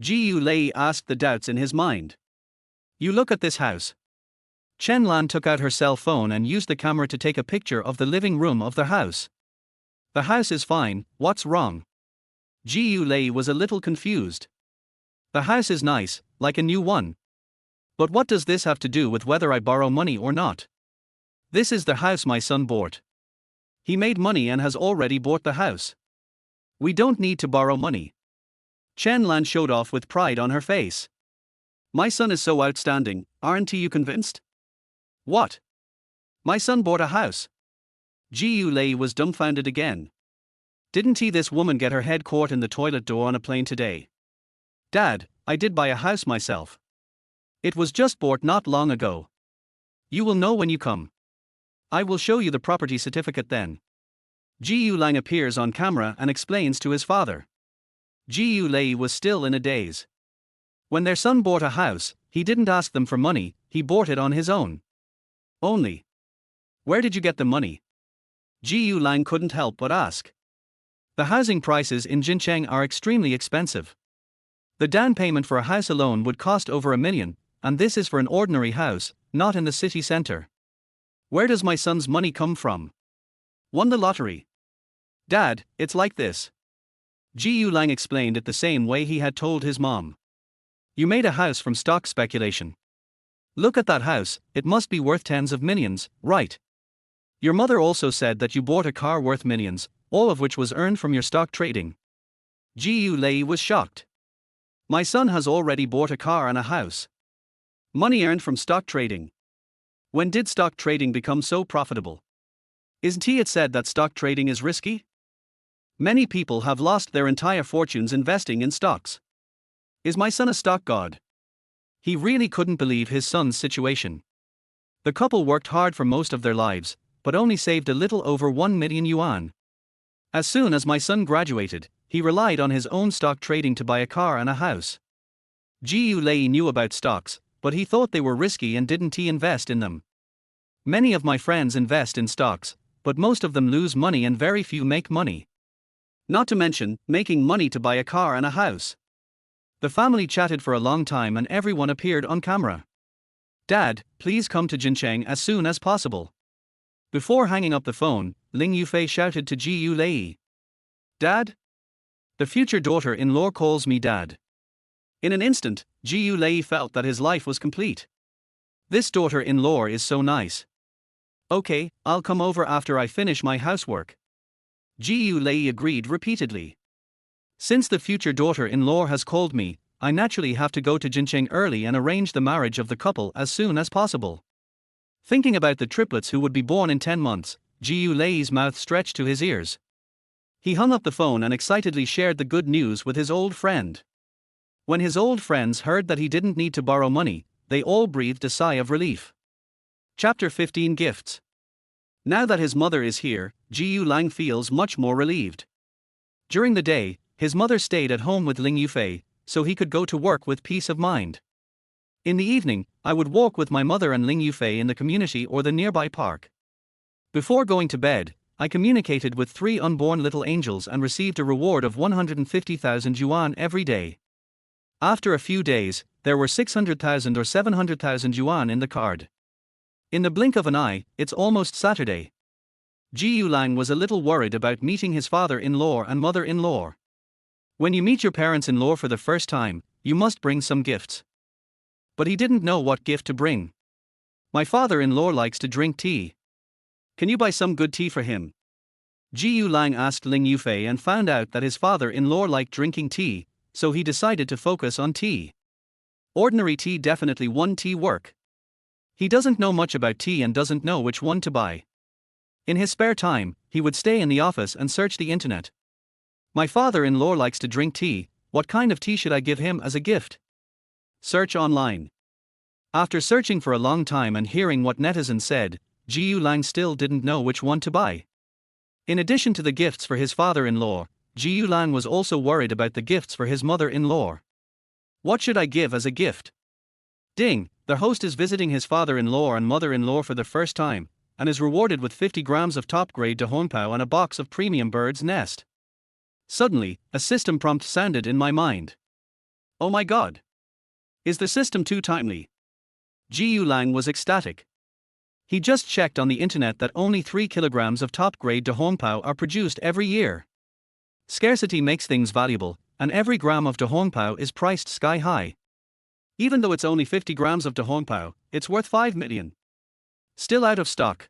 Jiu Lei asked the doubts in his mind. You look at this house. Chen Lan took out her cell phone and used the camera to take a picture of the living room of the house. The house is fine, what's wrong? Jiu Lei was a little confused. The house is nice, like a new one. But what does this have to do with whether I borrow money or not? This is the house my son bought. He made money and has already bought the house. We don't need to borrow money. Chen Lan showed off with pride on her face. My son is so outstanding, aren't you convinced? What? My son bought a house. Jiu Lei was dumbfounded again. Didn't this woman get her head caught in the toilet door on a plane today? Dad, I did buy a house myself. It was just bought not long ago. You will know when you come. I will show you the property certificate then. Jiu Lang appears on camera and explains to his father. Jiu Lei was still in a daze. When their son bought a house, he didn't ask them for money, he bought it on his own. Only. Where did you get the money? Jiu Lang couldn't help but ask. The housing prices in Jincheng are extremely expensive. The down payment for a house alone would cost over 1 million, and this is for an ordinary house, not in the city center. Where does my son's money come from? Won the lottery. Dad, it's like this. Jiu Lang explained it the same way he had told his mom. You made a house from stock speculation. Look at that house, it must be worth tens of millions, right? Your mother also said that you bought a car worth millions, all of which was earned from your stock trading. Jiu Lei was shocked. My son has already bought a car and a house. Money earned from stock trading. When did stock trading become so profitable? Isn't it said that stock trading is risky? Many people have lost their entire fortunes investing in stocks. Is my son a stock god? He really couldn't believe his son's situation. The couple worked hard for most of their lives, but only saved a little over 1 million yuan. As soon as my son graduated, he relied on his own stock trading to buy a car and a house. Jiu Lei knew about stocks, but he thought they were risky and didn't invest in them. Many of my friends invest in stocks, but most of them lose money and very few make money. Not to mention, making money to buy a car and a house. The family chatted for a long time and everyone appeared on camera. Dad, please come to Jincheng as soon as possible. Before hanging up the phone, Ling Yufei shouted to Jiu Lei. Dad? The future daughter-in-law calls me Dad. In an instant, Jiu Lei felt that his life was complete. This daughter-in-law is so nice. Okay, I'll come over after I finish my housework. Jiu Lei agreed repeatedly. Since the future daughter-in-law has called me, I naturally have to go to Jincheng early and arrange the marriage of the couple as soon as possible. Thinking about the triplets who would be born in 10 months, Jiu Lei's mouth stretched to his ears. He hung up the phone and excitedly shared the good news with his old friend. When his old friends heard that he didn't need to borrow money, they all breathed a sigh of relief. Chapter 15 Gifts. Now that his mother is here, Jiu Lang feels much more relieved. During the day, his mother stayed at home with Ling Yufei, so he could go to work with peace of mind. In the evening, I would walk with my mother and Ling Yufei in the community or the nearby park. Before going to bed, I communicated with 3 unborn little angels and received a reward of 150,000 yuan every day. After a few days, there were 600,000 or 700,000 yuan in the card. In the blink of an eye, it's almost Saturday. Jiu Lang was a little worried about meeting his father-in-law and mother-in-law. When you meet your parents-in-law for the first time, you must bring some gifts. But he didn't know what gift to bring. My father-in-law likes to drink tea. Can you buy some good tea for him? Ji Yulang asked Ling Yufei and found out that his father-in-law liked drinking tea, so he decided to focus on tea. Ordinary tea definitely won't tea work. He doesn't know much about tea and doesn't know which one to buy. In his spare time, he would stay in the office and search the internet. My father-in-law likes to drink tea, what kind of tea should I give him as a gift? Search online. After searching for a long time and hearing what netizens said, Ji Yulang still didn't know which one to buy. In addition to the gifts for his father-in-law, Ji Yulang was also worried about the gifts for his mother-in-law. What should I give as a gift? Ding, the host is visiting his father-in-law and mother-in-law for the first time, and is rewarded with 50 grams of top-grade dahongpao and a box of premium bird's nest. Suddenly, a system prompt sounded in my mind. Oh my god! Is the system too timely? Ji Yulang was ecstatic. He just checked on the internet that only 3 kilograms of top-grade dahongpao are produced every year. Scarcity makes things valuable, and every gram of dahongpao is priced sky-high. Even though it's only 50 grams of dahongpao, it's worth 5 million. Still out of stock.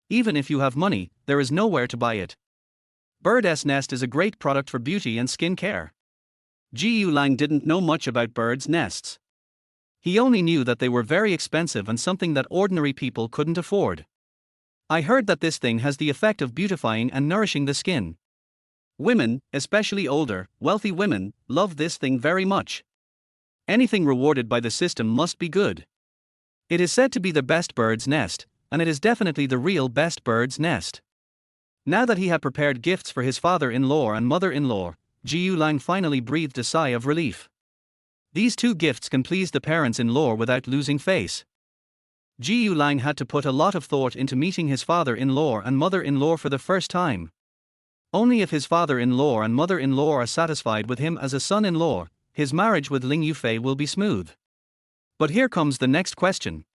Even if you have money, there is nowhere to buy it. Bird's nest is a great product for beauty and skin care. Ji Yulang didn't know much about birds' nests. He only knew that they were very expensive and something that ordinary people couldn't afford. I heard that this thing has the effect of beautifying and nourishing the skin. Women, especially older, wealthy women, love this thing very much. Anything rewarded by the system must be good. It is said to be the best bird's nest, and it is definitely the real best bird's nest. Now that he had prepared gifts for his father-in-law and mother-in-law, Ji Yulang finally breathed a sigh of relief. These 2 gifts can please the parents-in-law without losing face. Ji Yulang had to put a lot of thought into meeting his father-in-law and mother-in-law for the first time. Only if his father-in-law and mother-in-law are satisfied with him as a son-in-law, his marriage with Ling Yufei will be smooth. But here comes the next question.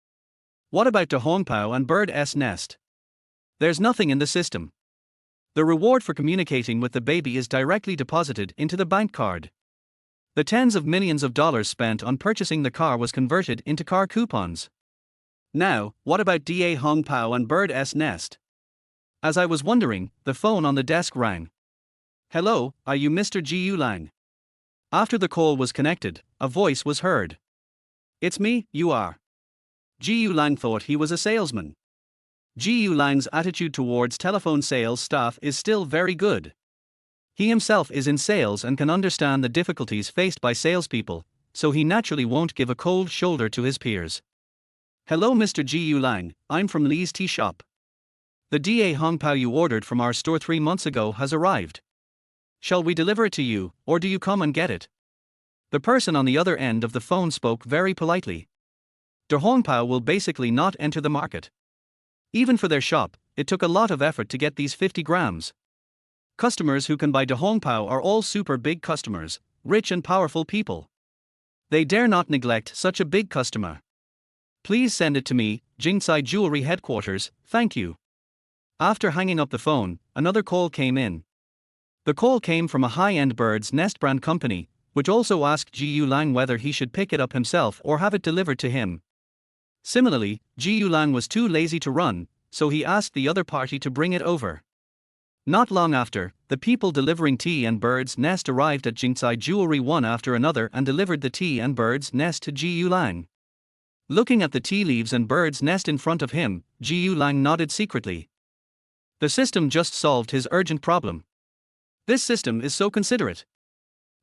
What about dahongpao and bird's nest? There's nothing in the system. The reward for communicating with the baby is directly deposited into the bank card. The tens of millions of dollars spent on purchasing the car was converted into car coupons. Now, what about dahongpao and bird's nest? As I was wondering, the phone on the desk rang. Hello, are you Mr. Ji Yulang? After the call was connected, a voice was heard. It's me, you are. Ji Yulang thought he was a salesman. Ji Yulang's attitude towards telephone sales staff is still very good. He himself is in sales and can understand the difficulties faced by salespeople, so he naturally won't give a cold shoulder to his peers. Hello Mr. Ji Yulang, I'm from Lee's Tea Shop. The dahongpao you ordered from our store 3 months ago has arrived. Shall we deliver it to you, or do you come and get it? The person on the other end of the phone spoke very politely. Dahongpao will basically not enter the market. Even for their shop, it took a lot of effort to get these 50 grams. Customers who can buy dahongpao are all super big customers, rich and powerful people. They dare not neglect such a big customer. Please send it to me, Jingsai Jewelry Headquarters, thank you. After hanging up the phone, another call came in. The call came from a high-end bird's nest brand company, which also asked Ji Yulang whether he should pick it up himself or have it delivered to him. Similarly, Ji Yulang was too lazy to run, so he asked the other party to bring it over. Not long after, the people delivering tea and bird's nest arrived at Jingsai Jewelry one after another and delivered the tea and bird's nest to Ji Yulang. Looking at the tea leaves and bird's nest in front of him, Ji Yulang nodded secretly. The system just solved his urgent problem. This system is so considerate.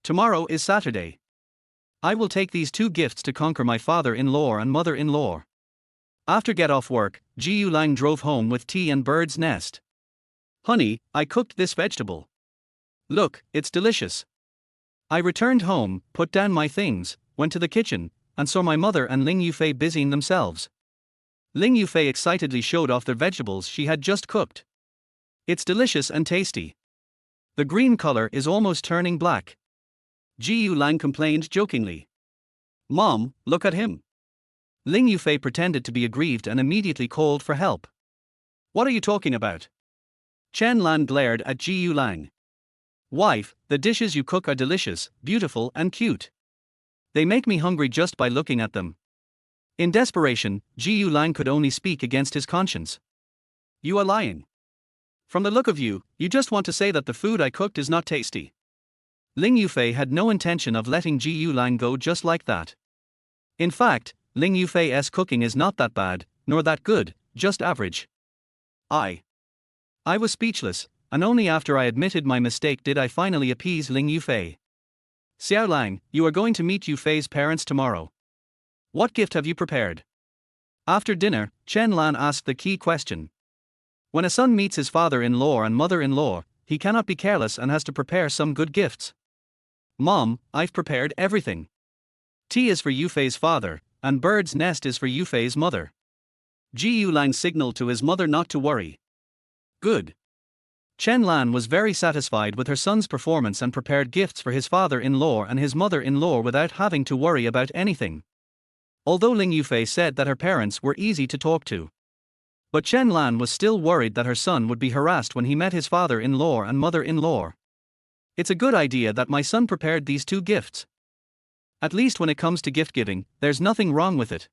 Tomorrow is Saturday. I will take these 2 gifts to conquer my father-in-law and mother-in-law. After get off work, Ji Yulang drove home with tea and bird's nest. Honey, I cooked this vegetable. Look, it's delicious. I returned home, put down my things, went to the kitchen, and saw my mother and Ling Yufei busying themselves. Ling Yufei excitedly showed off the vegetables she had just cooked. It's delicious and tasty. The green color is almost turning black. Ji Yulang complained jokingly. Mom, look at him. Ling Yufei pretended to be aggrieved and immediately called for help. What are you talking about? Chen Lan glared at Ji Yulang. Wife, the dishes you cook are delicious, beautiful, and cute. They make me hungry just by looking at them. In desperation, Jiu Lang could only speak against his conscience. You are lying. From the look of you, you just want to say that the food I cooked is not tasty. Ling Yufei had no intention of letting Jiu Lang go just like that. In fact, Ling Yufei's cooking is not that bad, nor that good, just average. I was speechless, and only after I admitted my mistake did I finally appease Ling Yufei. Xiao Lang, you are going to meet Yufei's parents tomorrow. What gift have you prepared? After dinner, Chen Lan asked the key question. When a son meets his father-in-law and mother-in-law, he cannot be careless and has to prepare some good gifts. Mom, I've prepared everything. Tea is for Yufei's father, and bird's nest is for Yufei's mother. Jiu Lang signaled to his mother not to worry. Good. Chen Lan was very satisfied with her son's performance and prepared gifts for his father-in-law and his mother-in-law without having to worry about anything. Although Ling Yufei said that her parents were easy to talk to. But Chen Lan was still worried that her son would be harassed when he met his father-in-law and mother-in-law. It's a good idea that my son prepared these two gifts. At least when it comes to gift giving, there's nothing wrong with it.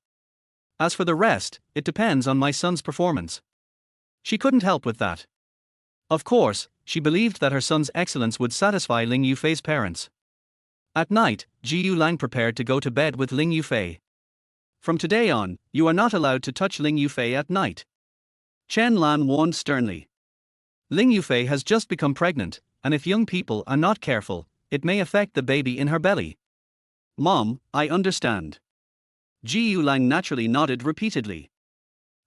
As for the rest, it depends on my son's performance. She couldn't help with that. Of course, she believed that her son's excellence would satisfy Ling Yufei's parents. At night, Jiu Lang prepared to go to bed with Ling Yufei. From today on, you are not allowed to touch Ling Yufei at night. Chen Lan warned sternly. Ling Yufei has just become pregnant, and if young people are not careful, it may affect the baby in her belly. Mom, I understand. Jiu Lang naturally nodded repeatedly.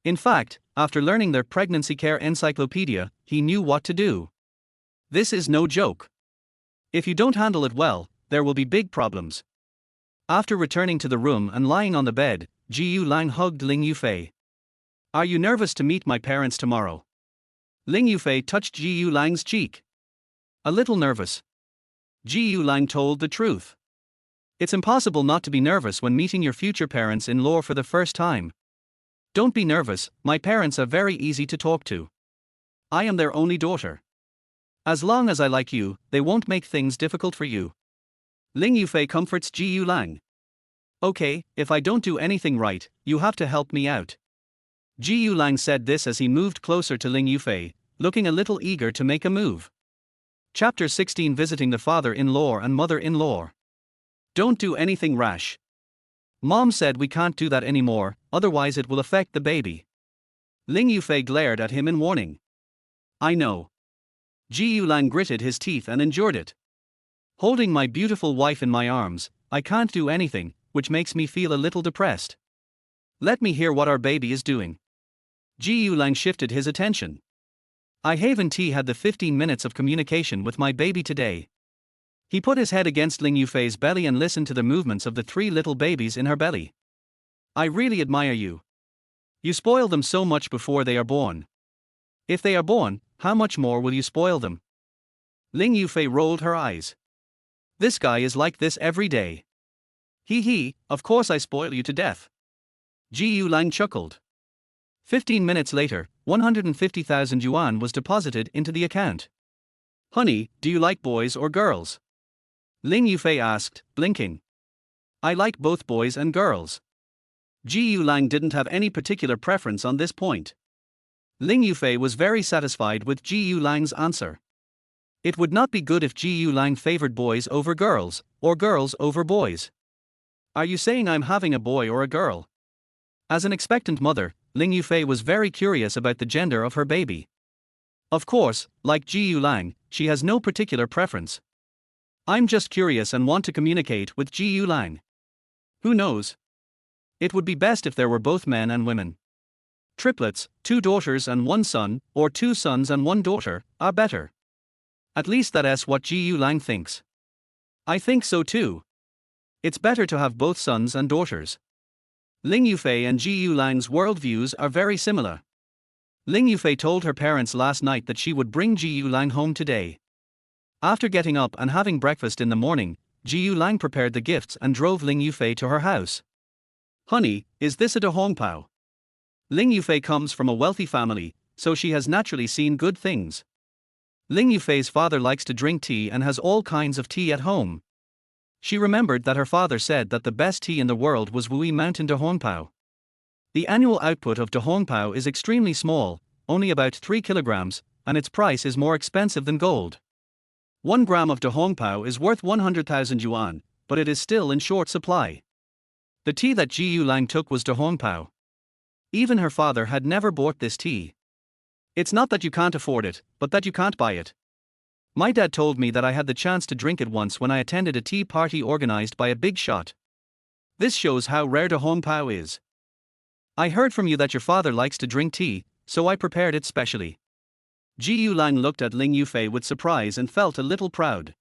In fact, after learning their pregnancy care encyclopedia, he knew what to do. This is no joke. If you don't handle it well, there will be big problems. After returning to the room and lying on the bed, Jiu Lang hugged Ling Yufei. Are you nervous to meet my parents tomorrow? Ling Yufei touched Jiu Lang's cheek. A little nervous. Jiu Lang told the truth. It's impossible not to be nervous when meeting your future parents-in-law for the first time. Don't be nervous, my parents are very easy to talk to. I am their only daughter. As long as I like you, they won't make things difficult for you. Ling Yufei comforts Jiu Lang. Okay, if I don't do anything right, you have to help me out. Jiu Lang said this as he moved closer to Ling Yufei, looking a little eager to make a move. Chapter 16 Visiting the Father-in-law and Mother-in-law. Don't do anything rash. Mom said we can't do that anymore, otherwise it will affect the baby. Ling Yufei glared at him in warning. I know. Jiu Lang gritted his teeth and endured it. Holding my beautiful wife in my arms, I can't do anything, which makes me feel a little depressed. Let me hear what our baby is doing. Jiu Lang shifted his attention. I haven't had the 15 minutes of communication with my baby today. He put his head against Ling Yufei's belly and listened to the movements of the 3 little babies in her belly. I really admire you. You spoil them so much before they are born. If they are born, how much more will you spoil them? Ling Yufei rolled her eyes. This guy is like this every day. He, of course I spoil you to death. Jiu Lang chuckled. 15 minutes later, 150,000 yuan was deposited into the account. Honey, do you like boys or girls? Ling Yufei asked, blinking. I like both boys and girls. Jiu Lang didn't have any particular preference on this point. Ling Yufei was very satisfied with Jiu Lang's answer. It would not be good if Jiu Lang favored boys over girls, or girls over boys. Are you saying I'm having a boy or a girl? As an expectant mother, Ling Yufei was very curious about the gender of her baby. Of course, like Jiu Lang, she has no particular preference. I'm just curious and want to communicate with Jiu Lang. Who knows? It would be best if there were both men and women. Triplets, 2 daughters and 1 son, or 2 sons and 1 daughter, are better. At least that's what Jiu Lang thinks. I think so too. It's better to have both sons and daughters. Ling Yufei and Jiu Lang's worldviews are very similar. Ling Yufei told her parents last night that she would bring Jiu Lang home today. After getting up and having breakfast in the morning, Jiu Lang prepared the gifts and drove Ling Yufei to her house. Honey, is this a Hongpao? Ling Yufei comes from a wealthy family, so she has naturally seen good things. Ling Yufei's father likes to drink tea and has all kinds of tea at home. She remembered that her father said that the best tea in the world was Wui Mountain de Hongpao. The annual output of de Hongpao is extremely small, only about 3 kilograms, and its price is more expensive than gold. 1 gram of de Hongpao is worth 100,000 yuan, but it is still in short supply. The tea that Ji Yulang took was de Hongpao. Even her father had never bought this tea. It's not that you can't afford it, but that you can't buy it. My dad told me that I had the chance to drink it once when I attended a tea party organized by a big shot. This shows how rare de Hongpao is. I heard from you that your father likes to drink tea, so I prepared it specially. Ji Yulang looked at Ling Yufei with surprise and felt a little proud.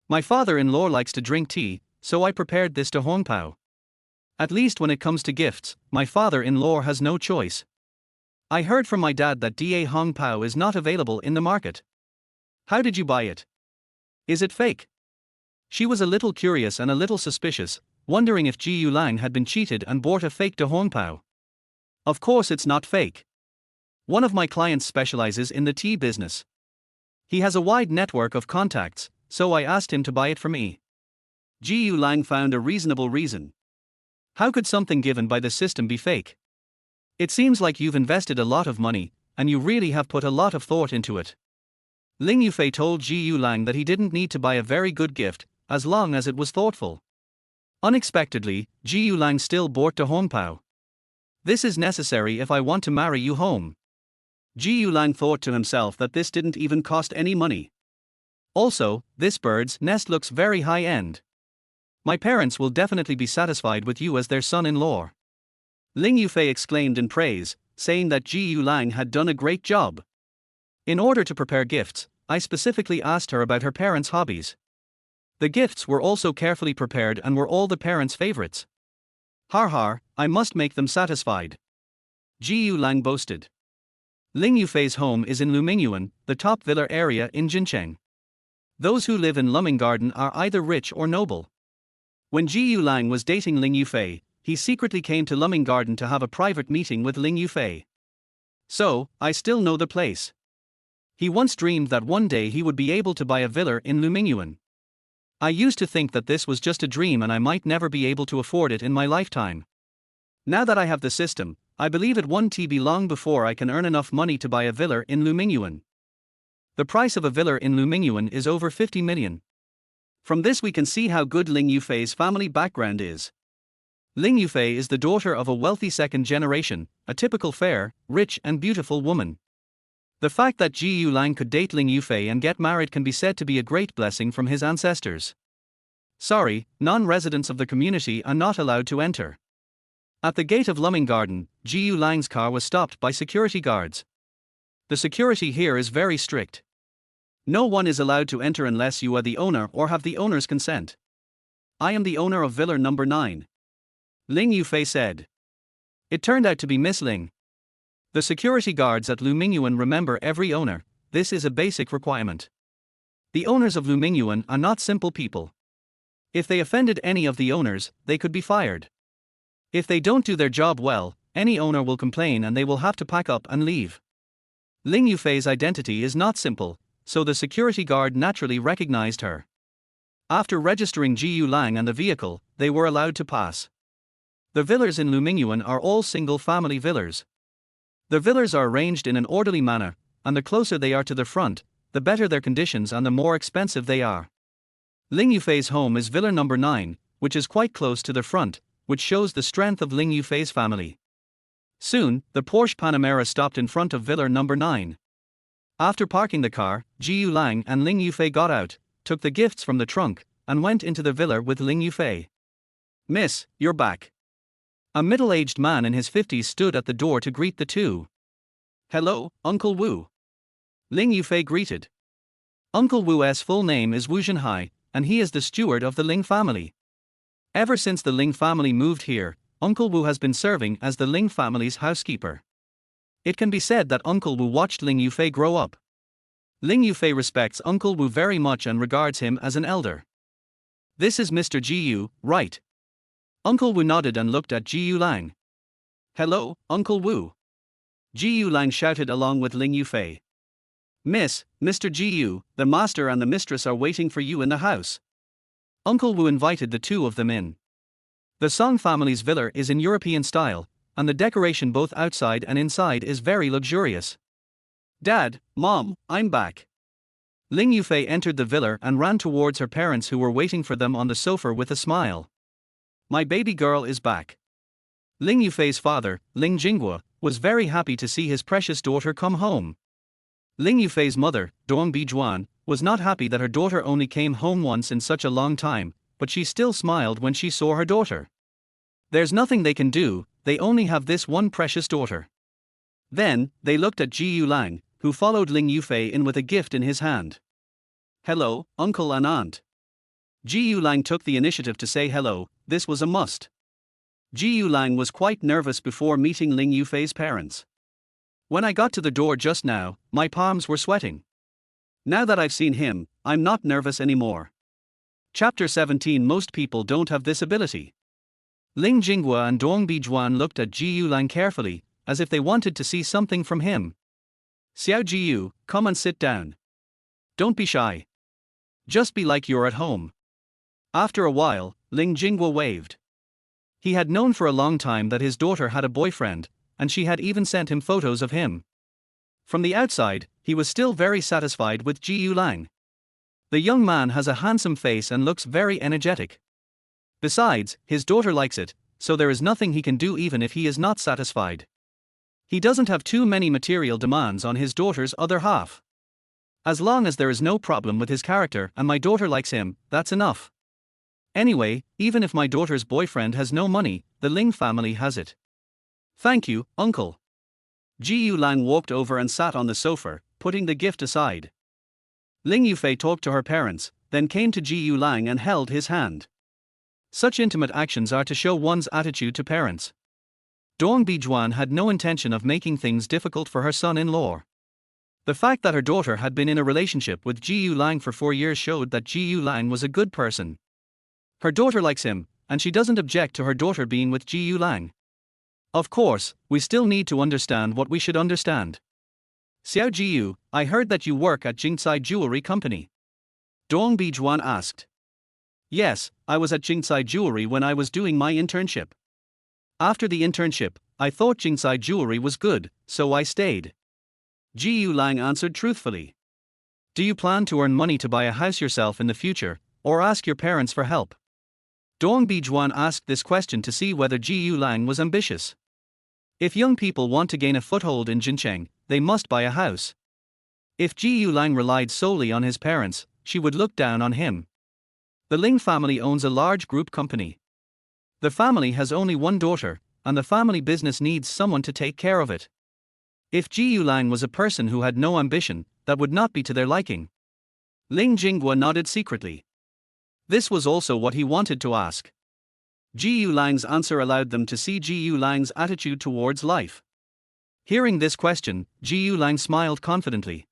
My father-in-law likes to drink tea, so I prepared this de Hongpao. At least when it comes to gifts, my father-in-law has no choice. I heard from my dad that Da Hongpao is not available in the market. How did you buy it? Is it fake? She was a little curious and a little suspicious, wondering if Ji Yulang had been cheated and bought a fake de Hongpao. Of course it's not fake. One of my clients specializes in the tea business. He has a wide network of contacts, so I asked him to buy it for me. Ji Yulang found a reasonable reason. How could something given by the system be fake? It seems like you've invested a lot of money, and you really have put a lot of thought into it. Ling Yufei told Ji Yulang that he didn't need to buy a very good gift, as long as it was thoughtful. Unexpectedly, Ji Yulang still bought de Hongpao. This is necessary if I want to marry you home. Ji Yulang thought to himself that this didn't even cost any money. Also, this bird's nest looks very high-end. My parents will definitely be satisfied with you as their son-in-law. Ling Yufei exclaimed in praise, saying that Ji Yulang had done a great job. In order to prepare gifts, I specifically asked her about her parents' hobbies. The gifts were also carefully prepared and were all the parents' favorites. Har, I must make them satisfied. Ji Yulang boasted. Ling Yufei's home is in Lumingyuan, the top villa area in Jincheng. Those who live in Lumingarden are either rich or noble. When Ji Yulang was dating Ling Yufei, he secretly came to Lumingarden to have a private meeting with Ling Yufei. So, I still know the place. He once dreamed that one day he would be able to buy a villa in Lumingyuan. I used to think that this was just a dream and I might never be able to afford it in my lifetime. Now that I have the system, I believe it won't be long before I can earn enough money to buy a villa in Lumingyuan. The price of a villa in Lumingyuan is over 50 million. From this we can see how good Ling Yufei's family background is. Ling Yufei is the daughter of a wealthy second generation, a typical fair, rich and beautiful woman. The fact that Ji Yulang could date Ling Yufei and get married can be said to be a great blessing from his ancestors. Sorry, non-residents of the community are not allowed to enter. At the gate of Lumingarden, Ji Yulang's car was stopped by security guards. The security here is very strict. No one is allowed to enter unless you are the owner or have the owner's consent. I am the owner of Villa number 9. Ling Yufei said. It turned out to be Miss Ling. The security guards at Lumingyuan remember every owner. This is a basic requirement. The owners of Lumingyuan are not simple people. If they offended any of the owners, they could be fired. If they don't do their job well, any owner will complain and they will have to pack up and leave. Ling Yufei's identity is not simple, so the security guard naturally recognized her. After registering Ji Yulang and the vehicle, they were allowed to pass. The villas in Lumingyuan are all single-family villas. The villas are arranged in an orderly manner, and the closer they are to the front, the better their conditions and the more expensive they are. Ling Yufei's home is Villa number 9, which is quite close to the front, which shows the strength of Ling Yufei's family. Soon, the Porsche Panamera stopped in front of Villa number 9. After parking the car, Ji Yulang and Ling Yufei got out, took the gifts from the trunk, and went into the villa with Ling Yufei. Miss, you're back. A middle-aged man in his 50s stood at the door to greet the two. Hello, Uncle Wu. Ling Yufei greeted. Uncle Wu's full name is Wu Zhenhai, and he is the steward of the Ling family. Ever since the Ling family moved here, Uncle Wu has been serving as the Ling family's housekeeper. It can be said that Uncle Wu watched Ling Yufei grow up. Ling Yufei respects Uncle Wu very much and regards him as an elder. This is Mr. Ji Yu, right? Uncle Wu nodded and looked at Ji Yulang. Hello, Uncle Wu. Ji Yulang shouted along with Ling Yufei. Mr. Gu, the master and the mistress are waiting for you in the house. Uncle Wu invited the two of them in. The Song family's villa is in European style, and the decoration both outside and inside is very luxurious. Dad, Mom, I'm back. Ling Yufei entered the villa and ran towards her parents who were waiting for them on the sofa with a smile. My baby girl is back. Ling Yufei's father, Ling Jinghua, was very happy to see his precious daughter come home. Ling Yufei's mother, Dong Bijuan, was not happy that her daughter only came home once in such a long time, but she still smiled when she saw her daughter. There's nothing they can do, they only have this one precious daughter. Then, they looked at Ji Yulang, who followed Ling Yufei in with a gift in his hand. Hello, uncle and aunt. Ji Yulang took the initiative to say hello, this was a must. Ji Yulang was quite nervous before meeting Ling Yufei's parents. When I got to the door just now, my palms were sweating. Now that I've seen him, I'm not nervous anymore. Chapter 17. Most people don't have this ability. Ling Jinghua and Dong Bijuan looked at Ji Yulang carefully, as if they wanted to see something from him. Xiao Jiyu, come and sit down. Don't be shy. Just be like you're at home. After a while, Ling Jinghua waved. He had known for a long time that his daughter had a boyfriend, and she had even sent him photos of him. From the outside, he was still very satisfied with Ji Yulang. The young man has a handsome face and looks very energetic. Besides, his daughter likes it, so there is nothing he can do even if he is not satisfied. He doesn't have too many material demands on his daughter's other half. As long as there is no problem with his character and my daughter likes him, that's enough. Anyway, even if my daughter's boyfriend has no money, the Ling family has it. Thank you, uncle. Ji Yulang walked over and sat on the sofa, putting the gift aside. Ling Yufei talked to her parents, then came to Ji Yulang and held his hand. Such intimate actions are to show one's attitude to parents. Dong Bijuan had no intention of making things difficult for her son-in-law. The fact that her daughter had been in a relationship with Ji Yulang for 4 years showed that Ji Yulang was a good person. Her daughter likes him, and she doesn't object to her daughter being with Ji Yulang. Of course, we still need to understand what we should understand. Xiao Jiyu, I heard that you work at Jingsai Jewelry Company. Dong Bijuan asked. Yes, I was at Jingsai Jewelry when I was doing my internship. After the internship, I thought Jingsai Jewelry was good, so I stayed. Ji Yulang answered truthfully. Do you plan to earn money to buy a house yourself in the future, or ask your parents for help? Dong Bijuan asked this question to see whether Ji Yulang was ambitious. If young people want to gain a foothold in Jincheng, they must buy a house. If Ji Yulang relied solely on his parents, she would look down on him. The Ling family owns a large group company. The family has only one daughter, and the family business needs someone to take care of it. If Ji Yulang was a person who had no ambition, that would not be to their liking. Ling Jinghua nodded secretly. This was also what he wanted to ask. Ji Yulang's answer allowed them to see Ji Yulang's attitude towards life. Hearing this question, Ji Yulang smiled confidently.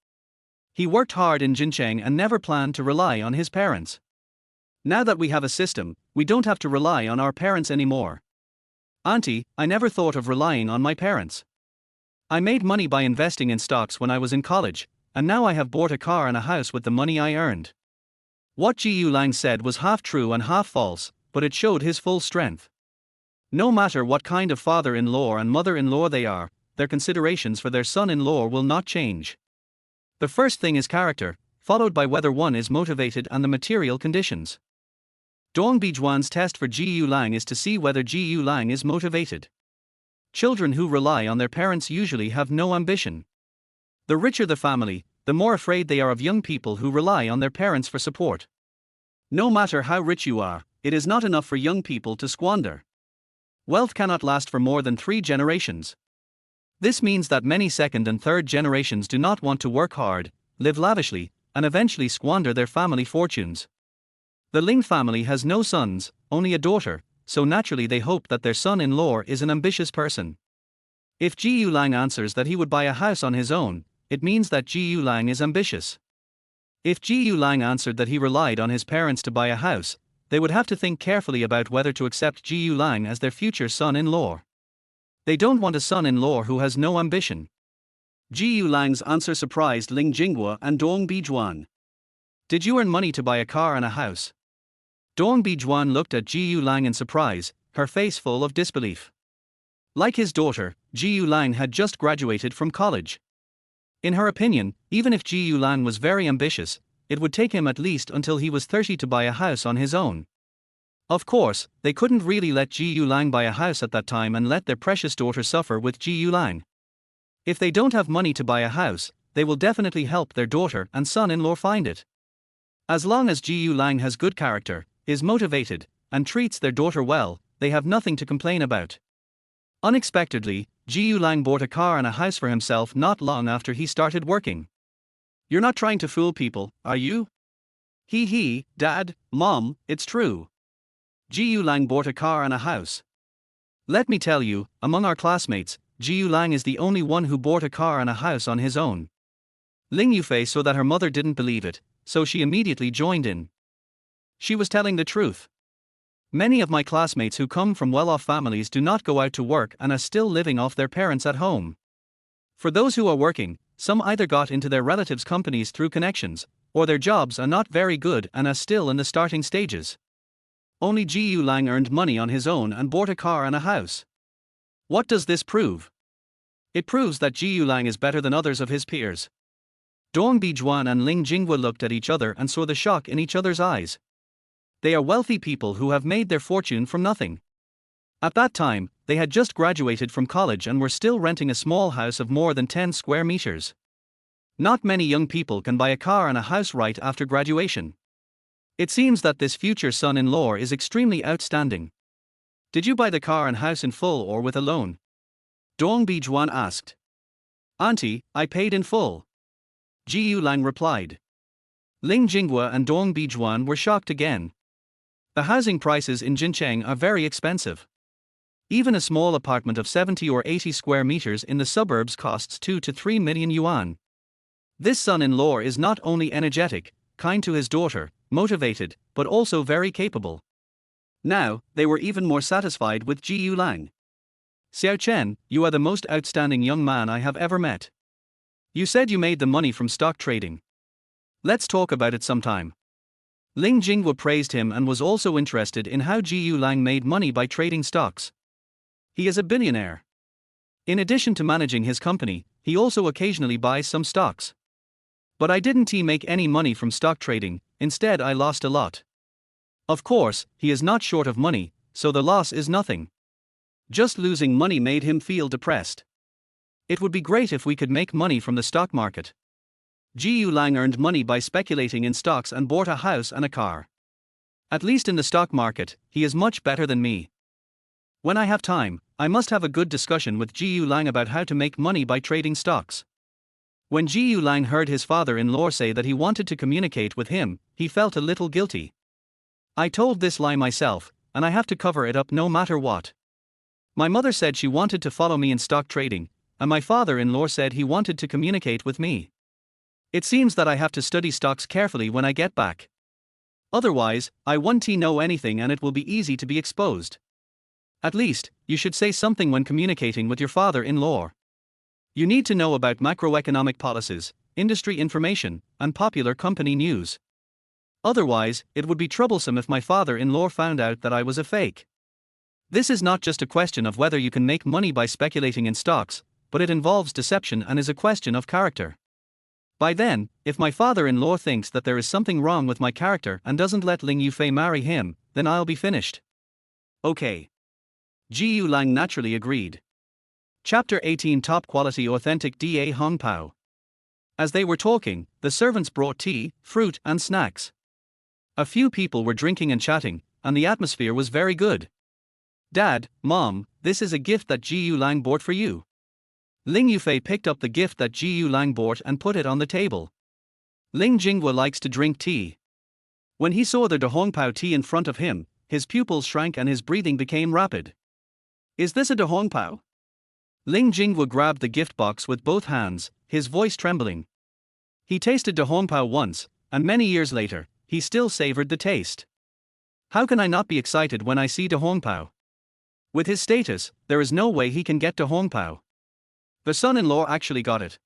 He worked hard in Jincheng and never planned to rely on his parents. Now that we have a system, we don't have to rely on our parents anymore. Auntie, I never thought of relying on my parents. I made money by investing in stocks when I was in college, and now I have bought a car and a house with the money I earned. What Ji Yulang said was half true and half false, but it showed his full strength. No matter what kind of father-in-law and mother-in-law they are, their considerations for their son-in-law will not change. The first thing is character, followed by whether one is motivated and the material conditions. Dong Bijuan's test for Ji Yulang is to see whether Ji Yulang is motivated. Children who rely on their parents usually have no ambition. The richer the family, the more afraid they are of young people who rely on their parents for support. No matter how rich you are, it is not enough for young people to squander. Wealth cannot last for more than 3 generations. This means that many second and third generations do not want to work hard, live lavishly, and eventually squander their family fortunes. The Ling family has no sons, only a daughter, so naturally they hope that their son-in-law is an ambitious person. If Ji Yulang answers that he would buy a house on his own, it means that Ji Yulang is ambitious. If Ji Yulang answered that he relied on his parents to buy a house, they would have to think carefully about whether to accept Ji Yulang as their future son-in-law. They don't want a son-in-law who has no ambition. Ji Lang's answer surprised Ling Jinghua and Dong Bijuan. Did you earn money to buy a car and a house? Dong Bijuan looked at Ji Lang in surprise, her face full of disbelief. Like his daughter, Ji Lang had just graduated from college. In her opinion, even if Ji Lang was very ambitious, it would take him at least until he was 30 to buy a house on his own. Of course, they couldn't really let Ji Lang buy a house at that time and let their precious daughter suffer with Ji Lang. If they don't have money to buy a house, they will definitely help their daughter and son-in-law find it. As long as Ji Lang has good character, is motivated, and treats their daughter well, they have nothing to complain about. Unexpectedly, Ji Lang bought a car and a house for himself not long after he started working. You're not trying to fool people, are you? Hee, Dad, Mom, it's true. Ji Lang bought a car and a house. Let me tell you, among our classmates, Ji Lang is the only one who bought a car and a house on his own. Ling Yufei saw that her mother didn't believe it, so she immediately joined in. She was telling the truth. Many of my classmates who come from well-off families do not go out to work and are still living off their parents at home. For those who are working, some either got into their relatives' companies through connections, or their jobs are not very good and are still in the starting stages. Only Ji Lang earned money on his own and bought a car and a house. What does this prove? It proves that Ji Lang is better than others of his peers. Dong Bijuan and Ling Jinghua looked at each other and saw the shock in each other's eyes. They are wealthy people who have made their fortune from nothing. At that time, they had just graduated from college and were still renting a small house of more than 10 square meters. Not many young people can buy a car and a house right after graduation. It seems that this future son-in-law is extremely outstanding. Did you buy the car and house in full or with a loan? Dong Bijuan asked. Auntie, I paid in full. Ji Lang replied. Ling Jinghua and Dong Bijuan were shocked again. The housing prices in Jincheng are very expensive. Even a small apartment of 70 or 80 square meters in the suburbs costs 2 to 3 million yuan. This son-in-law is not only energetic, kind to his daughter, motivated, but also very capable. Now, they were even more satisfied with Ji Lang. Xiao Chen, you are the most outstanding young man I have ever met. You said you made the money from stock trading. Let's talk about it sometime. Ling Jinghua praised him and was also interested in how Ji Lang made money by trading stocks. He is a billionaire. In addition to managing his company, he also occasionally buys some stocks. But I didn't make any money from stock trading, instead I lost a lot. Of course, he is not short of money, so the loss is nothing. Just losing money made him feel depressed. It would be great if we could make money from the stock market. Ji Lang earned money by speculating in stocks and bought a house and a car. At least in the stock market, he is much better than me. When I have time, I must have a good discussion with Ji Lang about how to make money by trading stocks. When Ji Lang heard his father-in-law say that he wanted to communicate with him, he felt a little guilty. I told this lie myself, and I have to cover it up no matter what. My mother said she wanted to follow me in stock trading, and my father-in-law said he wanted to communicate with me. It seems that I have to study stocks carefully when I get back. Otherwise, I won't know anything and it will be easy to be exposed. At least, you should say something when communicating with your father-in-law. You need to know about macroeconomic policies, industry information, and popular company news. Otherwise, it would be troublesome if my father-in-law found out that I was a fake. This is not just a question of whether you can make money by speculating in stocks, but it involves deception and is a question of character. By then, if my father-in-law thinks that there is something wrong with my character and doesn't let Ling Yufei marry him, then I'll be finished. Okay. Ji Lang naturally agreed. Chapter 18 Top Quality Authentic Da Hong Pao. As they were talking, the servants brought tea, fruit, and snacks. A few people were drinking and chatting, and the atmosphere was very good. Dad, Mom, this is a gift that Ji Lang bought for you. Ling Yufei picked up the gift that Ji Lang bought and put it on the table. Ling Jinghua likes to drink tea. When he saw the Da Hong Pao tea in front of him, his pupils shrank and his breathing became rapid. Is this a Da Hong Pao? Ling Jinghua grabbed the gift box with both hands, his voice trembling. He tasted Da Hong Pao once, and many years later, he still savored the taste. How can I not be excited when I see Da Hong Pao? With his status, there is no way he can get Da Hong Pao. The son-in-law actually got it.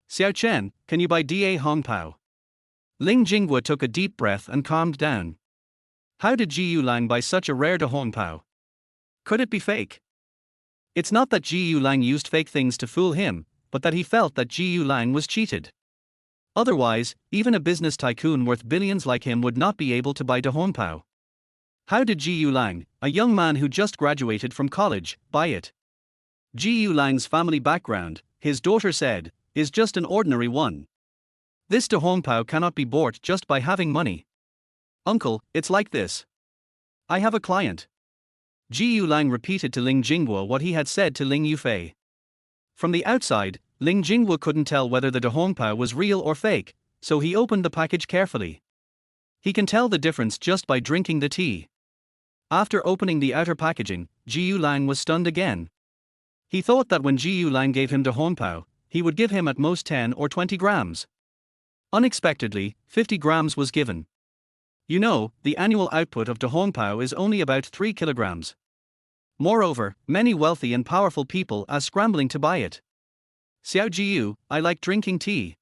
Xiao Chen, can you buy Da Hong Pao? Ling Jinghua took a deep breath and calmed down. How did Ji Yulang buy such a rare Da Hong Pao? Could it be fake? It's not that Ji Yulang used fake things to fool him, but that he felt that Ji Yulang was cheated. Otherwise, even a business tycoon worth billions like him would not be able to buy Da Hong Pao. How did Ji Yulang, a young man who just graduated from college, buy it? Ji Yulang's family background, his daughter said, is just an ordinary one. This Da Hong Pao cannot be bought just by having money. Uncle, it's like this. I have a client. Ji Yulang repeated to Ling Jinghua what he had said to Ling Yufei. From the outside, Ling Jinghua couldn't tell whether the Da Hong Pao was real or fake, so he opened the package carefully. He can tell the difference just by drinking the tea. After opening the outer packaging, Ji Yulang was stunned again. He thought that when Ji Yulang gave him Da Hong Pao, he would give him at most 10 or 20 grams. Unexpectedly, 50 grams was given. You know, the annual output of Da Hong Pao is only about 3 kilograms. Moreover, many wealthy and powerful people are scrambling to buy it. Xiao Jiyu, I like drinking tea.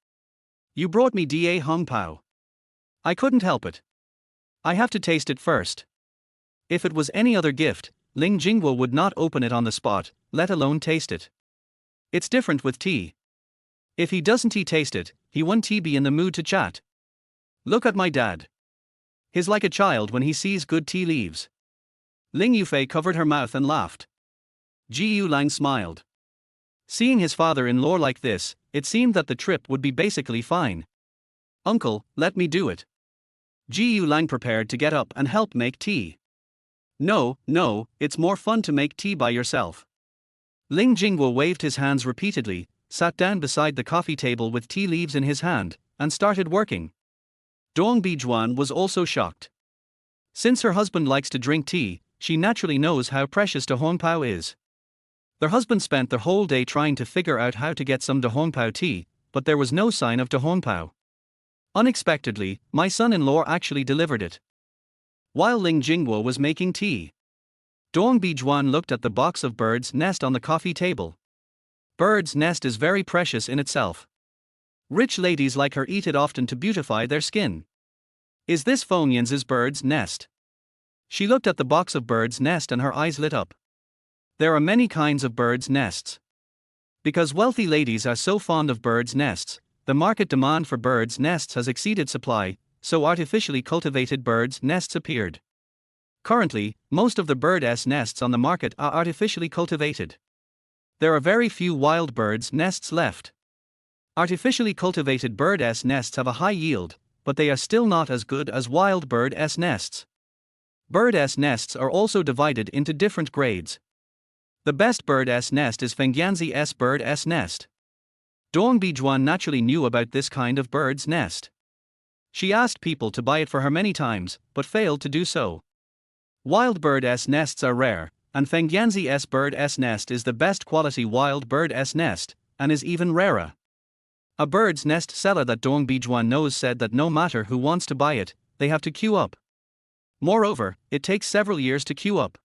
You brought me Da Hong Pao. I couldn't help it. I have to taste it first. If it was any other gift, Ling Jinghua would not open it on the spot, let alone taste it. It's different with tea. If he doesn't taste it, he won't be in the mood to chat. Look at my dad. He's like a child when he sees good tea leaves. Ling Yufei covered her mouth and laughed. Ji Yulang smiled. Seeing his father-in-law like this, it seemed that the trip would be basically fine. Uncle, let me do it. Ji Yulang prepared to get up and help make tea. No, it's more fun to make tea by yourself. Ling Jinghua waved his hands repeatedly, sat down beside the coffee table with tea leaves in his hand, and started working. Dong Bijuan was also shocked. Since her husband likes to drink tea, she naturally knows how precious Da Hong Pao is. Their husband spent the whole day trying to figure out how to get some Da Hong Pao tea, but there was no sign of Da Hong Pao. Unexpectedly, my son-in-law actually delivered it. While Ling Jinghua was making tea, Dong Bijuan looked at the box of bird's nest on the coffee table. Bird's nest is very precious in itself. Rich ladies like her eat it often to beautify their skin. Is this Feng Yan's bird's nest? She looked at the box of bird's nest and her eyes lit up. There are many kinds of bird's nests. Because wealthy ladies are so fond of bird's nests, the market demand for bird's nests has exceeded supply, so artificially cultivated bird's nests appeared. Currently, most of the bird's nests on the market are artificially cultivated. There are very few wild bird's nests left. Artificially cultivated bird's nests have a high yield, but they are still not as good as wild bird's nests. Bird's nests are also divided into different grades. The best bird's nest is Fengyanzi's bird's nest. Dong Bijuan naturally knew about this kind of bird's nest. She asked people to buy it for her many times, but failed to do so. Wild bird's nests are rare, and Fengyanzi's bird's nest is the best quality wild bird's nest, and is even rarer. A bird's nest seller that Dong Bijuan knows said that no matter who wants to buy it, they have to queue up. Moreover, it takes several years to queue up.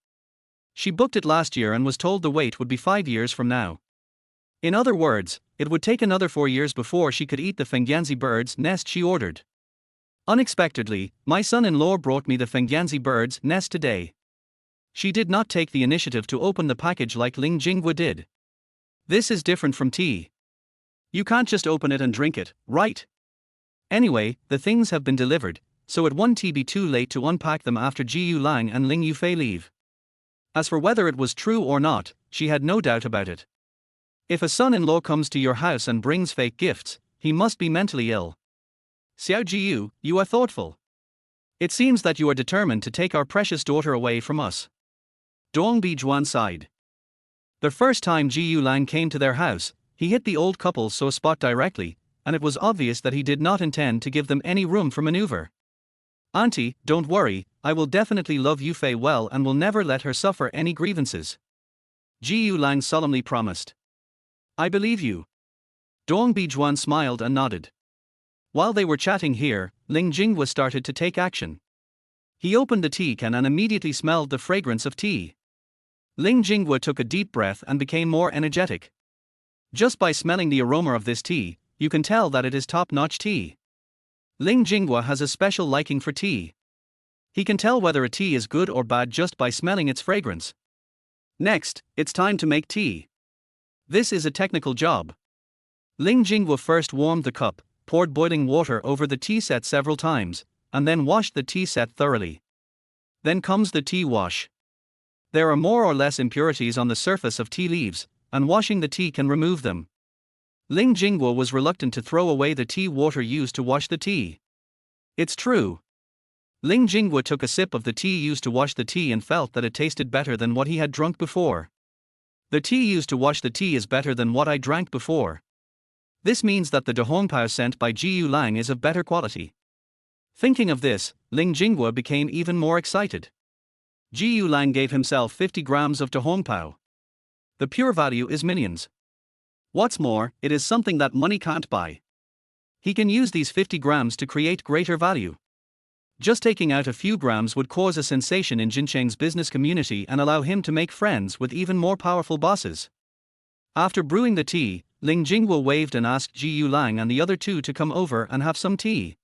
She booked it last year and was told the wait would be 5 years from now. In other words, it would take another 4 years before she could eat the Fengyanzi bird's nest she ordered. Unexpectedly, my son-in-law brought me the Fengyanzi bird's nest today. She did not take the initiative to open the package like Ling Jinghua did. This is different from tea. You can't just open it and drink it, right? Anyway, the things have been delivered, so it won't be too late to unpack them after Ji Yulang and Ling Yufei leave. As for whether it was true or not, she had no doubt about it. If a son-in-law comes to your house and brings fake gifts, he must be mentally ill. Xiao Jiyu, you are thoughtful. It seems that you are determined to take our precious daughter away from us. Dong Bijuan sighed. The first time Ji Yulang came to their house, he hit the old couple so spot directly, and it was obvious that he did not intend to give them any room for maneuver. Auntie, don't worry, I will definitely love Yufei well and will never let her suffer any grievances. Ji Yulang solemnly promised. I believe you. Dong Bijuan smiled and nodded. While they were chatting here, Ling Jinghua started to take action. He opened the tea can and immediately smelled the fragrance of tea. Ling Jinghua took a deep breath and became more energetic. Just by smelling the aroma of this tea, you can tell that it is top-notch tea. Ling Jinghua has a special liking for tea. He can tell whether a tea is good or bad just by smelling its fragrance. Next, it's time to make tea. This is a technical job. Ling Jinghua first warmed the cup, poured boiling water over the tea set several times, and then washed the tea set thoroughly. Then comes the tea wash. There are more or less impurities on the surface of tea leaves, and washing the tea can remove them. Ling Jinghua was reluctant to throw away the tea water used to wash the tea. It's true. Ling Jinghua took a sip of the tea used to wash the tea and felt that it tasted better than what he had drunk before. The tea used to wash the tea is better than what I drank before. This means that the Dahongpao sent by Jiyu Lang is of better quality. Thinking of this, Ling Jinghua became even more excited. Jiyu Lang gave himself 50 grams of Dahongpao. The pure value is millions. What's more, it is something that money can't buy. He can use these 50 grams to create greater value. Just taking out a few grams would cause a sensation in Jincheng's business community and allow him to make friends with even more powerful bosses. After brewing the tea, Ling Jinghua waved and asked Jiyu Lang and the other two to come over and have some tea.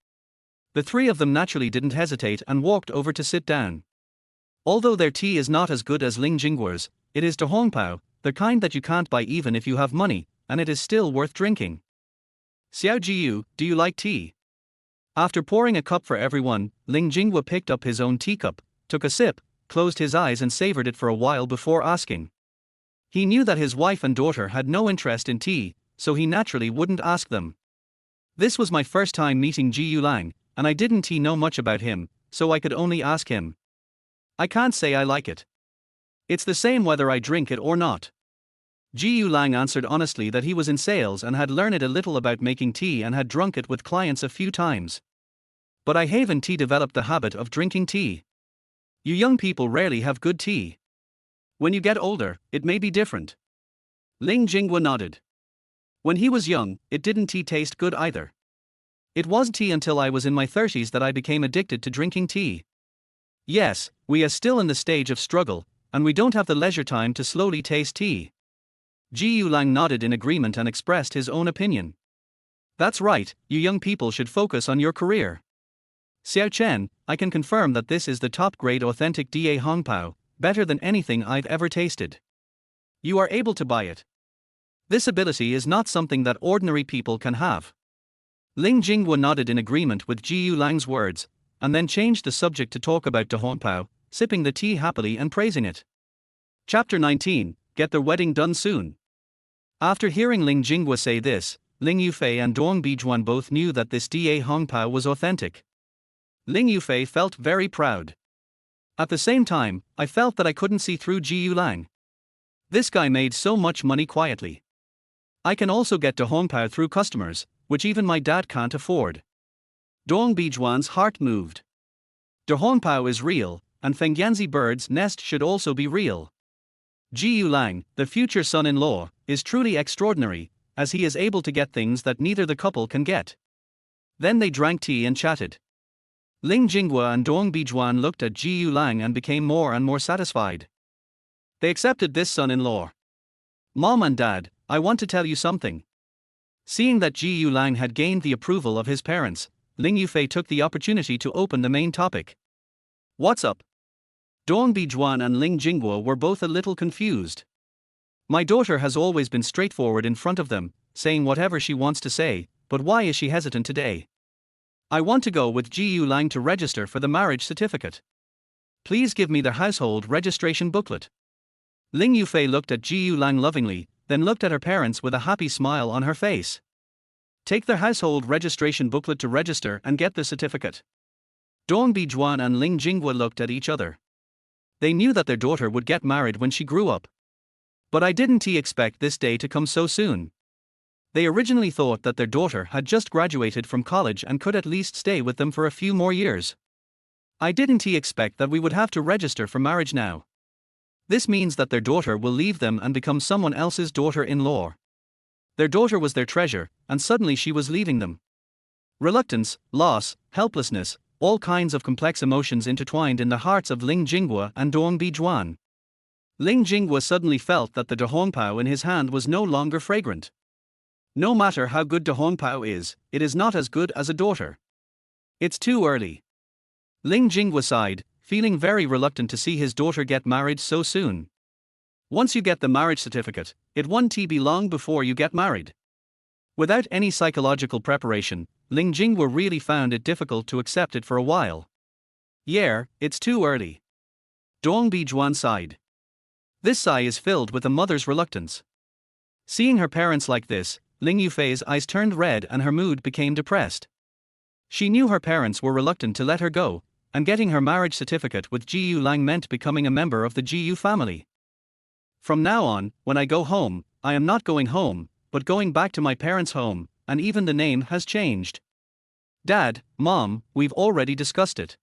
The three of them naturally didn't hesitate and walked over to sit down. Although their tea is not as good as Ling Jinghua's, it is Dahongpao, the kind that you can't buy even if you have money, and it is still worth drinking. Xiao Jiyu, do you like tea? After pouring a cup for everyone, Ling Jinghua picked up his own teacup, took a sip, closed his eyes and savored it for a while before asking. He knew that his wife and daughter had no interest in tea, so he naturally wouldn't ask them. This was my first time meeting Jiyu Lang, and I didn't know much about him, so I could only ask him. I can't say I like it. It's the same whether I drink it or not. Jiyu Lang answered honestly that he was in sales and had learned a little about making tea and had drunk it with clients a few times. But I haven't developed the habit of drinking tea. You young people rarely have good tea. When you get older, it may be different. Ling Jinghua nodded. When he was young, it didn't taste good either. It wasn't until I was in my 30s that I became addicted to drinking tea. Yes, we are still in the stage of struggle, and we don't have the leisure time to slowly taste tea. Jiyu Lang nodded in agreement and expressed his own opinion. That's right, you young people should focus on your career. Xiao Chen, I can confirm that this is the top-grade authentic Da Hongpao, better than anything I've ever tasted. You are able to buy it. This ability is not something that ordinary people can have. Ling Jinghua nodded in agreement with Jiyu Lang's words, and then changed the subject to talk about Dahongpao, sipping the tea happily and praising it. Chapter 19, Get the Wedding Done Soon. After hearing Ling Jinghua say this, Ling Yufei and Dong Bijuan both knew that this Da Hongpao was authentic. Ling Yufei felt very proud. At the same time, I felt that I couldn't see through Jiyu Lang. This guy made so much money quietly. I can also get Dahongpao through customers, which even my dad can't afford. Dong Bijuan's heart moved. Dahongpao is real, and Fengyanzi bird's nest should also be real. Jiyu Lang, the future son-in-law, is truly extraordinary, as he is able to get things that neither the couple can get. Then they drank tea and chatted. Ling Jinghua and Dong Bijuan looked at Jiyu Lang and became more and more satisfied. They accepted this son-in-law. Mom and Dad, I want to tell you something. Seeing that Jiyu Lang had gained the approval of his parents, Ling Yufei took the opportunity to open the main topic. What's up? Dong Bijuan and Ling Jinghua were both a little confused. My daughter has always been straightforward in front of them, saying whatever she wants to say, but why is she hesitant today? I want to go with Jiyu Lang to register for the marriage certificate. Please give me the household registration booklet. Ling Yufei looked at Jiyu Lang lovingly, then looked at her parents with a happy smile on her face. Take their household registration booklet to register and get the certificate. Dong Bijuan and Ling Jinghua looked at each other. They knew that their daughter would get married when she grew up. But I didn't expect this day to come so soon. They originally thought that their daughter had just graduated from college and could at least stay with them for a few more years. I didn't expect that we would have to register for marriage now. This means that their daughter will leave them and become someone else's daughter-in-law. Their daughter was their treasure, and suddenly she was leaving them. Reluctance, loss, helplessness, all kinds of complex emotions intertwined in the hearts of Ling Jinghua and Dong Bijuan. Ling Jinghua suddenly felt that the Dahongpao in his hand was no longer fragrant. No matter how good De Hongpao is, it is not as good as a daughter. It's too early. Ling Jinghua sighed, feeling very reluctant to see his daughter get married so soon. Once you get the marriage certificate, it won't be long before you get married. Without any psychological preparation, Ling Jinghua really found it difficult to accept it for a while. Yeah, it's too early. Dong Bijuan sighed. This sigh is filled with a mother's reluctance. Seeing her parents like this, Ling Yufei's eyes turned red and her mood became depressed. She knew her parents were reluctant to let her go, and getting her marriage certificate with Jiyu Lang meant becoming a member of the Jiyu family. From now on, when I go home, I am not going home, but going back to my parents' home, and even the name has changed. Dad, Mom, we've already discussed it.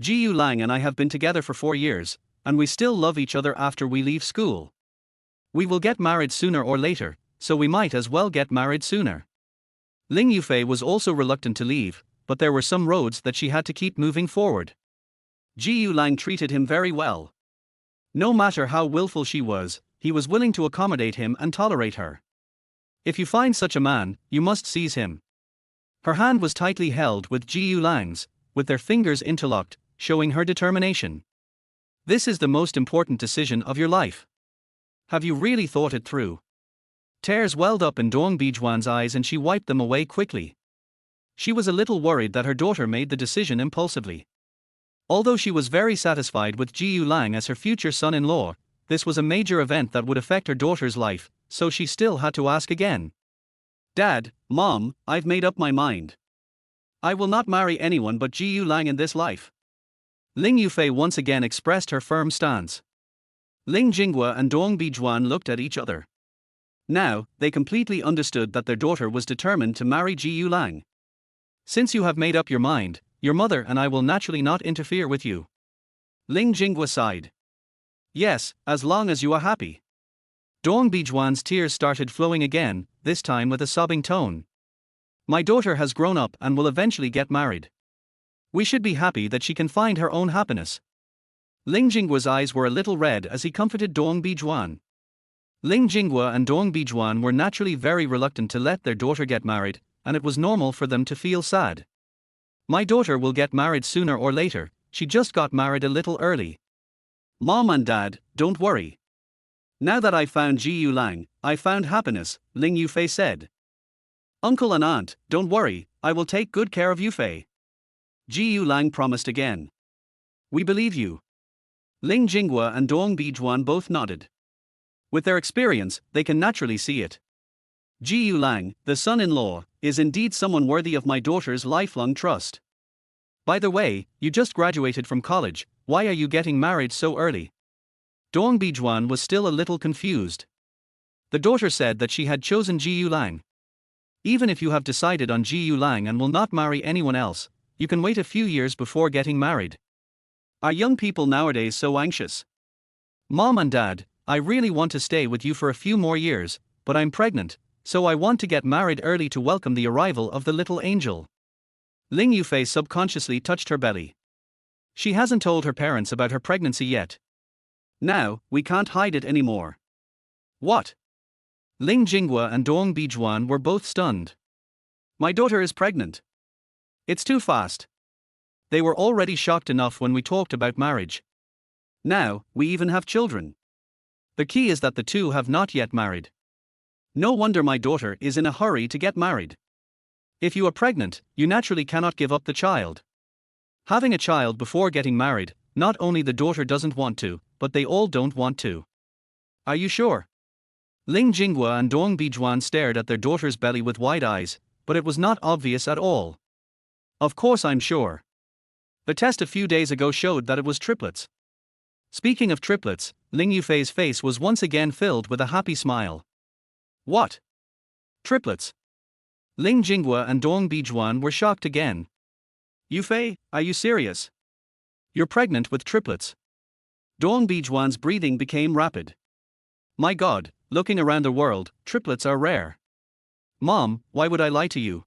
Jiyu Lang and I have been together for 4 years, and we still love each other after we leave school. We will get married sooner or later, so we might as well get married sooner. Ling Yufei was also reluctant to leave, but there were some roads that she had to keep moving forward. Jiyu Lang treated him very well. No matter how willful she was, he was willing to accommodate him and tolerate her. If you find such a man, you must seize him. Her hand was tightly held with Jiyu Lang's, with their fingers interlocked, showing her determination. This is the most important decision of your life. Have you really thought it through? Tears welled up in Dong Bijuan's eyes and she wiped them away quickly. She was a little worried that her daughter made the decision impulsively. Although she was very satisfied with Jiyu Lang as her future son-in-law, this was a major event that would affect her daughter's life, so she still had to ask again. Dad, Mom, I've made up my mind. I will not marry anyone but Jiyu Lang in this life. Ling Yufei once again expressed her firm stance. Ling Jinghua and Dong Bijuan looked at each other. Now, they completely understood that their daughter was determined to marry Jiyu Lang. Since you have made up your mind, your mother and I will naturally not interfere with you. Ling Jinghua sighed. Yes, as long as you are happy. Dong Bijuan's tears started flowing again, this time with a sobbing tone. My daughter has grown up and will eventually get married. We should be happy that she can find her own happiness. Ling Jinghua's eyes were a little red as he comforted Dong Bijuan. Ling Jinghua and Dong Bijuan were naturally very reluctant to let their daughter get married, and it was normal for them to feel sad. My daughter will get married sooner or later, she just got married a little early. Mom and Dad, don't worry. Now that I found Jiyu Lang, I found happiness, Ling Yufei said. Uncle and Aunt, don't worry, I will take good care of Yufei. Jiyu Lang promised again. We believe you. Ling Jinghua and Dong Bijuan both nodded. With their experience, they can naturally see it. Jiyu Lang, the son-in-law, is indeed someone worthy of my daughter's lifelong trust. By the way, you just graduated from college, why are you getting married so early? Dong Bijuan was still a little confused. The daughter said that she had chosen Jiyu Lang. Even if you have decided on Jiyu Lang and will not marry anyone else, you can wait a few years before getting married. Are young people nowadays so anxious? Mom and Dad, I really want to stay with you for a few more years, but I'm pregnant, so I want to get married early to welcome the arrival of the little angel. Ling Yufei subconsciously touched her belly. She hasn't told her parents about her pregnancy yet. Now, we can't hide it anymore. What? Ling Jinghua and Dong Bijuan were both stunned. My daughter is pregnant. It's too fast. They were already shocked enough when we talked about marriage. Now, we even have children. The key is that the two have not yet married. No wonder my daughter is in a hurry to get married. If you are pregnant, you naturally cannot give up the child. Having a child before getting married, not only the daughter doesn't want to, but they all don't want to. Are you sure? Ling Jinghua and Dong Bijuan stared at their daughter's belly with wide eyes, but it was not obvious at all. Of course I'm sure. The test a few days ago showed that it was triplets. Speaking of triplets, Ling Yufei's face was once again filled with a happy smile. What? Triplets? Ling Jinghua and Dong Bijuan were shocked again. Yufei, are you serious? You're pregnant with triplets. Dong Bijuan's breathing became rapid. My God, looking around the world, triplets are rare. Mom, why would I lie to you?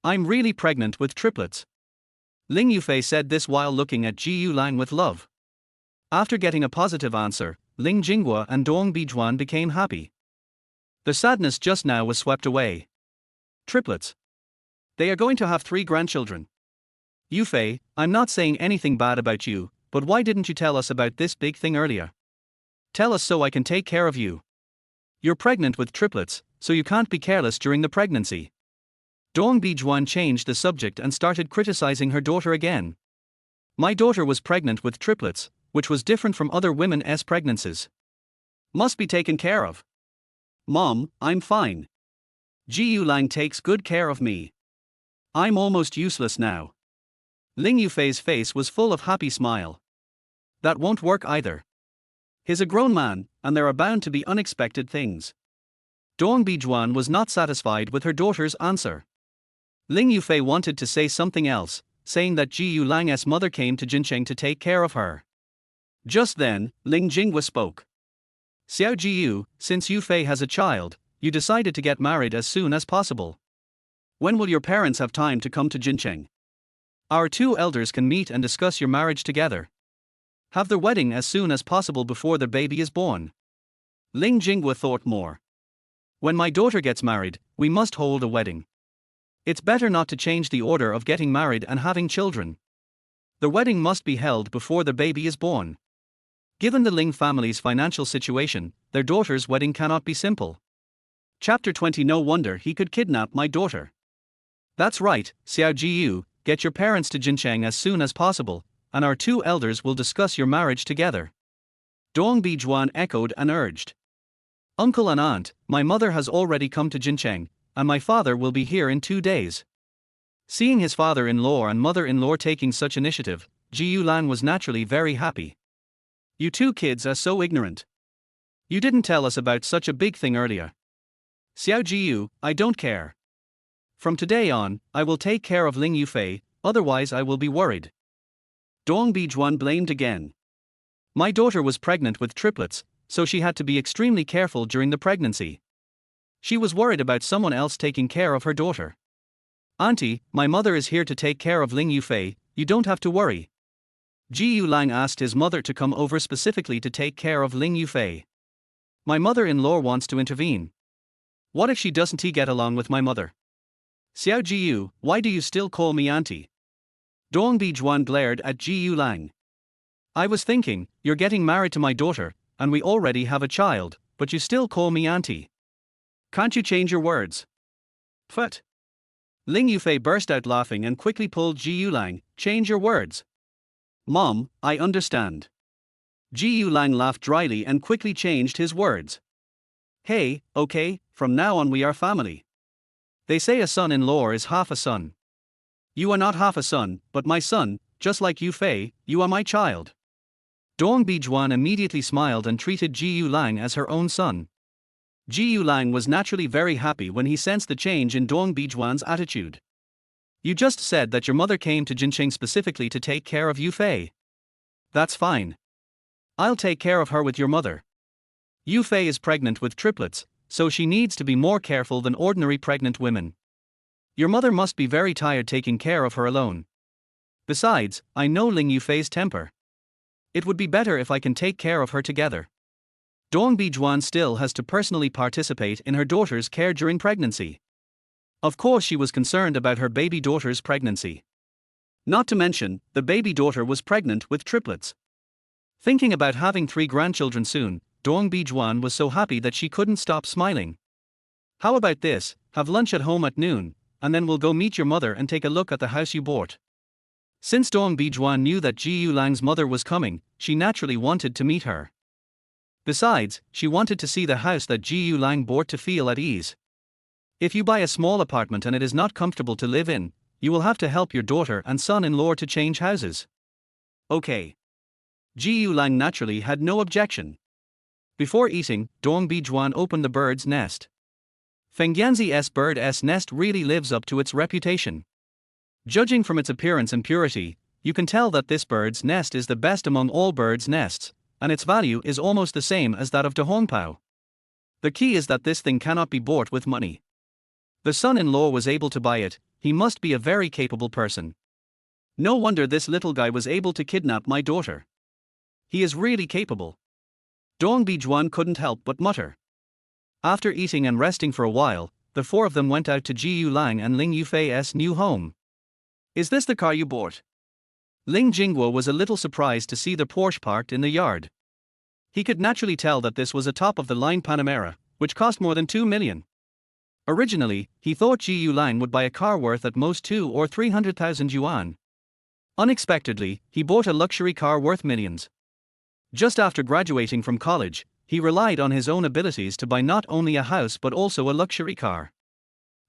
I'm really pregnant with triplets. Ling Yufei said this while looking at Jiyu Lang with love. After getting a positive answer, Ling Jinghua and Dong Bijuan became happy. The sadness just now was swept away. Triplets. They are going to have 3 grandchildren. Yufei, I'm not saying anything bad about you, but why didn't you tell us about this big thing earlier? Tell us so I can take care of you. You're pregnant with triplets, so you can't be careless during the pregnancy. Dong Bijuan changed the subject and started criticizing her daughter again. My daughter was pregnant with triplets, which was different from other women's pregnancies. Must be taken care of. Mom, I'm fine. Ji Yulang takes good care of me. I'm almost useless now. Ling Yufei's face was full of happy smile. That won't work either. He's a grown man, and there are bound to be unexpected things. Dong Bijuan was not satisfied with her daughter's answer. Ling Yufei wanted to say something else, saying that Ji Yulang's mother came to Jincheng to take care of her. Just then, Ling Jinghua spoke. Xiao Jiyu, since Yufei has a child, you decided to get married as soon as possible. When will your parents have time to come to Jincheng? Our 2 elders can meet and discuss your marriage together. Have the wedding as soon as possible before the baby is born. Ling Jinghua thought more. When my daughter gets married, we must hold a wedding. It's better not to change the order of getting married and having children. The wedding must be held before the baby is born. Given the Ling family's financial situation, their daughter's wedding cannot be simple. Chapter 20. No wonder he could kidnap my daughter. That's right, Xiao Jiyu, get your parents to Jincheng as soon as possible, and our 2 elders will discuss your marriage together. Dong Bijuan echoed and urged. Uncle and aunt, my mother has already come to Jincheng, and my father will be here in 2 days. Seeing his father-in-law and mother-in-law taking such initiative, Ji Yulang was naturally very happy. You 2 kids are so ignorant. You didn't tell us about such a big thing earlier. Xiao Jiyu, I don't care. From today on, I will take care of Ling Yufei, otherwise I will be worried. Dong Bijuan blamed again. My daughter was pregnant with triplets, so she had to be extremely careful during the pregnancy. She was worried about someone else taking care of her daughter. Auntie, my mother is here to take care of Ling Yufei, you don't have to worry. Ji Yulang asked his mother to come over specifically to take care of Ling Yufei. My mother-in-law wants to intervene. What if she doesn't get along with my mother? Xiao Jiyu, why do you still call me auntie? Dong Bijuan glared at Ji Yulang. I was thinking, you're getting married to my daughter, and we already have a child, but you still call me auntie. Can't you change your words? Pfft. Ling Yufei burst out laughing and quickly pulled Ji Yulang, change your words. Mom, I understand. Ji Yulang laughed dryly and quickly changed his words. Hey, okay, from now on we are family. They say a son-in-law is half a son. You are not half a son, but my son, just like Yufei, you are my child. Dong Bijuan immediately smiled and treated Ji Yulang as her own son. Ji Yulang was naturally very happy when he sensed the change in Dong Bijuan's attitude. You just said that your mother came to Jincheng specifically to take care of Yufei. That's fine. I'll take care of her with your mother. Yufei is pregnant with triplets, so she needs to be more careful than ordinary pregnant women. Your mother must be very tired taking care of her alone. Besides, I know Ling Yufei's temper. It would be better if I can take care of her together. Dong Bijuan still has to personally participate in her daughter's care during pregnancy. Of course she was concerned about her baby daughter's pregnancy. Not to mention, the baby daughter was pregnant with triplets. Thinking about having 3 grandchildren soon, Dong Bijuan was so happy that she couldn't stop smiling. How about this, have lunch at home at noon, and then we'll go meet your mother and take a look at the house you bought. Since Dong Bijuan knew that Ji Yulang's mother was coming, she naturally wanted to meet her. Besides, she wanted to see the house that Ji Yulang bought to feel at ease. If you buy a small apartment and it is not comfortable to live in, you will have to help your daughter and son-in-law to change houses. Okay. Ji Yulang naturally had no objection. Before eating, Dong Bijuan opened the bird's nest. Fengyanzi's bird's nest really lives up to its reputation. Judging from its appearance and purity, you can tell that this bird's nest is the best among all birds' nests, and its value is almost the same as that of De Hongpao. The key is that this thing cannot be bought with money. The son-in-law was able to buy it, he must be a very capable person. No wonder this little guy was able to kidnap my daughter. He is really capable. Dong Bijuan couldn't help but mutter. After eating and resting for a while, the four of them went out to Ji Lang and Ling Yufei's new home. "Is this the car you bought?" Ling Jingwo was a little surprised to see the Porsche parked in the yard. He could naturally tell that this was a top-of-the-line Panamera, which cost more than 2 million. Originally, he thought Ji Lang would buy a car worth at most 2 or 300,000 yuan. Unexpectedly, he bought a luxury car worth millions. Just after graduating from college, he relied on his own abilities to buy not only a house but also a luxury car.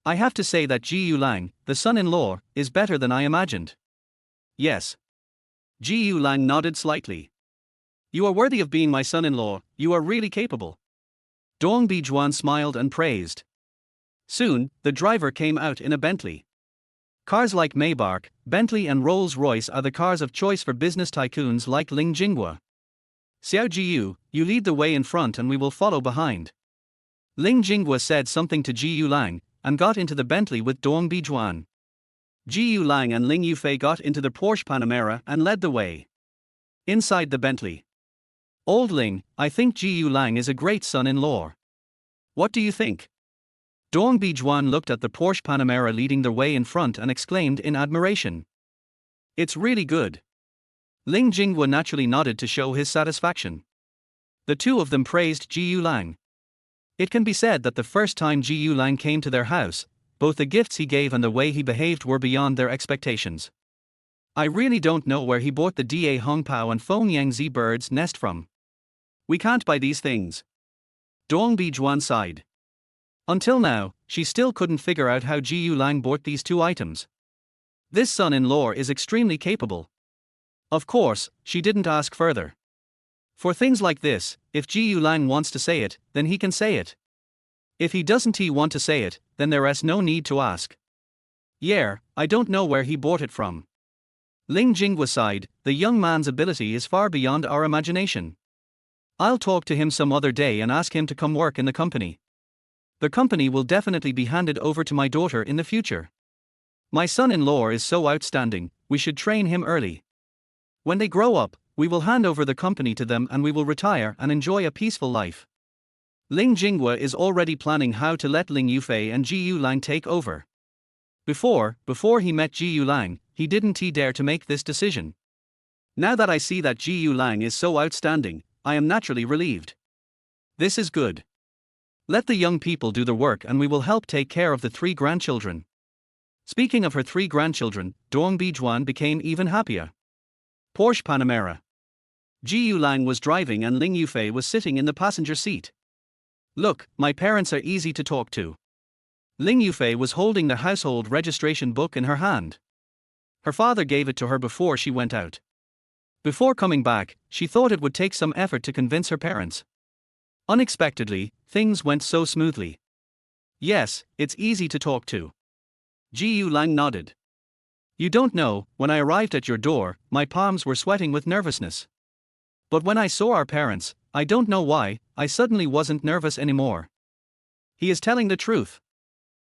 "I have to say that Ji Lang, the son-in-law, is better than I imagined." "Yes." Ji Lang nodded slightly. "You are worthy of being my son-in-law, you are really capable." Dong Bijuan smiled and praised. Soon, the driver came out in a Bentley. Cars like Maybach, Bentley and Rolls-Royce are the cars of choice for business tycoons like Ling Jingwa. "Xiao Jiyu, you lead the way in front and we will follow behind." Ling Jingwa said something to Ji Lang, and got into the Bentley with Dong Bijuan. Ji Lang and Ling Yufei got into the Porsche Panamera and led the way. Inside the Bentley. "Old Ling, I think Ji Lang is a great son-in-law. What do you think?" Dong Bijuan looked at the Porsche Panamera leading the way in front and exclaimed in admiration. "It's really good." Ling Jingwa naturally nodded to show his satisfaction. The two of them praised Ji Lang. It can be said that the first time Ji Lang came to their house, both the gifts he gave and the way he behaved were beyond their expectations. "I really don't know where he bought the Da Hong Pao and Feng Yangzi bird's nest from. We can't buy these things." Dong Bijuan sighed. Until now, she still couldn't figure out how Ji Lang bought these two items. This son-in-law is extremely capable. Of course, she didn't ask further. For things like this, if Ji Lang wants to say it, then he can say it. If he doesn't want to say it, then there is no need to ask. "Yeah, I don't know where he bought it from." Ling Jingwa sighed, "The young man's ability is far beyond our imagination. I'll talk to him some other day and ask him to come work in the company. The company will definitely be handed over to my daughter in the future. My son-in-law is so outstanding, we should train him early. When they grow up, we will hand over the company to them and we will retire and enjoy a peaceful life." Ling Jingwa is already planning how to let Ling Yufei and Ji Lang take over. Before he met Ji Lang, he didn't dare to make this decision. "Now that I see that Ji Lang is so outstanding, I am naturally relieved. This is good. Let the young people do the work and we will help take care of the 3 grandchildren." Speaking of her 3 grandchildren, Dong Bijuan became even happier. Porsche Panamera. Ji Lang was driving and Ling Yufei was sitting in the passenger seat. "Look, my parents are easy to talk to." Ling Yufei was holding the household registration book in her hand. Her father gave it to her before she went out. Before coming back, she thought it would take some effort to convince her parents. Unexpectedly, things went so smoothly. "Yes, it's easy to talk to." Ji Lang nodded. "You don't know, when I arrived at your door, my palms were sweating with nervousness. But when I saw our parents, I don't know why, I suddenly wasn't nervous anymore." He is telling the truth.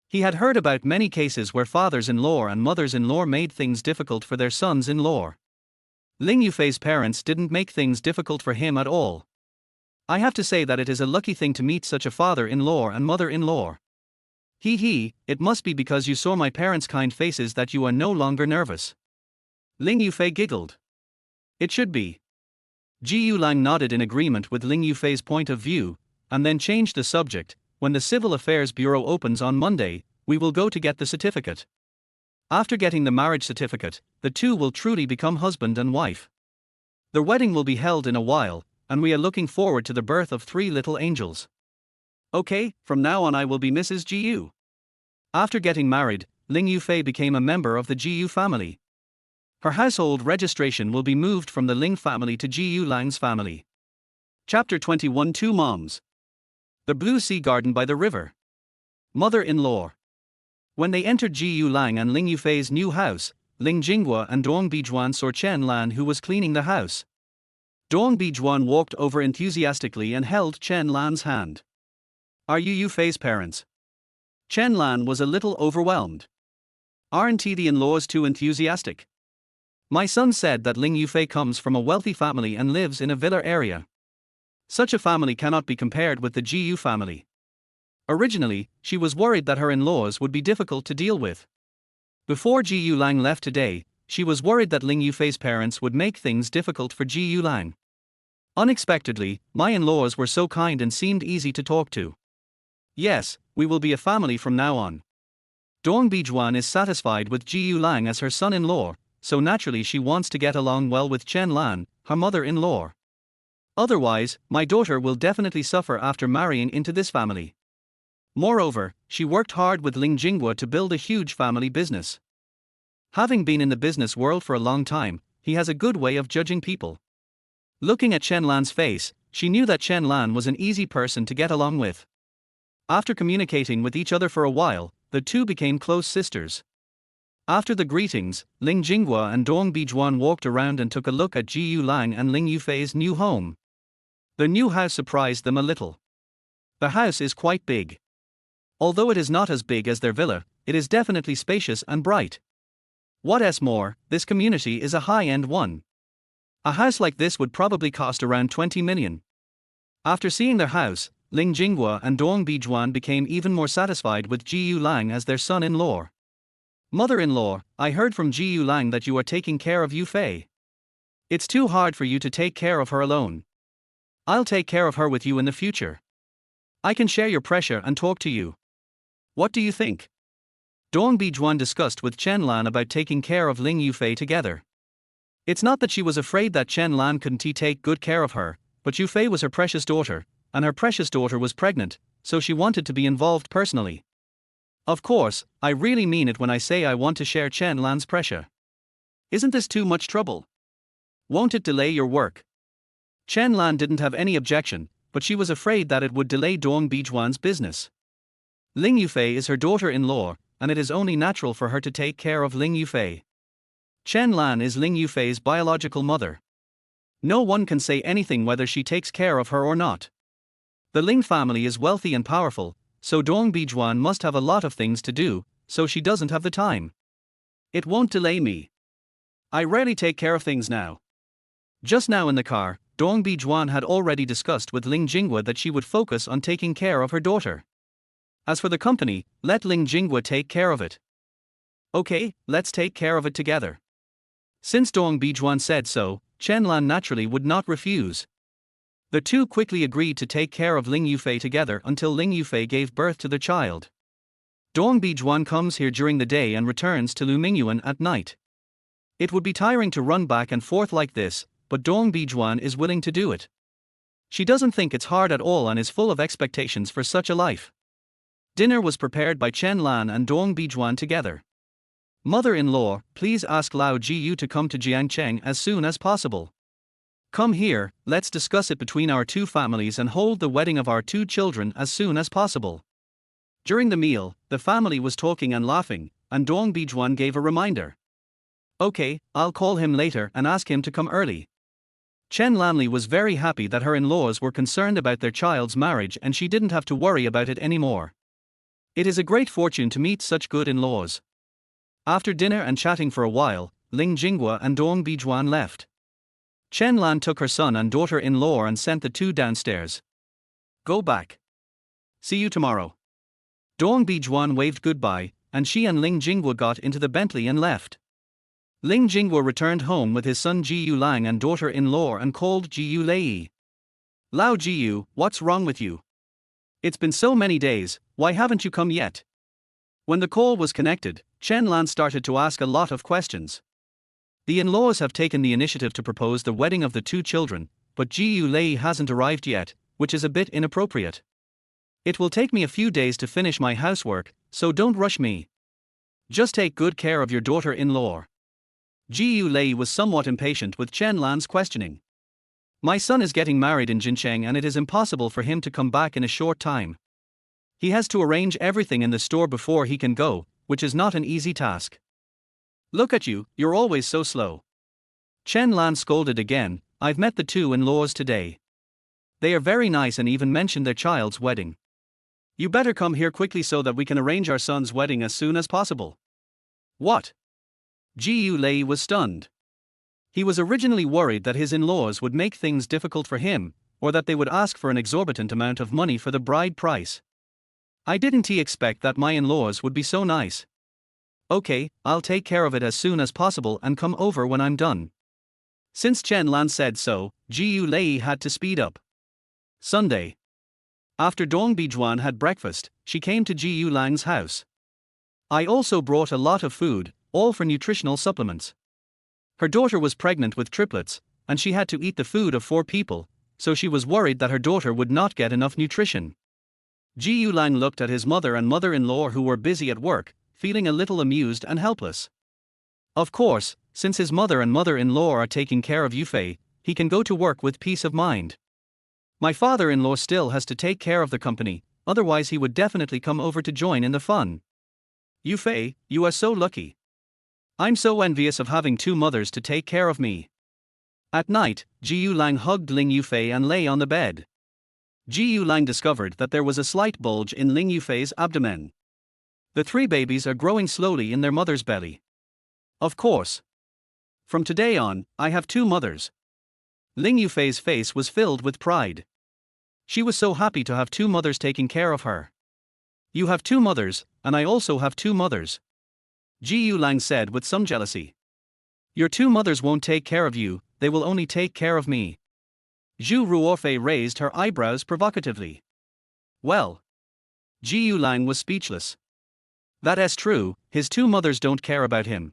He had heard about many cases where fathers-in-law and mothers-in-law made things difficult for their sons-in-law. Ling Yufei's parents didn't make things difficult for him at all. "I have to say that it is a lucky thing to meet such a father-in-law and mother-in-law. It must be because you saw my parents' kind faces that you are no longer nervous." Ling Yufei giggled. "It should be." Ji Lang nodded in agreement with Ling Yufei's point of view, and then changed the subject. "When the Civil Affairs Bureau opens on Monday, we will go to get the certificate. After getting the marriage certificate, the two will truly become husband and wife. The wedding will be held in a while, and we are looking forward to the birth of 3 little angels. Okay, from now on I will be Mrs. Jiu." After getting married, Ling Yufei became a member of the Jiu family. Her household registration will be moved from the Ling family to Jiu Lang's family. Chapter 21. 2 Moms. The Blue Sea Garden by the River. Mother-in-law. When they entered Jiu Lang and Ling Yufei's new house, Ling Jingwa and Dong Bijuan saw Chen Lan, who was cleaning the house. Dong Bijuan walked over enthusiastically and held Chen Lan's hand. "Are you Yufei's parents?" Chen Lan was a little overwhelmed. "Aren't the in-laws too enthusiastic? My son said that Ling Yufei comes from a wealthy family and lives in a villa area. Such a family cannot be compared with the Jiu family. Originally, she was worried that her in-laws would be difficult to deal with. Before Ji Yulang left today, she was worried that Ling Yufei's parents would make things difficult for Ji Yulang. Unexpectedly, my in-laws were so kind and seemed easy to talk to. Yes, we will be a family from now on. Dong Bijuan is satisfied with Ji Yulang as her son-in-law, so naturally she wants to get along well with Chen Lan, her mother-in-law. Otherwise, my daughter will definitely suffer after marrying into this family. Moreover, she worked hard with Ling Jinghua to build a huge family business. Having been in the business world for a long time, he has a good way of judging people. Looking at Chen Lan's face, she knew that Chen Lan was an easy person to get along with. After communicating with each other for a while, the two became close sisters. After the greetings, Ling Jinghua and Dong Bijuan walked around and took a look at Ji Yulang and Ling Yufei's new home. The new house surprised them a little. The house is quite big. Although it is not as big as their villa, it is definitely spacious and bright. What's more, this community is a high-end one. A house like this would probably cost around 20 million. After seeing their house, Ling Jinghua and Dong Bijuan became even more satisfied with Ji Yulang as their son-in-law. Mother-in-law, I heard from Ji Yulang that you are taking care of Yufei. It's too hard for you to take care of her alone. I'll take care of her with you in the future. I can share your pressure and talk to you. What do you think? Dong Bijuan discussed with Chen Lan about taking care of Ling Yufei together. It's not that she was afraid that Chen Lan couldn't take good care of her, but Yufei was her precious daughter, and her precious daughter was pregnant, so she wanted to be involved personally. Of course, I really mean it when I say I want to share Chen Lan's pressure. Isn't this too much trouble? Won't it delay your work? Chen Lan didn't have any objection, but she was afraid that it would delay Dong Bijuan's business. Ling Yufei is her daughter-in-law, and it is only natural for her to take care of Ling Yufei. Chen Lan is Ling Yufei's biological mother. No one can say anything whether she takes care of her or not. The Ling family is wealthy and powerful, so Dong Bijuan must have a lot of things to do, so she doesn't have the time. It won't delay me. I rarely take care of things now. Just now in the car, Dong Bijuan had already discussed with Ling Jinghua that she would focus on taking care of her daughter. As for the company, let Ling Jinghua take care of it. Okay, let's take care of it together. Since Dong Bijuan said so, Chen Lan naturally would not refuse. The two quickly agreed to take care of Ling Yufei together until Ling Yufei gave birth to the child. Dong Bijuan comes here during the day and returns to Lu Mingyuan at night. It would be tiring to run back and forth like this, but Dong Bijuan is willing to do it. She doesn't think it's hard at all and is full of expectations for such a life. Dinner was prepared by Chen Lan and Dong Bijuan together. Mother-in-law, please ask Lao Jiyu to come to Jiangcheng as soon as possible. Come here, let's discuss it between our two families and hold the wedding of our two children as soon as possible. During the meal, the family was talking and laughing, and Dong Bijuan gave a reminder. Okay, I'll call him later and ask him to come early. Chen Lanli was very happy that her in-laws were concerned about their child's marriage and she didn't have to worry about it anymore. It is a great fortune to meet such good in-laws. After dinner and chatting for a while, Ling Jinghua and Dong Bijuan left. Chen Lan took her son and daughter-in-law and sent the two downstairs. Go back. See you tomorrow. Dong Bijuan waved goodbye, and she and Ling Jinghua got into the Bentley and left. Ling Jinghua returned home with his son Ji Yulang and daughter-in-law and called Ji Yulei. Lao Jiyu, what's wrong with you? It's been so many days, why haven't you come yet? When the call was connected, Chen Lan started to ask a lot of questions. The in-laws have taken the initiative to propose the wedding of the two children, but Ji Yulei hasn't arrived yet, which is a bit inappropriate. It will take me a few days to finish my housework, so don't rush me. Just take good care of your daughter-in-law. Ji Yulei was somewhat impatient with Chen Lan's questioning. My son is getting married in Jincheng and it is impossible for him to come back in a short time. He has to arrange everything in the store before he can go, which is not an easy task. Look at you, you're always so slow. Chen Lan scolded again. I've met the two in-laws today. They are very nice and even mentioned their child's wedding. You better come here quickly so that we can arrange our son's wedding as soon as possible. What? Ji Yulei was stunned. He was originally worried that his in-laws would make things difficult for him, or that they would ask for an exorbitant amount of money for the bride price. I didn't expect that my in-laws would be so nice. Okay, I'll take care of it as soon as possible and come over when I'm done. Since Chen Lan said so, Jiu Lei had to speed up. Sunday. After Dong Bijuan had breakfast, she came to Jiu Lang's house. I also brought a lot of food, all for nutritional supplements. Her daughter was pregnant with triplets, and she had to eat the food of 4 people, so she was worried that her daughter would not get enough nutrition. Jiu Lang looked at his mother and mother-in-law who were busy at work, feeling a little amused and helpless. Of course, since his mother and mother-in-law are taking care of Yufei, he can go to work with peace of mind. My father-in-law still has to take care of the company, otherwise he would definitely come over to join in the fun. Yufei, you are so lucky. I'm so envious of having 2 mothers to take care of me. At night, Jiu Lang hugged Ling Yufei and lay on the bed. Jiu Lang discovered that there was a slight bulge in Ling Yufei's abdomen. The 3 babies are growing slowly in their mother's belly. Of course. From today on, I have 2 mothers. Ling Yufei's face was filled with pride. She was so happy to have 2 mothers taking care of her. You have 2 mothers, and I also have 2 mothers. Jiu Lang said with some jealousy. Your 2 mothers won't take care of you, they will only take care of me. Zhu Ruofei raised her eyebrows provocatively. Well. Jiu Lang was speechless. That is true, his 2 mothers don't care about him.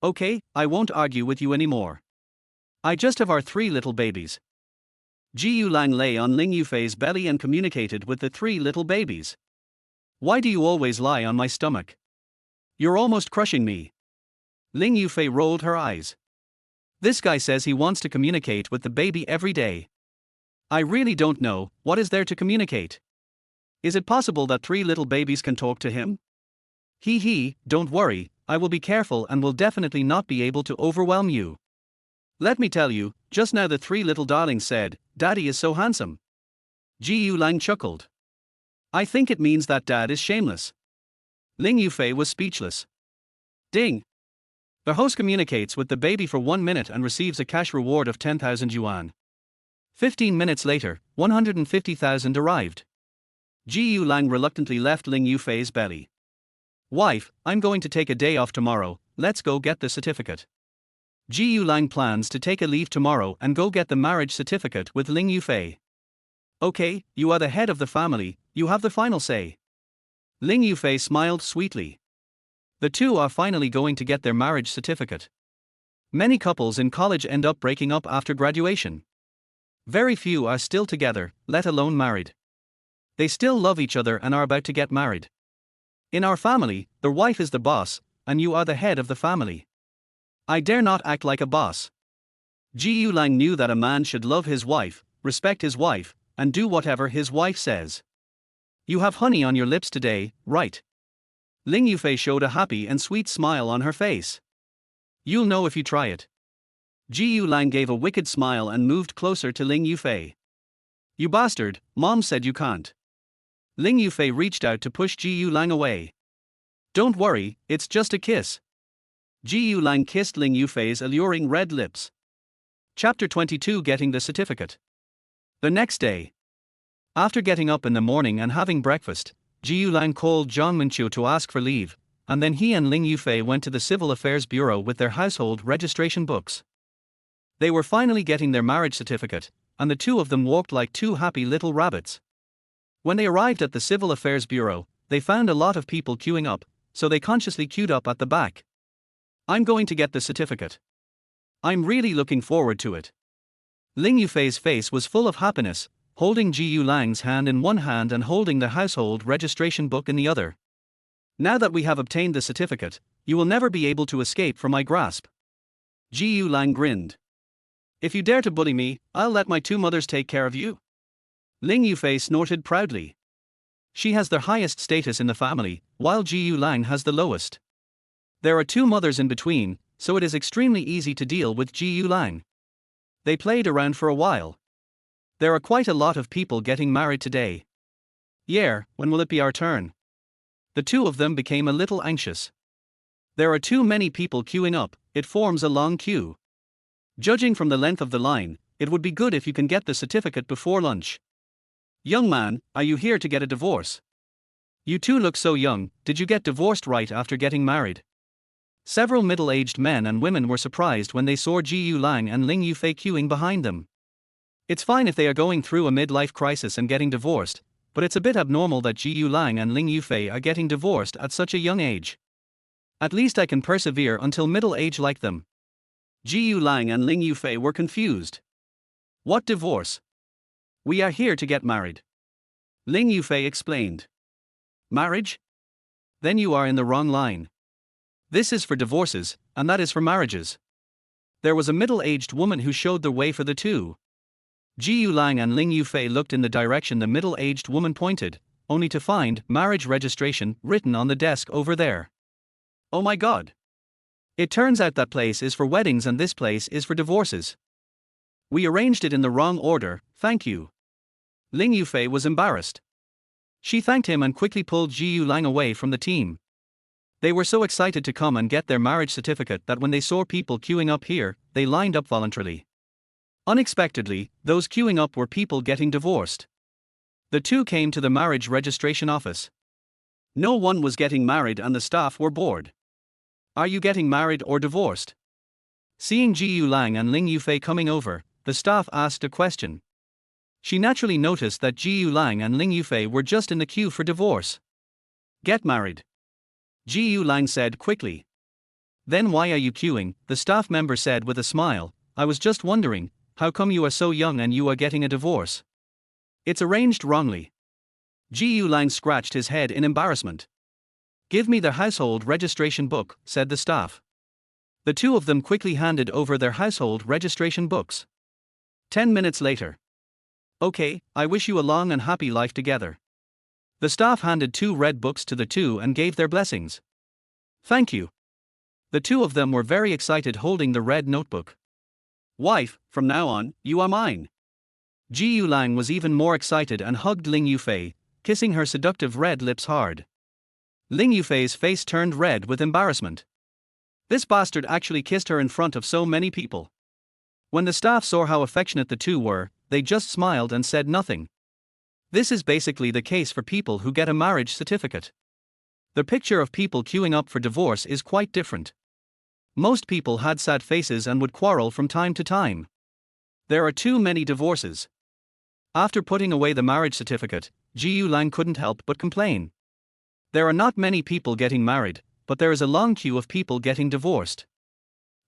Okay, I won't argue with you anymore. I just have our 3 little babies. Jiu Lang lay on Ling Yufei's belly and communicated with the 3 little babies. Why do you always lie on my stomach? You're almost crushing me. Ling Yufei rolled her eyes. This guy says he wants to communicate with the baby every day. I really don't know, what is there to communicate? Is it possible that 3 little babies can talk to him? Don't worry, I will be careful and will definitely not be able to overwhelm you. Let me tell you, just now the 3 little darlings said, Daddy is so handsome. Jiu Lang chuckled. I think it means that Dad is shameless. Ling Yufei was speechless. Ding! The host communicates with the baby for 1 minute and receives a cash reward of 10,000 yuan. 15 minutes later, 150,000 arrived. Jiu Lang reluctantly left Ling Yufei's belly. Wife, I'm going to take a day off tomorrow, let's go get the certificate. Jiu Lang plans to take a leave tomorrow and go get the marriage certificate with Ling Yufei. Okay, you are the head of the family, you have the final say. Ling Yufei smiled sweetly. The 2 are finally going to get their marriage certificate. Many couples in college end up breaking up after graduation. Very few are still together, let alone married. They still love each other and are about to get married. In our family, the wife is the boss, and you are the head of the family. I dare not act like a boss. Jiu Lang knew that a man should love his wife, respect his wife, and do whatever his wife says. You have honey on your lips today, right? Ling Yufei showed a happy and sweet smile on her face. You'll know if you try it. Jiu Lang gave a wicked smile and moved closer to Ling Yufei. You bastard, Mom said you can't. Ling Yufei reached out to push Jiu Lang away. Don't worry, it's just a kiss. Jiu Lang kissed Ling Yufei's alluring red lips. Chapter 22 Getting the Certificate. The next day. After getting up in the morning and having breakfast, Jiu Lang called Zhang Minqiu to ask for leave, and then he and Ling Yufei went to the Civil Affairs Bureau with their household registration books. They were finally getting their marriage certificate, and the 2 of them walked like 2 happy little rabbits. When they arrived at the Civil Affairs Bureau, they found a lot of people queuing up, so they consciously queued up at the back. I'm going to get the certificate. I'm really looking forward to it. Ling Yufei's face was full of happiness, holding Jiu Lang's hand in one hand and holding the household registration book in the other. Now that we have obtained the certificate, you will never be able to escape from my grasp. Jiu Lang grinned. If you dare to bully me, I'll let my 2 mothers take care of you. Ling Yufei snorted proudly. She has the highest status in the family, while Jiu Lang has the lowest. There are 2 mothers in between, so it is extremely easy to deal with Jiu Lang. They played around for a while. There are quite a lot of people getting married today. Yeah, when will it be our turn? The 2 of them became a little anxious. There are too many people queuing up, it forms a long queue. Judging from the length of the line, it would be good if you can get the certificate before lunch. Young man, are you here to get a divorce? You two look so young, did you get divorced right after getting married? Several middle-aged men and women were surprised when they saw Jiyu Lang and Ling Yufei queuing behind them. It's fine if they are going through a midlife crisis and getting divorced, but it's a bit abnormal that Jiyu Lang and Ling Yufei are getting divorced at such a young age. At least I can persevere until middle age like them. Jiyu Lang and Ling Yufei were confused. What divorce? We are here to get married. Ling Yufei explained. Marriage? Then you are in the wrong line. This is for divorces, and that is for marriages. There was a middle-aged woman who showed the way for the two. Jiyu Lang and Ling Yufei looked in the direction the middle-aged woman pointed, only to find marriage registration written on the desk over there. Oh my god! It turns out that place is for weddings and this place is for divorces. We arranged it in the wrong order, thank you. Ling Yufei was embarrassed. She thanked him and quickly pulled Jiyu Lang away from the team. They were so excited to come and get their marriage certificate that when they saw people queuing up here, they lined up voluntarily. Unexpectedly, those queuing up were people getting divorced. The two came to the marriage registration office. No one was getting married and the staff were bored. Are you getting married or divorced? Seeing Jiyu Lang and Ling Yufei coming over, the staff asked a question. She naturally noticed that Jiyu Lang and Ling Yufei were just in the queue for divorce. Get married. Jiyu Lang said quickly. Then why are you queuing? The staff member said with a smile. I was just wondering, how come you are so young and you are getting a divorce? It's arranged wrongly. Jiyu Lang scratched his head in embarrassment. Give me the household registration book, said the staff. The two of them quickly handed over their household registration books. 10 minutes later. Okay, I wish you a long and happy life together. The staff handed 2 red books to the two and gave their blessings. Thank you. The two of them were very excited holding the red notebook. Wife, from now on, you are mine. Jiyu Lang was even more excited and hugged Ling Yufei, kissing her seductive red lips hard. Ling Yufei's face turned red with embarrassment. This bastard actually kissed her in front of so many people. When the staff saw how affectionate the two were, they just smiled and said nothing. This is basically the case for people who get a marriage certificate. The picture of people queuing up for divorce is quite different. Most people had sad faces and would quarrel from time to time. There are too many divorces. After putting away the marriage certificate, Jiyu Lang couldn't help but complain. There are not many people getting married, but there is a long queue of people getting divorced.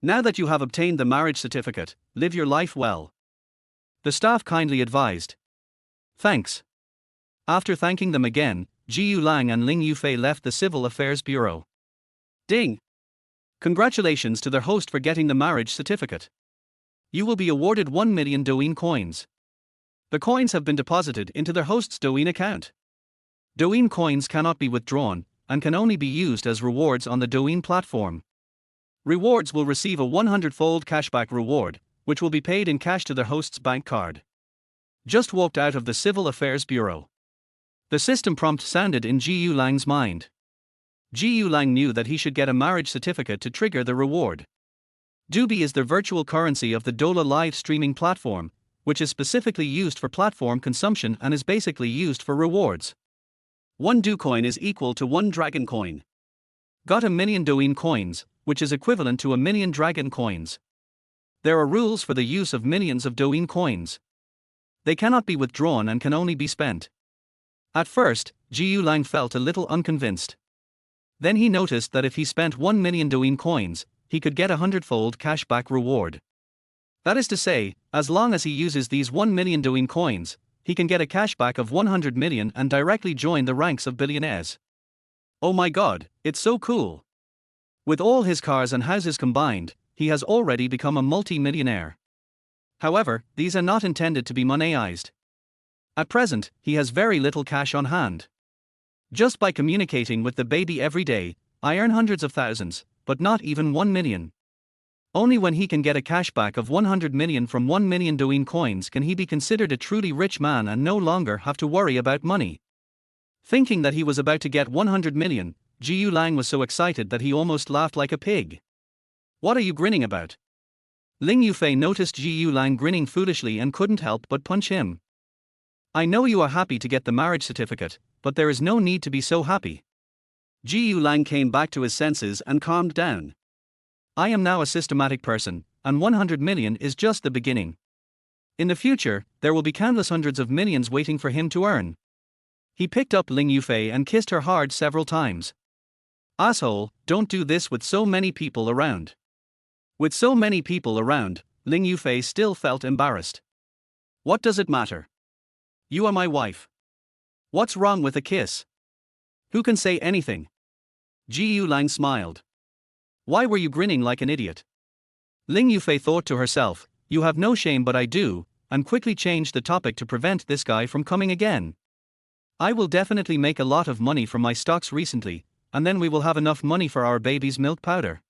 Now that you have obtained the marriage certificate, live your life well. The staff kindly advised. Thanks. After thanking them again, Jiyu Lang and Ling Yufei left the Civil Affairs Bureau. Ding! Congratulations to their host for getting the marriage certificate. You will be awarded 1 million Douyin coins. The coins have been deposited into their host's Douyin account. Douyin coins cannot be withdrawn, and can only be used as rewards on the Douyin platform. Rewards will receive a 100-fold cashback reward, which will be paid in cash to their host's bank card. Just walked out of the Civil Affairs Bureau. The system prompt sounded in Jiyu Lang's mind. Jiyu Lang knew that he should get a marriage certificate to trigger the reward. Doubi is the virtual currency of the Dola live streaming platform, which is specifically used for platform consumption and is basically used for rewards. 1 Do coin is equal to 1 Dragon coin. Got a million Douyin coins, which is equivalent to a million Dragon coins. There are rules for the use of millions of Douyin coins. They cannot be withdrawn and can only be spent. At first, Jiyu Lang felt a little unconvinced. Then he noticed that if he spent 1 million Douyin coins, he could get a 100-fold cashback reward. That is to say, as long as he uses these 1 million Douyin coins, he can get a cashback of 100 million and directly join the ranks of billionaires. Oh my god, it's so cool. With all his cars and houses combined, he has already become a multi-millionaire. However, these are not intended to be monetized. At present, he has very little cash on hand. Just by communicating with the baby every day, I earn hundreds of thousands, but not even 1 million. Only when he can get a cashback of 100 million from 1 million Douyin coins can he be considered a truly rich man and no longer have to worry about money. Thinking that he was about to get 100 million, Jiyu Lang was so excited that he almost laughed like a pig. What are you grinning about? Ling Yufei noticed Jiyu Lang grinning foolishly and couldn't help but punch him. I know you are happy to get the marriage certificate, but there is no need to be so happy. Jiu Lang came back to his senses and calmed down. I am now a systematic person, and 100 million is just the beginning. In the future, there will be countless hundreds of millions waiting for him to earn. He picked up Ling Yufei and kissed her hard several times. Asshole, don't do this with so many people around. With so many people around, Ling Yufei still felt embarrassed. What does it matter? You are my wife. What's wrong with a kiss? Who can say anything? Jiu Lang smiled. Why were you grinning like an idiot? Ling Yufei thought to herself, you have no shame but I do, and quickly changed the topic to prevent this guy from coming again. I will definitely make a lot of money from my stocks recently, and then we will have enough money for our baby's milk powder.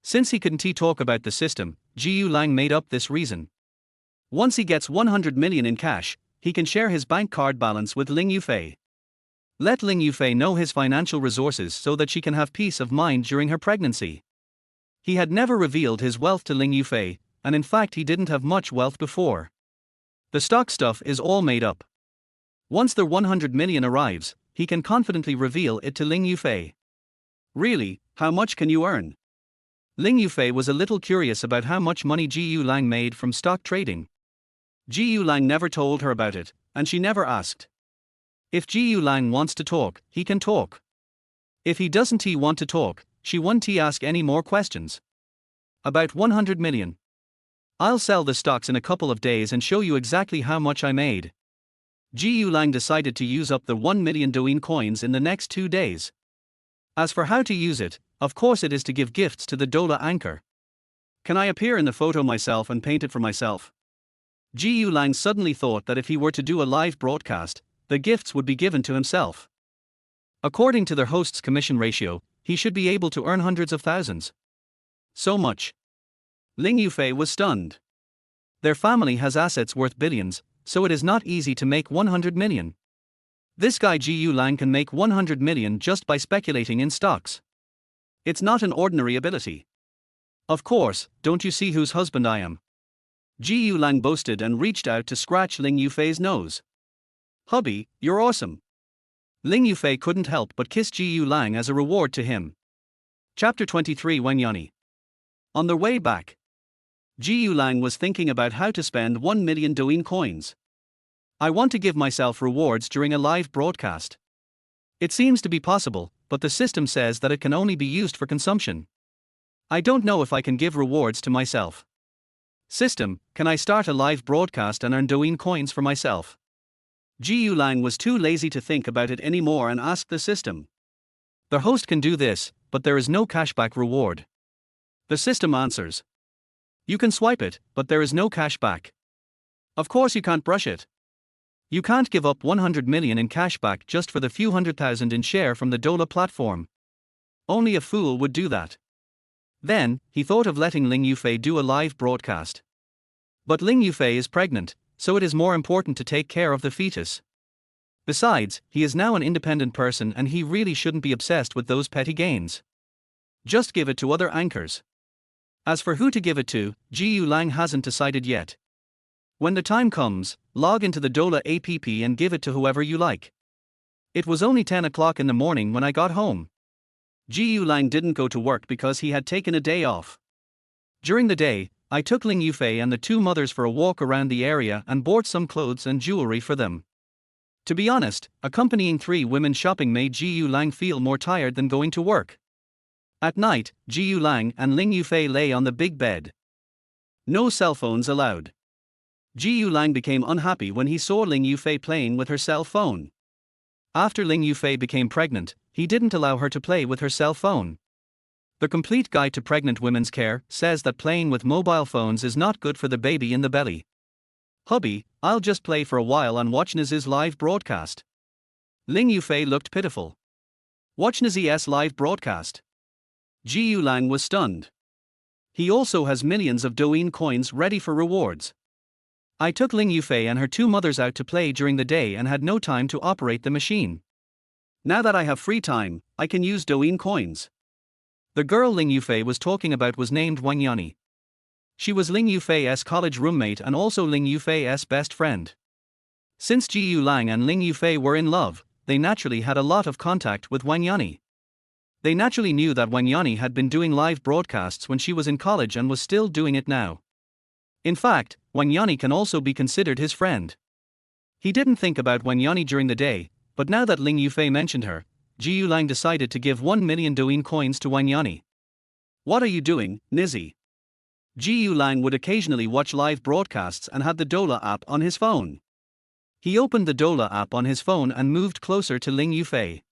Since he couldn't talk about the system, Jiu Lang made up this reason. Once he gets 100 million in cash, he can share his bank card balance with Ling Yufei. Let Ling Yufei know his financial resources so that she can have peace of mind during her pregnancy. He had never revealed his wealth to Ling Yufei, and in fact he didn't have much wealth before. The stock stuff is all made up. Once the 100 million arrives, he can confidently reveal it to Ling Yufei. Really, how much can you earn? Ling Yufei was a little curious about how much money Jiu Lang made from stock trading. Jiu Lang never told her about it, and she never asked. If Jiu Lang wants to talk, he can talk. If he doesn't want to talk, she won't ask any more questions. About 100 million. I'll sell the stocks in a couple of days and show you exactly how much I made. Jiu Lang decided to use up the 1 million Douyin coins in the next 2 days. As for how to use it, of course it is to give gifts to the Dola anchor. Can I appear in the photo myself and paint it for myself? Jiu Lang suddenly thought that if he were to do a live broadcast, the gifts would be given to himself. According to their host's commission ratio, he should be able to earn hundreds of thousands. So much. Ling Yufei was stunned. Their family has assets worth billions, so it is not easy to make 100 million. This guy Jiu Lang can make 100 million just by speculating in stocks. It's not an ordinary ability. Of course, don't you see whose husband I am? Jiu Lang boasted and reached out to scratch Ling Yufei's nose. Hubby, you're awesome. Ling Yufei couldn't help but kiss Jiu Lang as a reward to him. Chapter 23 Wengyani. On their way back, Jiu Lang was thinking about how to spend 1 million Douyin coins. I want to give myself rewards during a live broadcast. It seems to be possible, but the system says that it can only be used for consumption. I don't know if I can give rewards to myself. System, can I start a live broadcast and earn Douyin coins for myself? Jiu Lang was too lazy to think about it anymore and asked the system. The host can do this, but there is no cashback reward. The system answers. You can swipe it, but there is no cashback. Of course you can't brush it. You can't give up 100 million in cashback just for the few 100,000 in share from the Dola platform. Only a fool would do that. Then, he thought of letting Ling Yufei do a live broadcast. But Ling Yufei is pregnant, so it is more important to take care of the fetus. Besides, he is now an independent person and he really shouldn't be obsessed with those petty gains. Just give it to other anchors. As for who to give it to, Jiu Lang hasn't decided yet. When the time comes, log into the Dola app and give it to whoever you like. It was only 10 o'clock in the morning when I got home. Jiu Lang didn't go to work because he had taken a day off. During the day, I took Ling Yufei and the two mothers for a walk around the area and bought some clothes and jewelry for them. To be honest, accompanying 3 women shopping made Jiu Lang feel more tired than going to work. At night, Jiu Lang and Ling Yufei lay on the big bed. No cell phones allowed. Jiu Lang became unhappy when he saw Ling Yufei playing with her cell phone. After Ling Yufei became pregnant, he didn't allow her to play with her cell phone. The Complete Guide to Pregnant Women's Care says that playing with mobile phones is not good for the baby in the belly. Hubby, I'll just play for a while and watch Niz's live broadcast. Ling Yufei looked pitiful. Watch Niz's live broadcast. Jiu Lang was stunned. He also has millions of Douyin coins ready for rewards. I took Ling Yufei and her 2 mothers out to play during the day and had no time to operate the machine. Now that I have free time, I can use Douyin coins. The girl Ling Yufei was talking about was named Wengyani. She was Ling Yufei's college roommate and also Ling Yufei's best friend. Since Jiu Lang and Ling Yufei were in love, they naturally had a lot of contact with Wang Yani. They naturally knew that Wang Yani had been doing live broadcasts when she was in college and was still doing it now. In fact, Wang Yani can also be considered his friend. He didn't think about Wang Yani during the day, but now that Ling Yufei mentioned her, Ji Yulang decided to give 1 million Douyin coins to Wang Yani. What are you doing, Nizzy? Ji Yulang would occasionally watch live broadcasts and had the Dola app on his phone. He opened the Dola app on his phone and moved closer to Ling Yufei.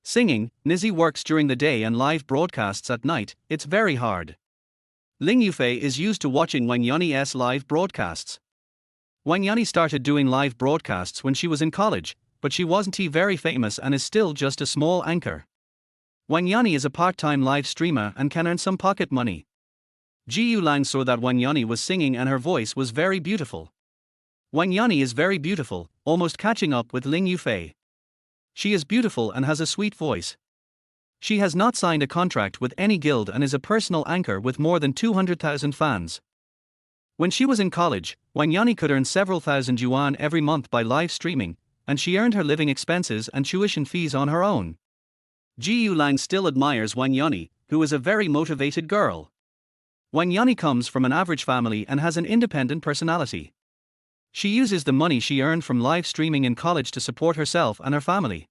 Singing, Nizzy works during the day and live broadcasts at night, it's very hard. Ling Yufei is used to watching Wang Yani's live broadcasts. Wang Yani started doing live broadcasts when she was in college, but she wasn't very famous and is still just a small anchor. Wang Yani is a part-time live streamer and can earn some pocket money. Ji Yulang saw that Wang Yani was singing and her voice was very beautiful. Wang Yani is very beautiful, almost catching up with Ling Yufei. She is beautiful and has a sweet voice. She has not signed a contract with any guild and is a personal anchor with more than 200,000 fans. When she was in college, Wang Yani could earn several thousand yuan every month by live streaming, and she earned her living expenses and tuition fees on her own. Ji Yulang still admires Wang Yani, who is a very motivated girl. Wang Yani comes from an average family and has an independent personality. She uses the money she earned from live streaming in college to support herself and her family.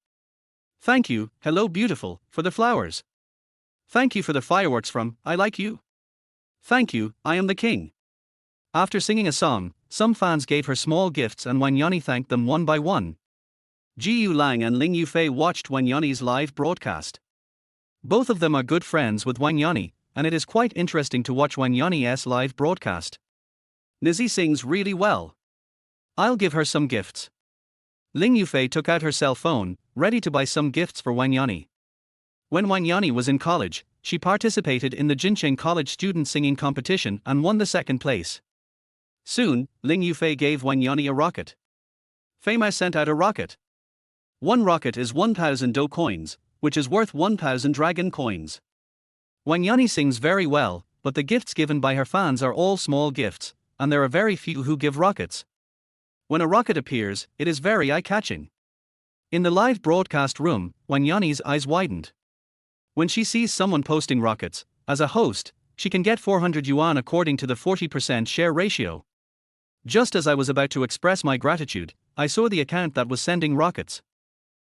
Thank you, hello beautiful, for the flowers. Thank you for the fireworks from, I like you. Thank you, I am the king. After singing a song, some fans gave her small gifts and Wang Yani thanked them one by one. Ji Yulang and Ling Yufei watched Wang Yani's live broadcast. Both of them are good friends with Wang Yani, and it is quite interesting to watch Wang Yani's live broadcast. Nizzy sings really well. I'll give her some gifts. Ling Yufei took out her cell phone, ready to buy some gifts for Wang Yani. When Wang Yani was in college, she participated in the Jincheng College student singing competition and won the second place. Soon, Ling Yufei gave Wang Yani a rocket. Fei sent out a rocket. One rocket is 1,000 Do coins, which is worth 1,000 dragon coins. Wang Yani sings very well, but the gifts given by her fans are all small gifts, and there are very few who give rockets. When a rocket appears, it is very eye-catching. In the live broadcast room, Wang Yani's eyes widened. When she sees someone posting rockets, as a host, she can get 400 yuan according to the 40% share ratio. Just as I was about to express my gratitude, I saw the account that was sending rockets.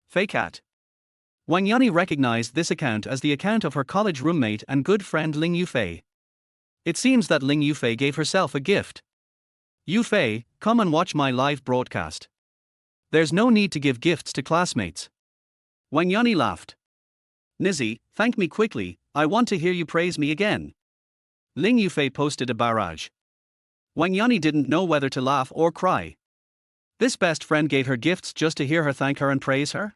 Fake cat. Wang Yani recognized this account as the account of her college roommate and good friend Ling Yufei. It seems that Ling Yufei gave herself a gift. Yufei, come and watch my live broadcast. There's no need to give gifts to classmates. Wang Yani laughed. Nizzy, thank me quickly, I want to hear you praise me again. Ling Yufei posted a barrage. Wang Yani didn't know whether to laugh or cry. This best friend gave her gifts just to hear her thank her and praise her?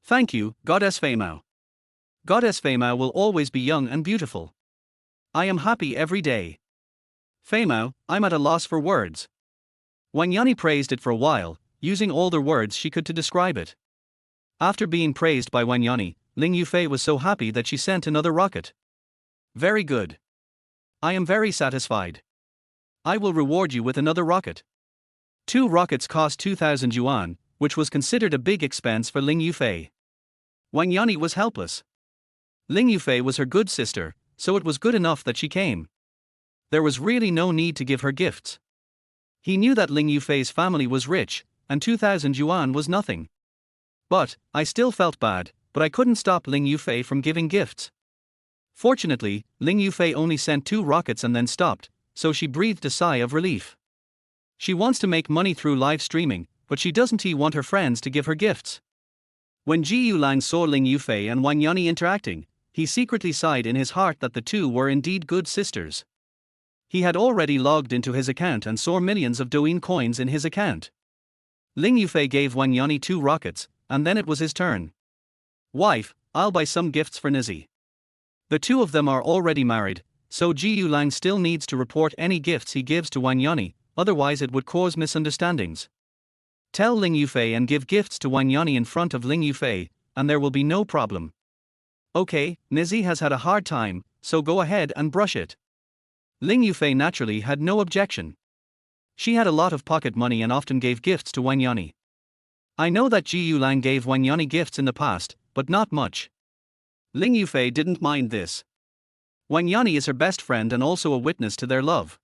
Thank you, Goddess Feimao. Goddess Feimao will always be young and beautiful. I am happy every day. Feimao, I'm at a loss for words. Wang Yani praised it for a while, using all the words she could to describe it. After being praised by Wang Yani, Ling Yufei was so happy that she sent another rocket. Very good. I am very satisfied. I will reward you with another rocket. 2 rockets cost 2,000 yuan, which was considered a big expense for Ling Yufei. Wang Yani was helpless. Ling Yufei was her good sister, so it was good enough that she came. There was really no need to give her gifts. He knew that Ling Yufei's family was rich, and 2,000 yuan was nothing. But, I still felt bad, but I couldn't stop Ling Yufei from giving gifts. Fortunately, Ling Yufei only sent 2 rockets and then stopped, so she breathed a sigh of relief. She wants to make money through live streaming, but she doesn't want her friends to give her gifts. When Ji Yulang saw Ling Yufei and Wang Yani interacting, he secretly sighed in his heart that the two were indeed good sisters. He had already logged into his account and saw millions of Douyin coins in his account. Ling Yufei gave Wang Yani 2 rockets, and then it was his turn. Wife, I'll buy some gifts for Nizzy. The two of them are already married, so Ji Yulang still needs to report any gifts he gives to Wang Yani, otherwise it would cause misunderstandings. Tell Ling Yufei and give gifts to Wang Yani in front of Ling Yufei, and there will be no problem. Okay, Nizzy has had a hard time, so go ahead and brush it. Ling Yufei naturally had no objection. She had a lot of pocket money and often gave gifts to Wang Yani. I know that Ji Yulang gave Wang Yani gifts in the past, but not much. Ling Yufei didn't mind this. Wang Yani is her best friend and also a witness to their love.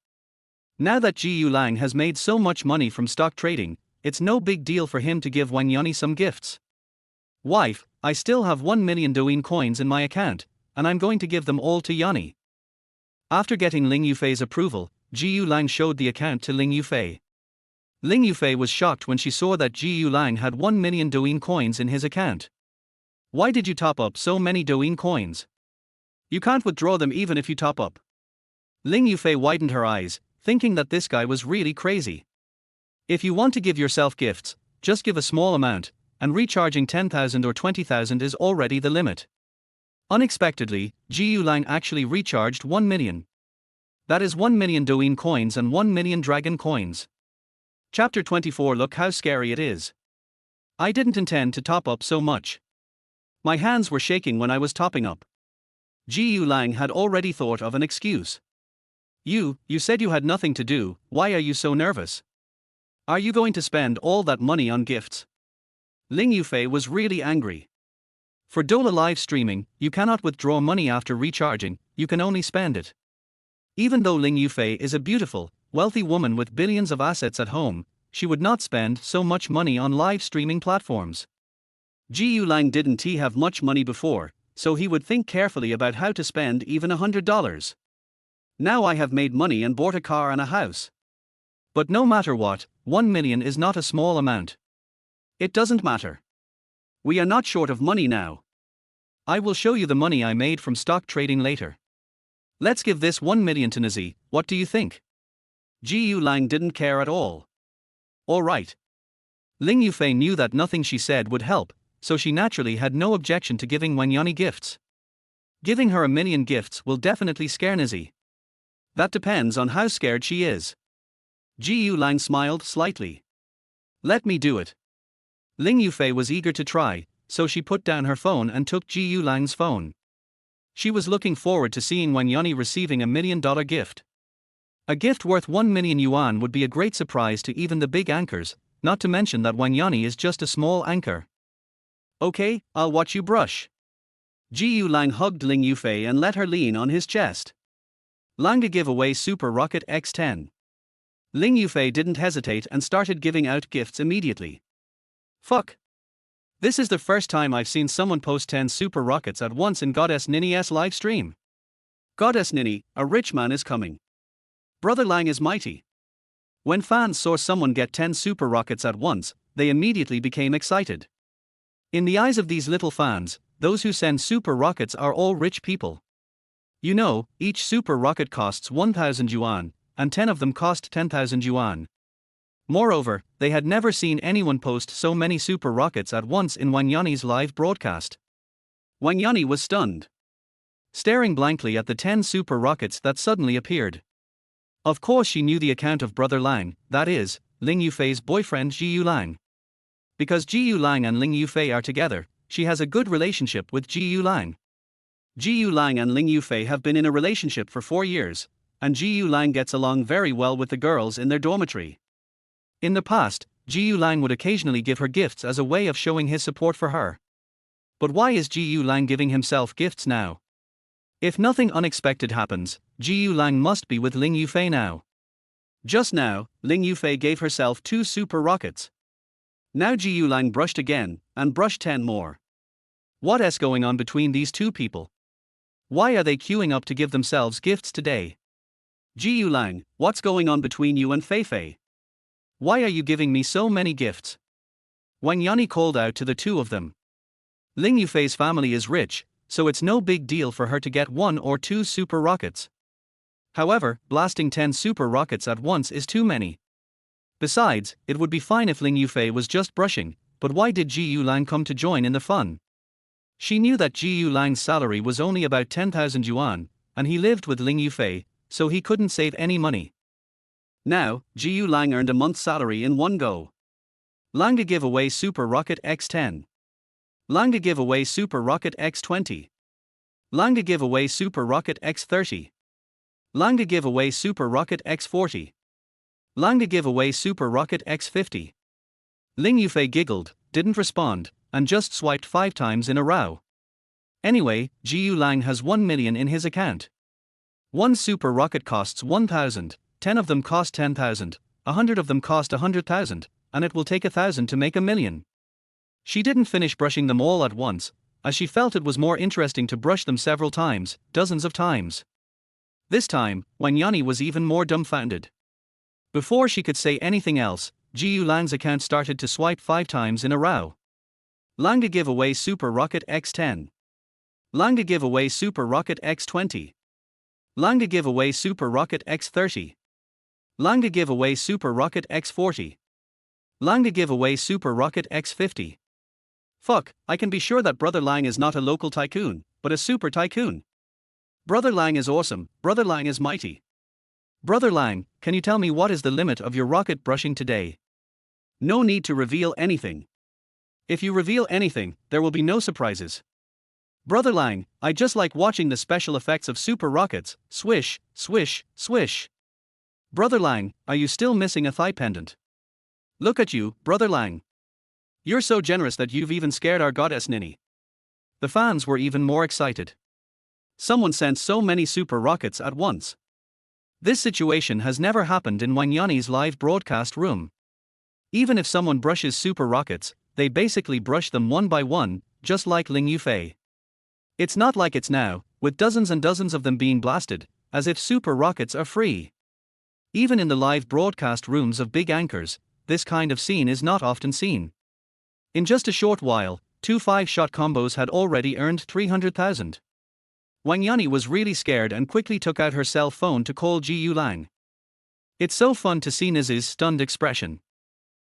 Now that Ji Yulang has made so much money from stock trading, it's no big deal for him to give Wang Yani some gifts. Wife, I still have 1 million Douyin coins in my account, and I'm going to give them all to Yani. After getting Ling Yufei's approval, Ji Yulang showed the account to Ling Yufei. Ling Yufei was shocked when she saw that Ji Yulang had 1 million Douyin coins in his account. Why did you top up so many Douyin coins? You can't withdraw them even if you top up. Ling Yufei widened her eyes, thinking that this guy was really crazy. If you want to give yourself gifts, just give a small amount, and recharging 10,000 or 20,000 is already the limit. Unexpectedly, Ji Yulang actually recharged 1 million. That is 1 million Douyin coins and 1 million dragon coins. Chapter 24. Look how scary it is. I didn't intend to top up so much. My hands were shaking when I was topping up. Ji Yulang had already thought of an excuse. You said you had nothing to do, why are you so nervous? Are you going to spend all that money on gifts? Ling Yufei was really angry. For Dola live streaming, you cannot withdraw money after recharging, you can only spend it. Even though Ling Yufei is a beautiful, wealthy woman with billions of assets at home, she would not spend so much money on live streaming platforms. Ji Yulang didn't have much money before, so he would think carefully about how to spend even $100. Now I have made money and bought a car and a house. But no matter what, 1 million is not a small amount. It doesn't matter. We are not short of money now. I will show you the money I made from stock trading later. Let's give this 1 million to Nazi, what do you think? Ji Yulang didn't care at all. Alright. Ling Yufei knew that nothing she said would help, so she naturally had no objection to giving Wang Yani gifts. Giving her 1 million gifts will definitely scare Nazi. That depends on how scared she is. Ji Yulang smiled slightly. Let me do it. Ling Yufei was eager to try, so she put down her phone and took Ji Yulang's phone. She was looking forward to seeing Wang Yani receiving $1 million gift. A gift worth 1 million yuan would be a great surprise to even the big anchors, not to mention that Wang Yani is just a small anchor. Okay, I'll watch you brush. Ji Yulang hugged Ling Yufei and let her lean on his chest. Langa give away Super Rocket X10. Ling Yufei didn't hesitate and started giving out gifts immediately. Fuck. This is the first time I've seen someone post 10 super rockets at once in Goddess Nini's live stream. Goddess Nini, a rich man is coming. Brother Lang is mighty. When fans saw someone get 10 super rockets at once, they immediately became excited. In the eyes of these little fans, those who send super rockets are all rich people. You know, each super rocket costs 1,000 yuan, and 10 of them cost 10,000 yuan. Moreover, they had never seen anyone post so many super rockets at once in Wang Yani's live broadcast. Wang Yani was stunned, staring blankly at the 10 super rockets that suddenly appeared. Of course she knew the account of Brother Lang, that is, Ling Yufei's boyfriend Ji Yulang. Because Ji Yulang and Ling Yufei are together, she has a good relationship with Ji Yulang. Ji Yulang and Ling Yufei have been in a relationship for 4 years, and Ji Yulang gets along very well with the girls in their dormitory. In the past, Ji Yulang would occasionally give her gifts as a way of showing his support for her. But why is Ji Yulang giving himself gifts now? If nothing unexpected happens, Ji Yulang must be with Ling Yufei now. Just now, Ling Yufei gave herself 2 super rockets. Now Ji Yulang brushed again, and brushed 10 more. What is going on between these two people? Why are they queuing up to give themselves gifts today? Ji Yulang, what's going on between you and Fei Fei? Why are you giving me so many gifts? Wang Yani called out to the two of them. Ling Yufei's family is rich, so it's no big deal for her to get 1 or 2 super rockets. However, blasting 10 super rockets at once is too many. Besides, it would be fine if Ling Yufei was just brushing, but why did Ji Yulang come to join in the fun? She knew that Ji Yulang's salary was only about 10,000 yuan, and he lived with Ling Yufei, so he couldn't save any money. Now, Ji Yulang earned a month's salary in one go. Langa give away Super Rocket X10. Langa give away Super Rocket X20. Langa give away Super Rocket X30. Langa give away Super Rocket X40. Langa give away Super Rocket X50. Ling Yufei giggled, didn't respond, and just swiped 5 times in a row. Anyway, Jiu Lang has 1 million in his account. One super rocket costs 1,000, 10 of them cost 10,000, 100 of them cost 100,000, and it will take 1,000 to make 1,000,000. She didn't finish brushing them all at once, as she felt it was more interesting to brush them several times, dozens of times. This time, Wanyani was even more dumbfounded. Before she could say anything else, Jiu Lang's account started to swipe 5 times in a row. Langa give away Super Rocket X10. Langa give away Super Rocket X20. Langa give away Super Rocket X30. Langa give away Super Rocket X40. Langa give away Super Rocket X50. Fuck, I can be sure that Brother Lang is not a local tycoon, but a super tycoon. Brother Lang is awesome, Brother Lang is mighty. Brother Lang, can you tell me what is the limit of your rocket brushing today? No need to reveal anything. If you reveal anything, there will be no surprises. Brother Lang, I just like watching the special effects of super rockets, swish, swish, swish. Brother Lang, are you still missing a thigh pendant? Look at you, Brother Lang. You're so generous that you've even scared our goddess Ninny. The fans were even more excited. Someone sent so many super rockets at once. This situation has never happened in Wanyani's live broadcast room. Even if someone brushes super rockets, they basically brush them one by one, just like Ling Yufei. It's not like it's now, with dozens and dozens of them being blasted, as if super rockets are free. Even in the live broadcast rooms of big anchors, this kind of scene is not often seen. In just a short while, 2 5-shot combos had already earned 300,000. Wanyani was really scared and quickly took out her cell phone to call Jiu Lang. It's so fun to see Niz's stunned expression.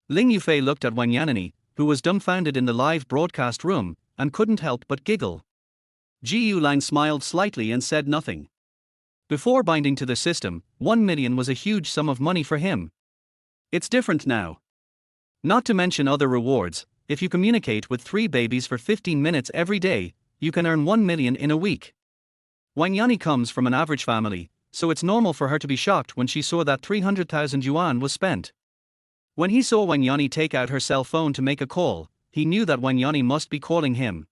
Ling Yufei looked at Wanyani, who was dumbfounded in the live broadcast room, and couldn't help but giggle. Jiu Lang smiled slightly and said nothing. Before binding to the system, 1 million was a huge sum of money for him. It's different now. Not to mention other rewards, if you communicate with 3 babies for 15 minutes every day, you can earn 1 million in a week. Wanyani comes from an average family, so it's normal for her to be shocked when she saw that 300,000 yuan was spent. When he saw Wanyani take out her cell phone to make a call, he knew that Wanyani must be calling him.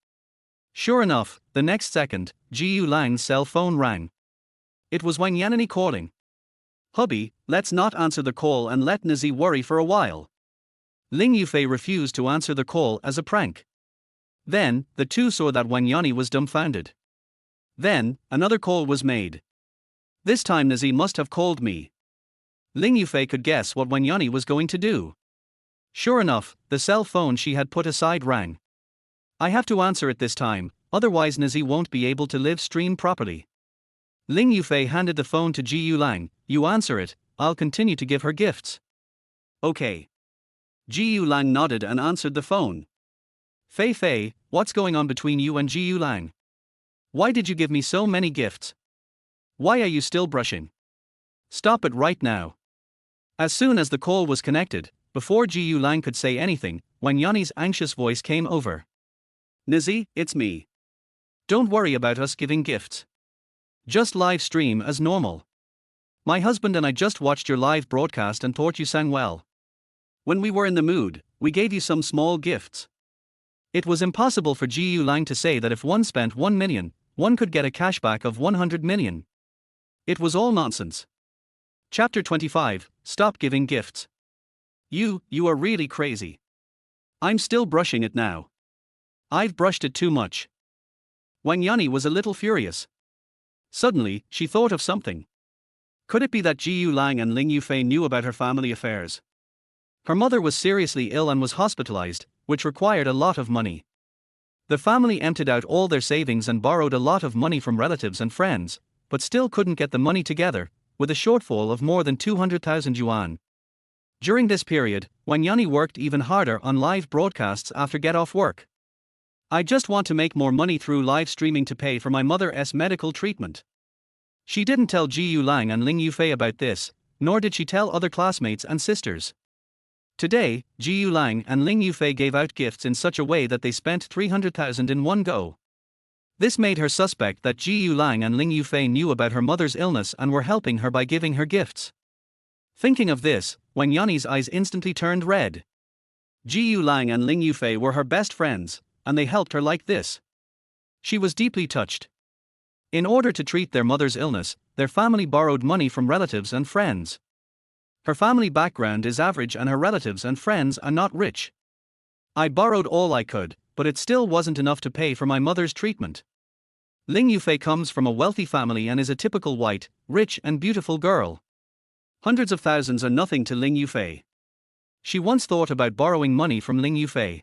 Sure enough, the next second, Jiu Lang's cell phone rang. It was Wanyani calling. Hubby, let's not answer the call and let Nizi worry for a while. Ling Yufei refused to answer the call as a prank. Then, the two saw that Wanyani was dumbfounded. Then, another call was made. This time Nizi must have called me. Ling Yufei could guess what Wanyani was going to do. Sure enough, the cell phone she had put aside rang. I have to answer it this time, otherwise Nizi won't be able to live stream properly. Ling Yufei handed the phone to Jiu Lang. You answer it, I'll continue to give her gifts. Okay. Jiu Lang nodded and answered the phone. Fei Fei, what's going on between you and Jiu Lang? Why did you give me so many gifts? Why are you still brushing? Stop it right now. As soon as the call was connected, before Jiu Lang could say anything, Wanyani's anxious voice came over. Nizi, it's me. Don't worry about us giving gifts. Just live stream as normal. My husband and I just watched your live broadcast and thought you sang well. When we were in the mood, we gave you some small gifts. It was impossible for Jiu Lang to say that if one spent 1 million, one could get a cashback of 100 million. It was all nonsense. Chapter 25, Stop Giving Gifts. You are really crazy. I'm still brushing it now. I've brushed it too much. Wanyani was a little furious. Suddenly, she thought of something. Could it be that Jiu Lang and Ling Yufei knew about her family affairs? Her mother was seriously ill and was hospitalized, which required a lot of money. The family emptied out all their savings and borrowed a lot of money from relatives and friends, but still couldn't get the money together, with a shortfall of more than 200,000 yuan. During this period, Wanyani worked even harder on live broadcasts after get off work. I just want to make more money through live streaming to pay for my mother's medical treatment. She didn't tell Jiu Lang and Ling Yufei about this, nor did she tell other classmates and sisters. Today, Jiu Lang and Ling Yufei gave out gifts in such a way that they spent 300,000 in one go. This made her suspect that Jiu Lang and Ling Yufei knew about her mother's illness and were helping her by giving her gifts. Thinking of this, Wanyani's eyes instantly turned red. Ji Lang and Ling Yufei were her best friends, and they helped her like this. She was deeply touched. In order to treat their mother's illness, their family borrowed money from relatives and friends. Her family background is average and her relatives and friends are not rich. I borrowed all I could, but it still wasn't enough to pay for my mother's treatment. Ling Yufei comes from a wealthy family and is a typical white, rich and beautiful girl. Hundreds of thousands are nothing to Ling Yufei. She once thought about borrowing money from Ling Yufei.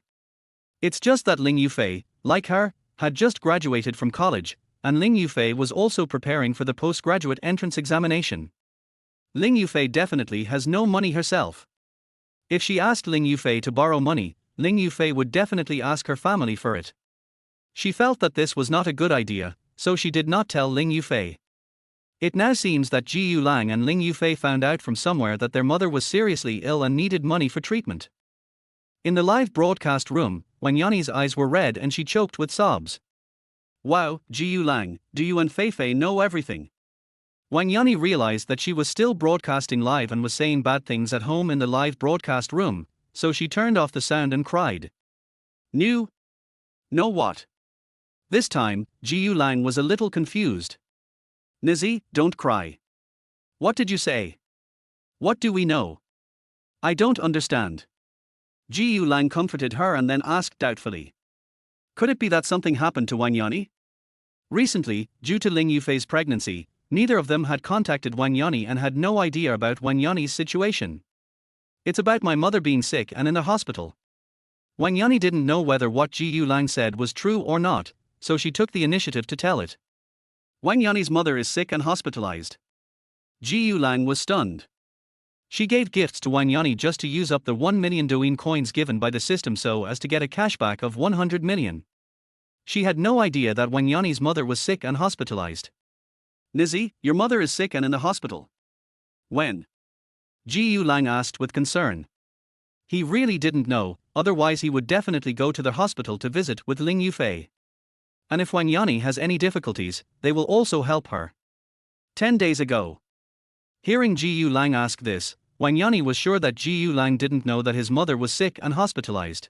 It's just that Ling Yufei, like her, had just graduated from college, and Ling Yufei was also preparing for the postgraduate entrance examination. Ling Yufei definitely has no money herself. If she asked Ling Yufei to borrow money, Ling Yufei would definitely ask her family for it. She felt that this was not a good idea, so she did not tell Ling Yufei. It now seems that Ji Lang and Ling Yufei found out from somewhere that their mother was seriously ill and needed money for treatment. In the live broadcast room, Wanyani's eyes were red and she choked with sobs. Wow, Ji Lang, do you and Fei Fei know everything? Wanyani realized that she was still broadcasting live and was saying bad things at home in the live broadcast room, so she turned off the sound and cried. Know what? This time, Ji Lang was a little confused. Nizi, don't cry. What did you say? What do we know? I don't understand. Ji Lang comforted her and then asked doubtfully. Could it be that something happened to Wanyani? Recently, due to Ling Yufei's pregnancy, neither of them had contacted Wanyani and had no idea about Wanyani's situation. It's about my mother being sick and in the hospital. Wanyani didn't know whether what Ji Lang said was true or not, so she took the initiative to tell it. Wanyani's mother is sick and hospitalized. Ji Lang was stunned. She gave gifts to Wanyani just to use up the 1 million Douyin coins given by the system so as to get a cashback of 100 million. She had no idea that Wanyani's mother was sick and hospitalized. Nizi, your mother is sick and in the hospital. When? Ji Lang asked with concern. He really didn't know, otherwise he would definitely go to the hospital to visit with Ling Yufei. And if Wanyani has any difficulties, they will also help her. 10 days ago. Hearing Ji Lang ask this, Wanyani was sure that Ji Lang didn't know that his mother was sick and hospitalized.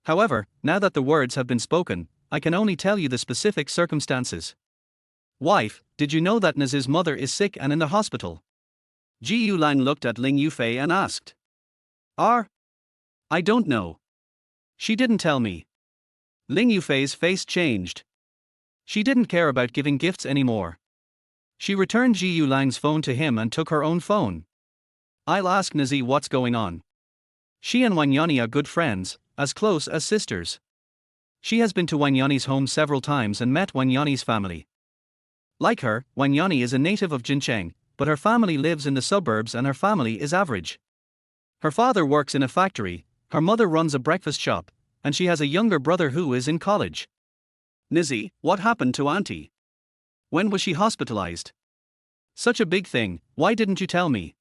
However, now that the words have been spoken, I can only tell you the specific circumstances. Wife, did you know that Naz's mother is sick and in the hospital? Ji Lang looked at Ling Yufei and asked. I don't know. She didn't tell me. Ling Yufei's face changed. She didn't care about giving gifts anymore. She returned Ji Lang's phone to him and took her own phone. I'll ask Nazi what's going on. She and Wanyani are good friends, as close as sisters. She has been to Wanyani's home several times and met Wanyani's family. Like her, Wanyani is a native of Jincheng, but her family lives in the suburbs and her family is average. Her father works in a factory, her mother runs a breakfast shop, and she has a younger brother who is in college. Nizi, what happened to Auntie? When was she hospitalized? Such a big thing, why didn't you tell me?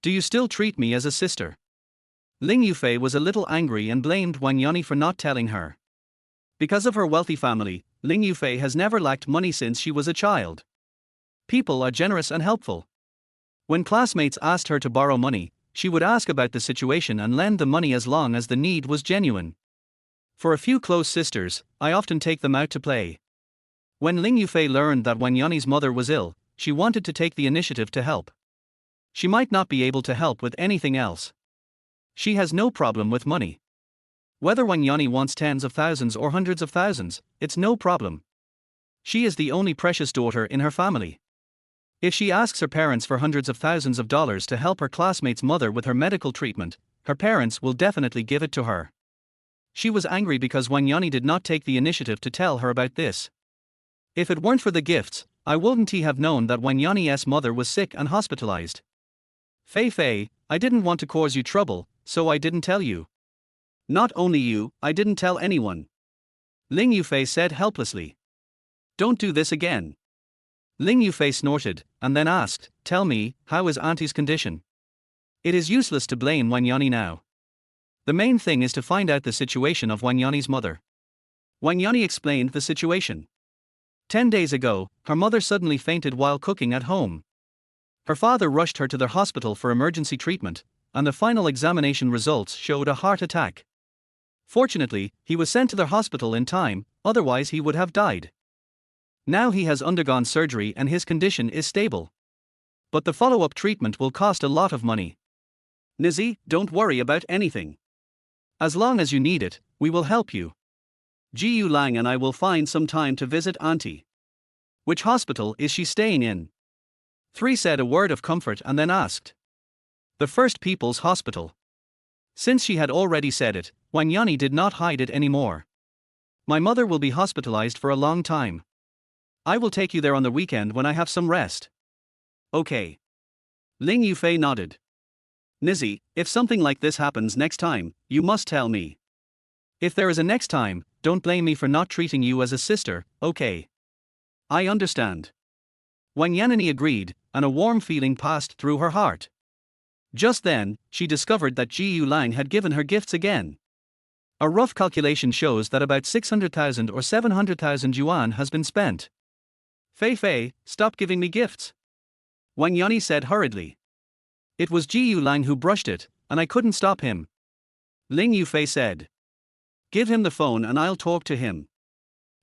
Do you still treat me as a sister? Ling Yufei was a little angry and blamed Wanyani for not telling her. Because of her wealthy family, Ling Yufei has never lacked money since she was a child. People are generous and helpful. When classmates asked her to borrow money, she would ask about the situation and lend the money as long as the need was genuine. For a few close sisters, I often take them out to play. When Ling Yufei learned that Wanyani's mother was ill, she wanted to take the initiative to help. She might not be able to help with anything else. She has no problem with money. Whether Wanyani wants tens of thousands or hundreds of thousands, it's no problem. She is the only precious daughter in her family. If she asks her parents for hundreds of thousands of dollars to help her classmate's mother with her medical treatment, her parents will definitely give it to her. She was angry because Wanyani did not take the initiative to tell her about this. If it weren't for the gifts, I wouldn't have known that Wanyani's mother was sick and hospitalized. Fei Fei, I didn't want to cause you trouble, so I didn't tell you. Not only you, I didn't tell anyone. Ling Yufei said helplessly. Don't do this again. Ling Yufei snorted, and then asked, tell me, how is Auntie's condition? It is useless to blame Wanyani now. The main thing is to find out the situation of Wanyani's mother. Wanyani explained the situation. 10 days ago, her mother suddenly fainted while cooking at home. Her father rushed her to the hospital for emergency treatment, and the final examination results showed a heart attack. Fortunately, he was sent to the hospital in time, otherwise he would have died. Now he has undergone surgery and his condition is stable. But the follow-up treatment will cost a lot of money. Nizzy, don't worry about anything. As long as you need it, we will help you. Jiu Lang and I will find some time to visit Auntie. Which hospital is she staying in? 3 said a word of comfort and then asked. The First People's Hospital. Since she had already said it, Wanyani did not hide it anymore. My mother will be hospitalized for a long time. I will take you there on the weekend when I have some rest. Okay. Ling Yufei nodded. Nizzy, if something like this happens next time, you must tell me. If there is a next time, don't blame me for not treating you as a sister, okay? I understand. Wanyanini agreed, and a warm feeling passed through her heart. Just then, she discovered that Jiu Lang had given her gifts again. A rough calculation shows that about 600,000 or 700,000 yuan has been spent. Fei, stop giving me gifts. Wangyani said hurriedly. It was Jiu Lang who brushed it, and I couldn't stop him. Ling Yufei said. Give him the phone and I'll talk to him.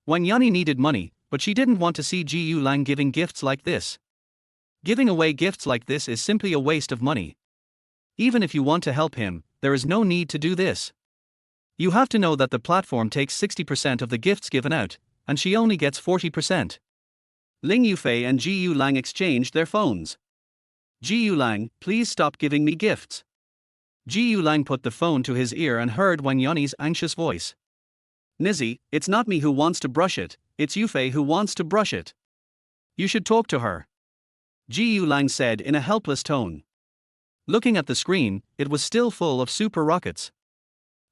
Wangyani needed money, but she didn't want to see Jiu Lang giving gifts like this. Giving away gifts like this is simply a waste of money. Even if you want to help him, there is no need to do this. You have to know that the platform takes 60% of the gifts given out, and she only gets 40%. Ling Yufei and Jiu Lang exchanged their phones. Jiu Lang, please stop giving me gifts. Jiu Lang put the phone to his ear and heard Wanyani's anxious voice. Nizzy, it's not me who wants to brush it, it's Yufei who wants to brush it. You should talk to her. Jiu Lang said in a helpless tone. Looking at the screen, it was still full of super rockets.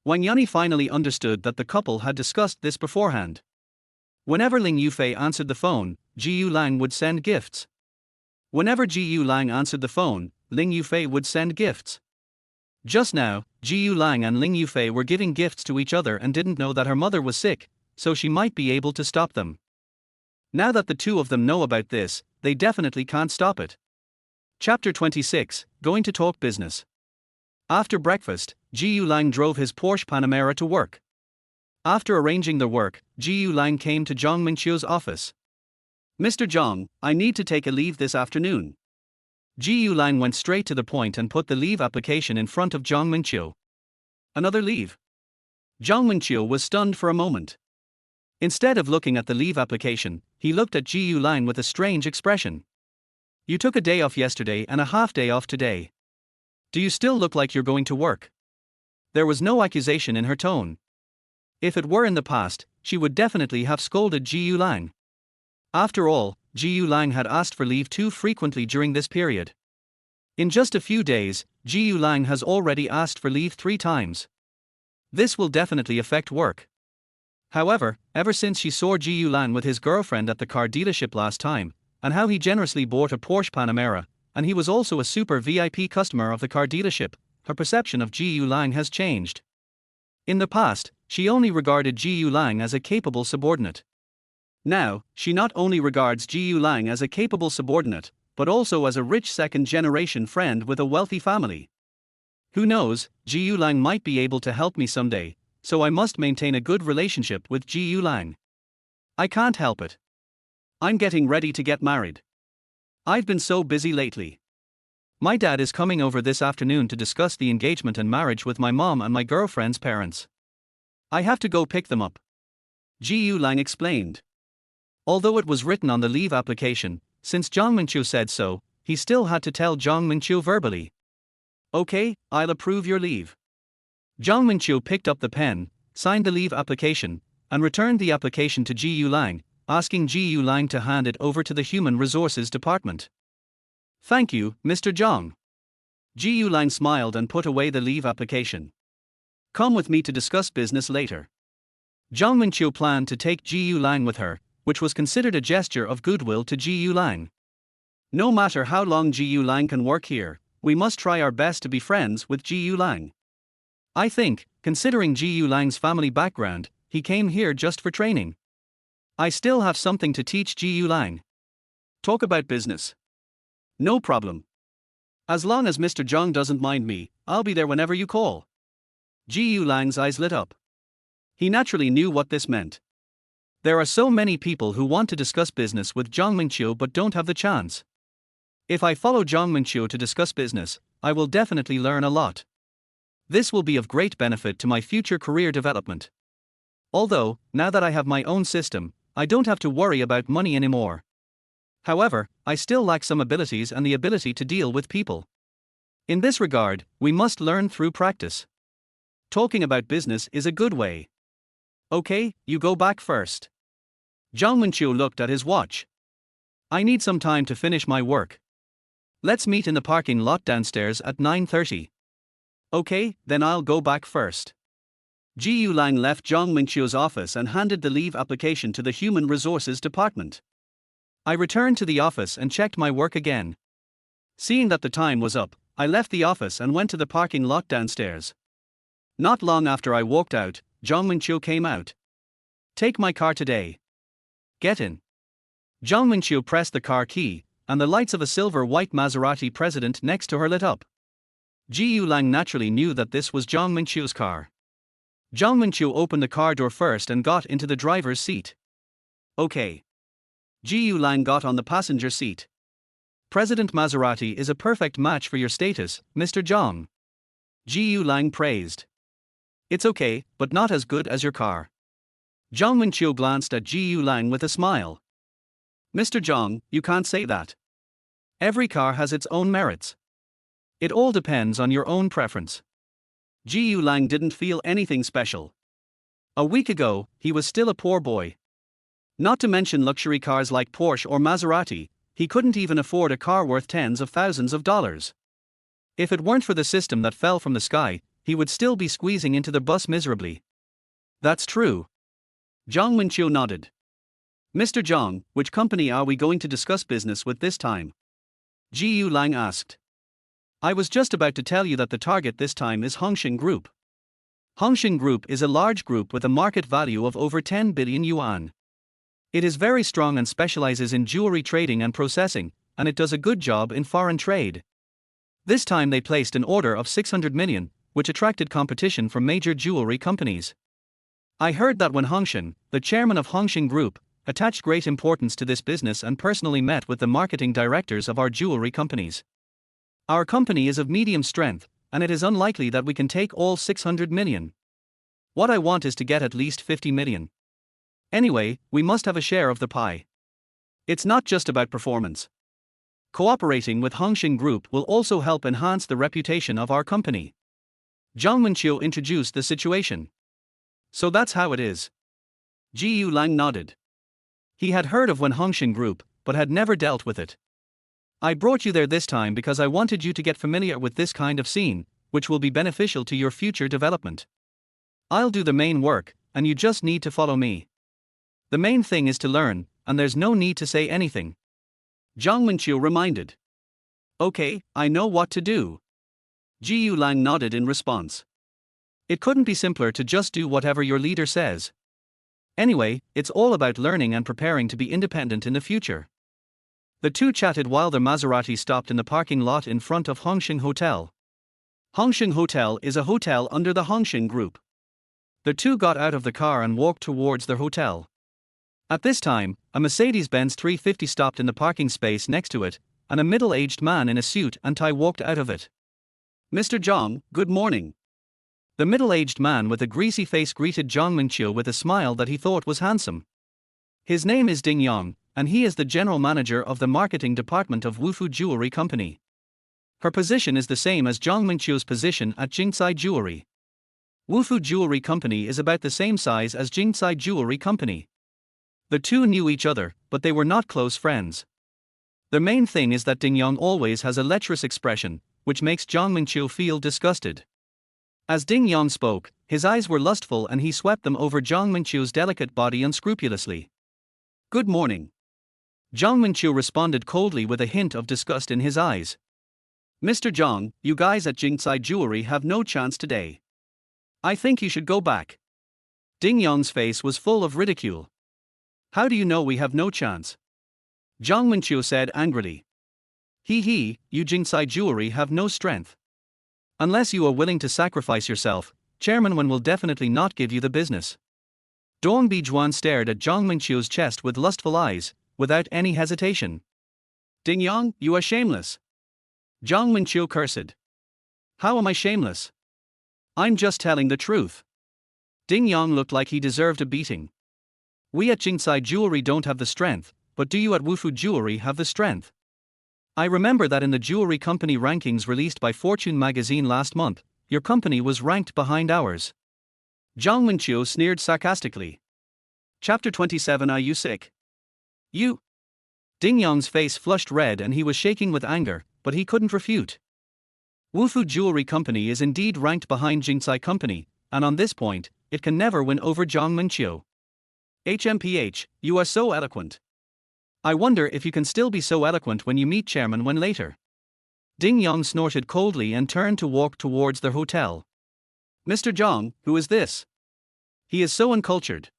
Wanyani finally understood that the couple had discussed this beforehand. Whenever Ling Yufei answered the phone, Jiu Lang would send gifts. Whenever Jiu Lang answered the phone, Ling Yufei would send gifts. Just now, Jiu Lang and Ling Yufei were giving gifts to each other and didn't know that her mother was sick, so she might be able to stop them. Now that the two of them know about this, they definitely can't stop it. Chapter 26, Going to Talk Business. After breakfast, Jiu Lang drove his Porsche Panamera to work. After arranging their work, Jiu Lang came to Zhang Mingqiu's office. Mr. Zhang, I need to take a leave this afternoon. Jiu Lang went straight to the point and put the leave application in front of Zhang Mingqiu. Another leave? Zhang Mingqiu was stunned for a moment. Instead of looking at the leave application, he looked at Jiu Lang with a strange expression. You took a day off yesterday and a half day off today. Do you still look like you're going to work? There was no accusation in her tone. If it were in the past, she would definitely have scolded Jiu Lang. After all, Jiu Lang had asked for leave too frequently during this period. In just a few days, Jiu Lang has already asked for leave 3 times. This will definitely affect work. However, ever since she saw Jiu Lang with his girlfriend at the car dealership last time, and how he generously bought a Porsche Panamera, and he was also a super VIP customer of the car dealership, her perception of Jiu Lang has changed. In the past, she only regarded Jiu Lang as a capable subordinate. Now, she not only regards Jiu Lang as a capable subordinate, but also as a rich second-generation friend with a wealthy family. Who knows, Jiu Lang might be able to help me someday, so I must maintain a good relationship with Jiu Lang. I can't help it. I'm getting ready to get married. I've been so busy lately. My dad is coming over this afternoon to discuss the engagement and marriage with my mom and my girlfriend's parents. I have to go pick them up. Jiu Lang explained. Although it was written on the leave application, since Zhang Mingqiu said so, he still had to tell Zhang Mingqiu verbally. Okay, I'll approve your leave. Zhang Mingqiu picked up the pen, signed the leave application, and returned the application to Jiu Lang, asking Jiu Lang to hand it over to the Human Resources Department. Thank you, Mr. Zhang. Jiu Lang smiled and put away the leave application. Come with me to discuss business later. Zhang Mingqiu planned to take Jiu Lang with her, which was considered a gesture of goodwill to Jiu Lang. No matter how long Jiu Lang can work here, we must try our best to be friends with Jiu Lang. I think, considering Jiu Lang's family background, he came here just for training. I still have something to teach Jiu Lang. Talk about business. No problem. As long as Mr. Zhang doesn't mind me, I'll be there whenever you call. Ji Yulang's eyes lit up. He naturally knew what this meant. There are so many people who want to discuss business with Zhang Mingqiu but don't have the chance. If I follow Zhang Mingqiu to discuss business, I will definitely learn a lot. This will be of great benefit to my future career development. Although, now that I have my own system, I don't have to worry about money anymore. However, I still lack some abilities and the ability to deal with people. In this regard, we must learn through practice. Talking about business is a good way. Okay, you go back first. Zhang Mingqiu looked at his watch. I need some time to finish my work. Let's meet in the parking lot downstairs at 9:30. Okay, then I'll go back first. Ji Yulang left Zhang Mingqiu's office and handed the leave application to the Human Resources Department. I returned to the office and checked my work again. Seeing that the time was up, I left the office and went to the parking lot downstairs. Not long after I walked out, Zhang Mingqiu came out. Take my car today. Get in. Zhang Mingqiu pressed the car key, and the lights of a silver-white Maserati President next to her lit up. Ji Yulang naturally knew that this was Zhang Mingqiu's car. Zhang Mingqiu opened the car door first and got into the driver's seat. Okay. Ji Yulang got on the passenger seat. President Maserati is a perfect match for your status, Mr. Zhang. Ji Yulang praised. It's okay, but not as good as your car. Zhang Mingqiu glanced at Ji Yulang with a smile. Mr. Zhang, you can't say that. Every car has its own merits. It all depends on your own preference. Ji Yulang didn't feel anything special. A week ago, he was still a poor boy. Not to mention luxury cars like Porsche or Maserati, he couldn't even afford a car worth tens of thousands of dollars. If it weren't for the system that fell from the sky, he would still be squeezing into the bus miserably. That's true. Zhang Mingqiu nodded. Mr. Zhang, which company are we going to discuss business with this time? Ji Yulang asked. I was just about to tell you that the target this time is Hongxing Group. Hongxing Group is a large group with a market value of over 10 billion yuan. It is very strong and specializes in jewelry trading and processing, and it does a good job in foreign trade. This time they placed an order of 600 million, which attracted competition from major jewelry companies. I heard that when Hongxing, the chairman of Hongxing Group, attached great importance to this business and personally met with the marketing directors of our jewelry companies. Our company is of medium strength, and it is unlikely that we can take all 600 million. What I want is to get at least 50 million. Anyway, we must have a share of the pie. It's not just about performance. Cooperating with Hongxing Group will also help enhance the reputation of our company. Zhang Mingqiu introduced the situation. So that's how it is. Ji Yulang nodded. He had heard of Wen Hongxing Group, but had never dealt with it. I brought you there this time because I wanted you to get familiar with this kind of scene, which will be beneficial to your future development. I'll do the main work, and you just need to follow me. The main thing is to learn, and there's no need to say anything. Zhang Mingqiu reminded. Okay, I know what to do. Ji Yulang nodded in response. It couldn't be simpler to just do whatever your leader says. Anyway, it's all about learning and preparing to be independent in the future. The two chatted while their Maserati stopped in the parking lot in front of Hongxing Hotel. Hongxing Hotel is a hotel under the Hongxing Group. The two got out of the car and walked towards their hotel. At this time, a Mercedes-Benz 350 stopped in the parking space next to it, and a middle-aged man in a suit and tie walked out of it. Mr. Zhang, good morning. The middle-aged man with a greasy face greeted Zhang Mingqiu with a smile that he thought was handsome. His name is Ding Yang, and he is the general manager of the marketing department of Wufu Jewelry Company. Her position is the same as Zhang Mingqiu's position at Jingcai Jewelry. Wufu Jewelry Company is about the same size as Jingcai Jewelry Company. The two knew each other, but they were not close friends. The main thing is that Ding Yang always has a lecherous expression, which makes Zhang Mingqiu feel disgusted. As Ding Yang spoke, his eyes were lustful and he swept them over Zhang Mingqiu's delicate body unscrupulously. Good morning. Zhang Mingqiu responded coldly with a hint of disgust in his eyes. Mr. Zhang, you guys at Jingcai Jewelry have no chance today. I think you should go back. Ding Yang's face was full of ridicule. How do you know we have no chance? Zhang Mingqiu said angrily. You Jingsai Jewelry have no strength. Unless you are willing to sacrifice yourself, Chairman Wen will definitely not give you the business. Dong Bijuan stared at Zhang Mingqiu's chest with lustful eyes, without any hesitation. Ding Yang, you are shameless. Zhang Mingqiu cursed. How am I shameless? I'm just telling the truth. Ding Yang looked like he deserved a beating. We at Jingsai Jewelry don't have the strength, but do you at Wufu Jewelry have the strength? I remember that in the jewelry company rankings released by Fortune magazine last month, your company was ranked behind ours. Zhang Mingqiu sneered sarcastically. Chapter 27. Are you sick? You? Ding Yang's face flushed red and he was shaking with anger, but he couldn't refute. Wufu Jewelry Company is indeed ranked behind Jingsai Company, and on this point, it can never win over Zhang Mingqiu. HMPH, you are so eloquent. I wonder if you can still be so eloquent when you meet Chairman Wen later. Ding Yang snorted coldly and turned to walk towards their hotel. Mr. Zhang, who is this? He is so uncultured.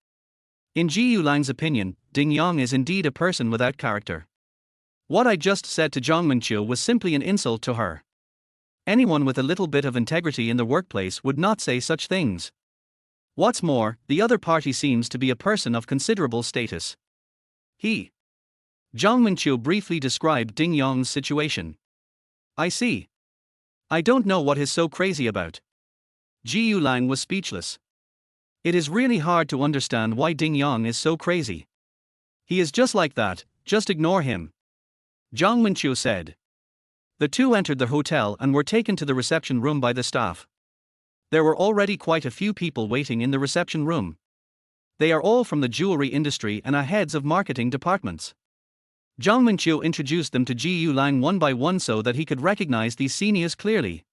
In Ji Yulang's opinion, Ding Yang is indeed a person without character. What I just said to Zhang Mingqiu was simply an insult to her. Anyone with a little bit of integrity in the workplace would not say such things. What's more, the other party seems to be a person of considerable status. Zhang Mingqiu briefly described Ding Yang's situation. I see. I don't know what he's so crazy about. Ji Yulang was speechless. It is really hard to understand why Ding Yang is so crazy. He is just like that, just ignore him. Zhang Mingqiu said. The two entered the hotel and were taken to the reception room by the staff. There were already quite a few people waiting in the reception room. They are all from the jewelry industry and are heads of marketing departments. Zhang Mingqiu introduced them to Ji Yulang one by one so that he could recognize these seniors clearly.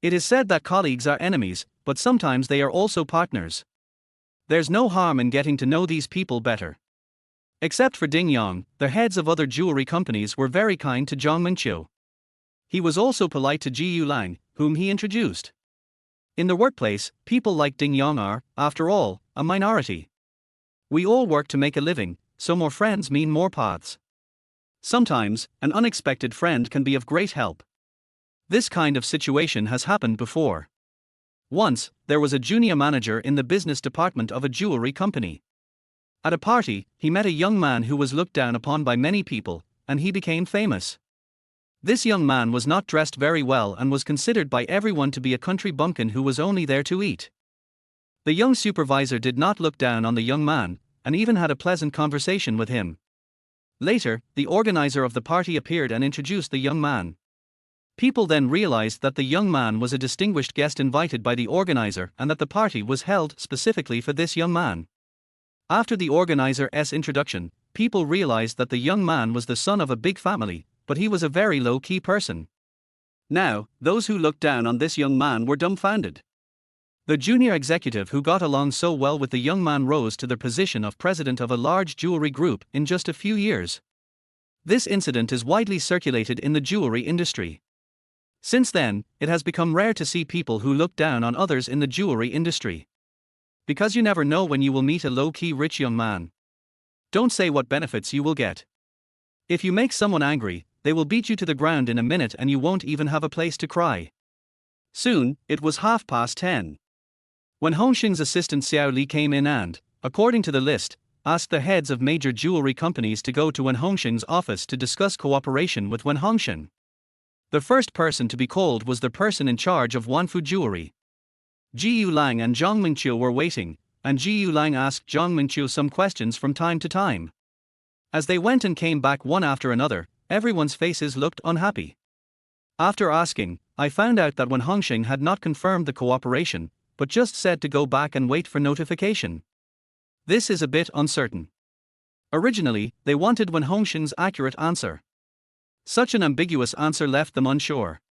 It is said that colleagues are enemies, but sometimes they are also partners. There's no harm in getting to know these people better. Except for Ding Yang, the heads of other jewelry companies were very kind to Zhang Mingqiu. He was also polite to Ji Yulang, whom he introduced. In the workplace, people like Ding Yang are, after all, a minority. We all work to make a living, so more friends mean more paths. Sometimes, an unexpected friend can be of great help. This kind of situation has happened before. Once, there was a junior manager in the business department of a jewelry company. At a party, he met a young man who was looked down upon by many people, and he became famous. This young man was not dressed very well and was considered by everyone to be a country bumpkin who was only there to eat. The young supervisor did not look down on the young man, and even had a pleasant conversation with him. Later, the organizer of the party appeared and introduced the young man. People then realized that the young man was a distinguished guest invited by the organizer and that the party was held specifically for this young man. After the organizer's introduction, people realized that the young man was the son of a big family, but he was a very low-key person. Now, those who looked down on this young man were dumbfounded. The junior executive who got along so well with the young man rose to the position of president of a large jewelry group in just a few years. This incident is widely circulated in the jewelry industry. Since then, it has become rare to see people who look down on others in the jewelry industry. Because you never know when you will meet a low-key rich young man. Don't say what benefits you will get. If you make someone angry, they will beat you to the ground in a minute and you won't even have a place to cry. Soon, it was 10:30. When Hongxing's assistant Xiao Li came in and, according to the list, asked the heads of major jewelry companies to go to Wen Hongxing's office to discuss cooperation with Wen Hongxing. The first person to be called was the person in charge of Wanfu Jewelry. Ji Yulang and Zhang Mingqiu were waiting, and Ji Yulang asked Zhang Mingqiu some questions from time to time. As they went and came back one after another, everyone's faces looked unhappy. After asking, I found out that Wen Hongxing had not confirmed the cooperation, but just said to go back and wait for notification. This is a bit uncertain. Originally, they wanted Wen Hongxing's accurate answer. Such an ambiguous answer left them unsure.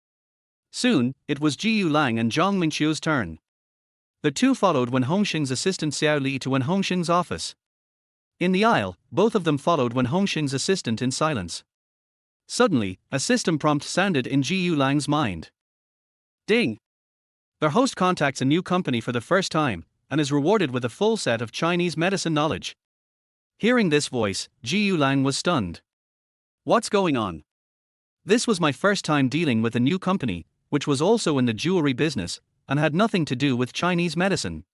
Soon, it was Ji Yulang and Zhang Mingqiu's turn. The two followed Wen Hongxing's assistant Xiao Li to Wen Hongxing's office. In the aisle, both of them followed Wen Hongxing's assistant in silence. Suddenly, a system prompt sounded in Ji Yulang's mind. Ding! Their host contacts a new company for the first time, and is rewarded with a full set of Chinese medicine knowledge. Hearing this voice, Ji Yulang was stunned. What's going on? This was my first time dealing with a new company, which was also in the jewelry business, and had nothing to do with Chinese medicine.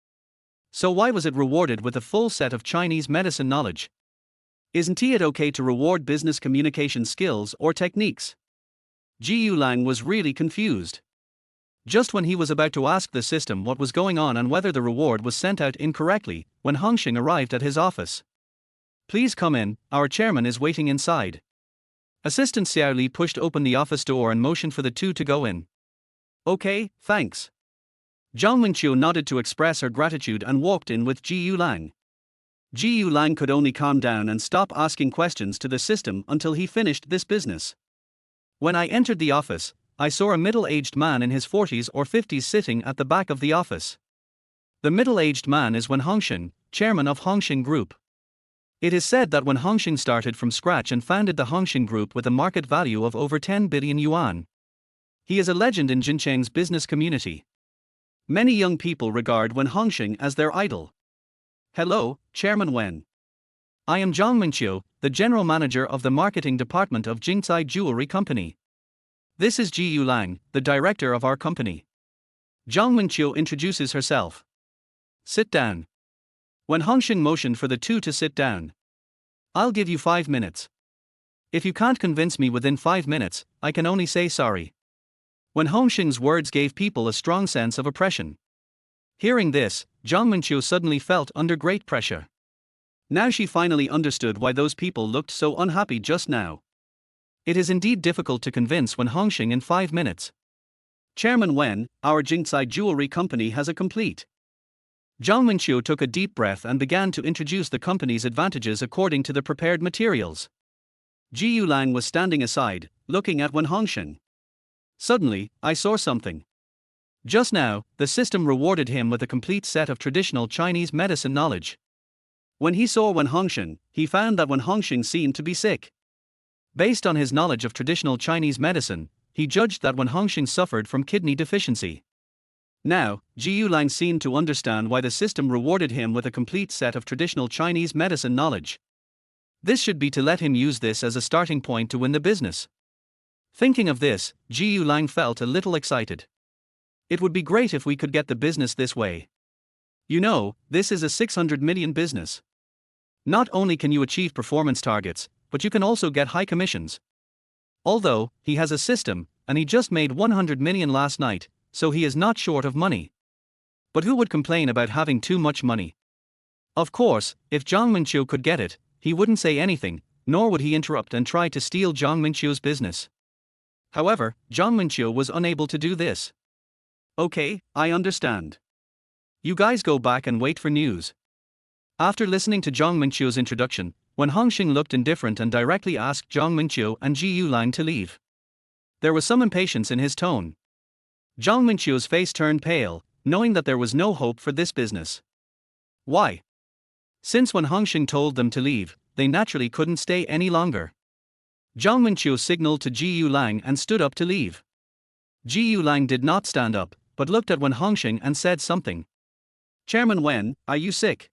So why was it rewarded with a full set of Chinese medicine knowledge? Isn't it okay to reward business communication skills or techniques? Jiu Lang was really confused. Just when he was about to ask the system what was going on and whether the reward was sent out incorrectly, when Hongxing arrived at his office. Please come in, our chairman is waiting inside. Assistant Xiao Li pushed open the office door and motioned for the two to go in. Okay, thanks. Zhang Mingqiu nodded to express her gratitude and walked in with Jiu Lang. Jiu Lang could only calm down and stop asking questions to the system until he finished this business. When I entered the office, I saw a middle-aged man in his 40s or 50s sitting at the back of the office. The middle-aged man is Wen Hongxing, chairman of Hongxing Group. It is said that when Hongxing started from scratch and founded the Hongxing Group with a market value of over 10 billion yuan. He is a legend in Jincheng's business community. Many young people regard Wen Hongxing as their idol. Hello, Chairman Wen. I am Zhang Mingqiu, the general manager of the marketing department of Jingcai Jewelry Company. This is Jiu Lang, the director of our company. Zhang Mingqiu introduces herself. Sit down. When Hongxing motioned for the two to sit down. I'll give you 5 minutes. If you can't convince me within 5 minutes, I can only say sorry. When Hongxing's words gave people a strong sense of oppression. Hearing this, Zhang Mingqiu suddenly felt under great pressure. Now she finally understood why those people looked so unhappy just now. It is indeed difficult to convince Wen Hongxing in 5 minutes. Chairman Wen, our Jingcai Jewelry Company has a complete. Zhang Mingqiu took a deep breath and began to introduce the company's advantages according to the prepared materials. Jiu Lang was standing aside, looking at Wen Hongxing. Suddenly, I saw something. Just now, the system rewarded him with a complete set of traditional Chinese medicine knowledge. When he saw Wen Hongxing, he found that Wen Hongxing seemed to be sick. Based on his knowledge of traditional Chinese medicine, he judged that Wen Hongxing suffered from kidney deficiency. Now, Jiu Lang seemed to understand why the system rewarded him with a complete set of traditional Chinese medicine knowledge. This should be to let him use this as a starting point to win the business. Thinking of this, Jiu Lang felt a little excited. It would be great if we could get the business this way. You know, this is a 600 million business. Not only can you achieve performance targets, but you can also get high commissions. Although, he has a system, and he just made 100 million last night, so he is not short of money. But who would complain about having too much money? Of course, if Zhang Mingqiu could get it, he wouldn't say anything, nor would he interrupt and try to steal Zhang Mingqiu's business. However, Zhang Mingqiu was unable to do this. Okay, I understand. You guys go back and wait for news. After listening to Zhang Mingqiu's introduction, Wen Hongxing looked indifferent and directly asked Zhang Mingqiu and Jiu Lang to leave. There was some impatience in his tone. Zhang Mingqiu's face turned pale, knowing that there was no hope for this business. Why? Since Wen Hongxing told them to leave, they naturally couldn't stay any longer. Zhang Mingqiu signaled to Jiu Lang and stood up to leave. Jiu Lang did not stand up, but looked at Wen Hongxing and said something. Chairman Wen, are you sick?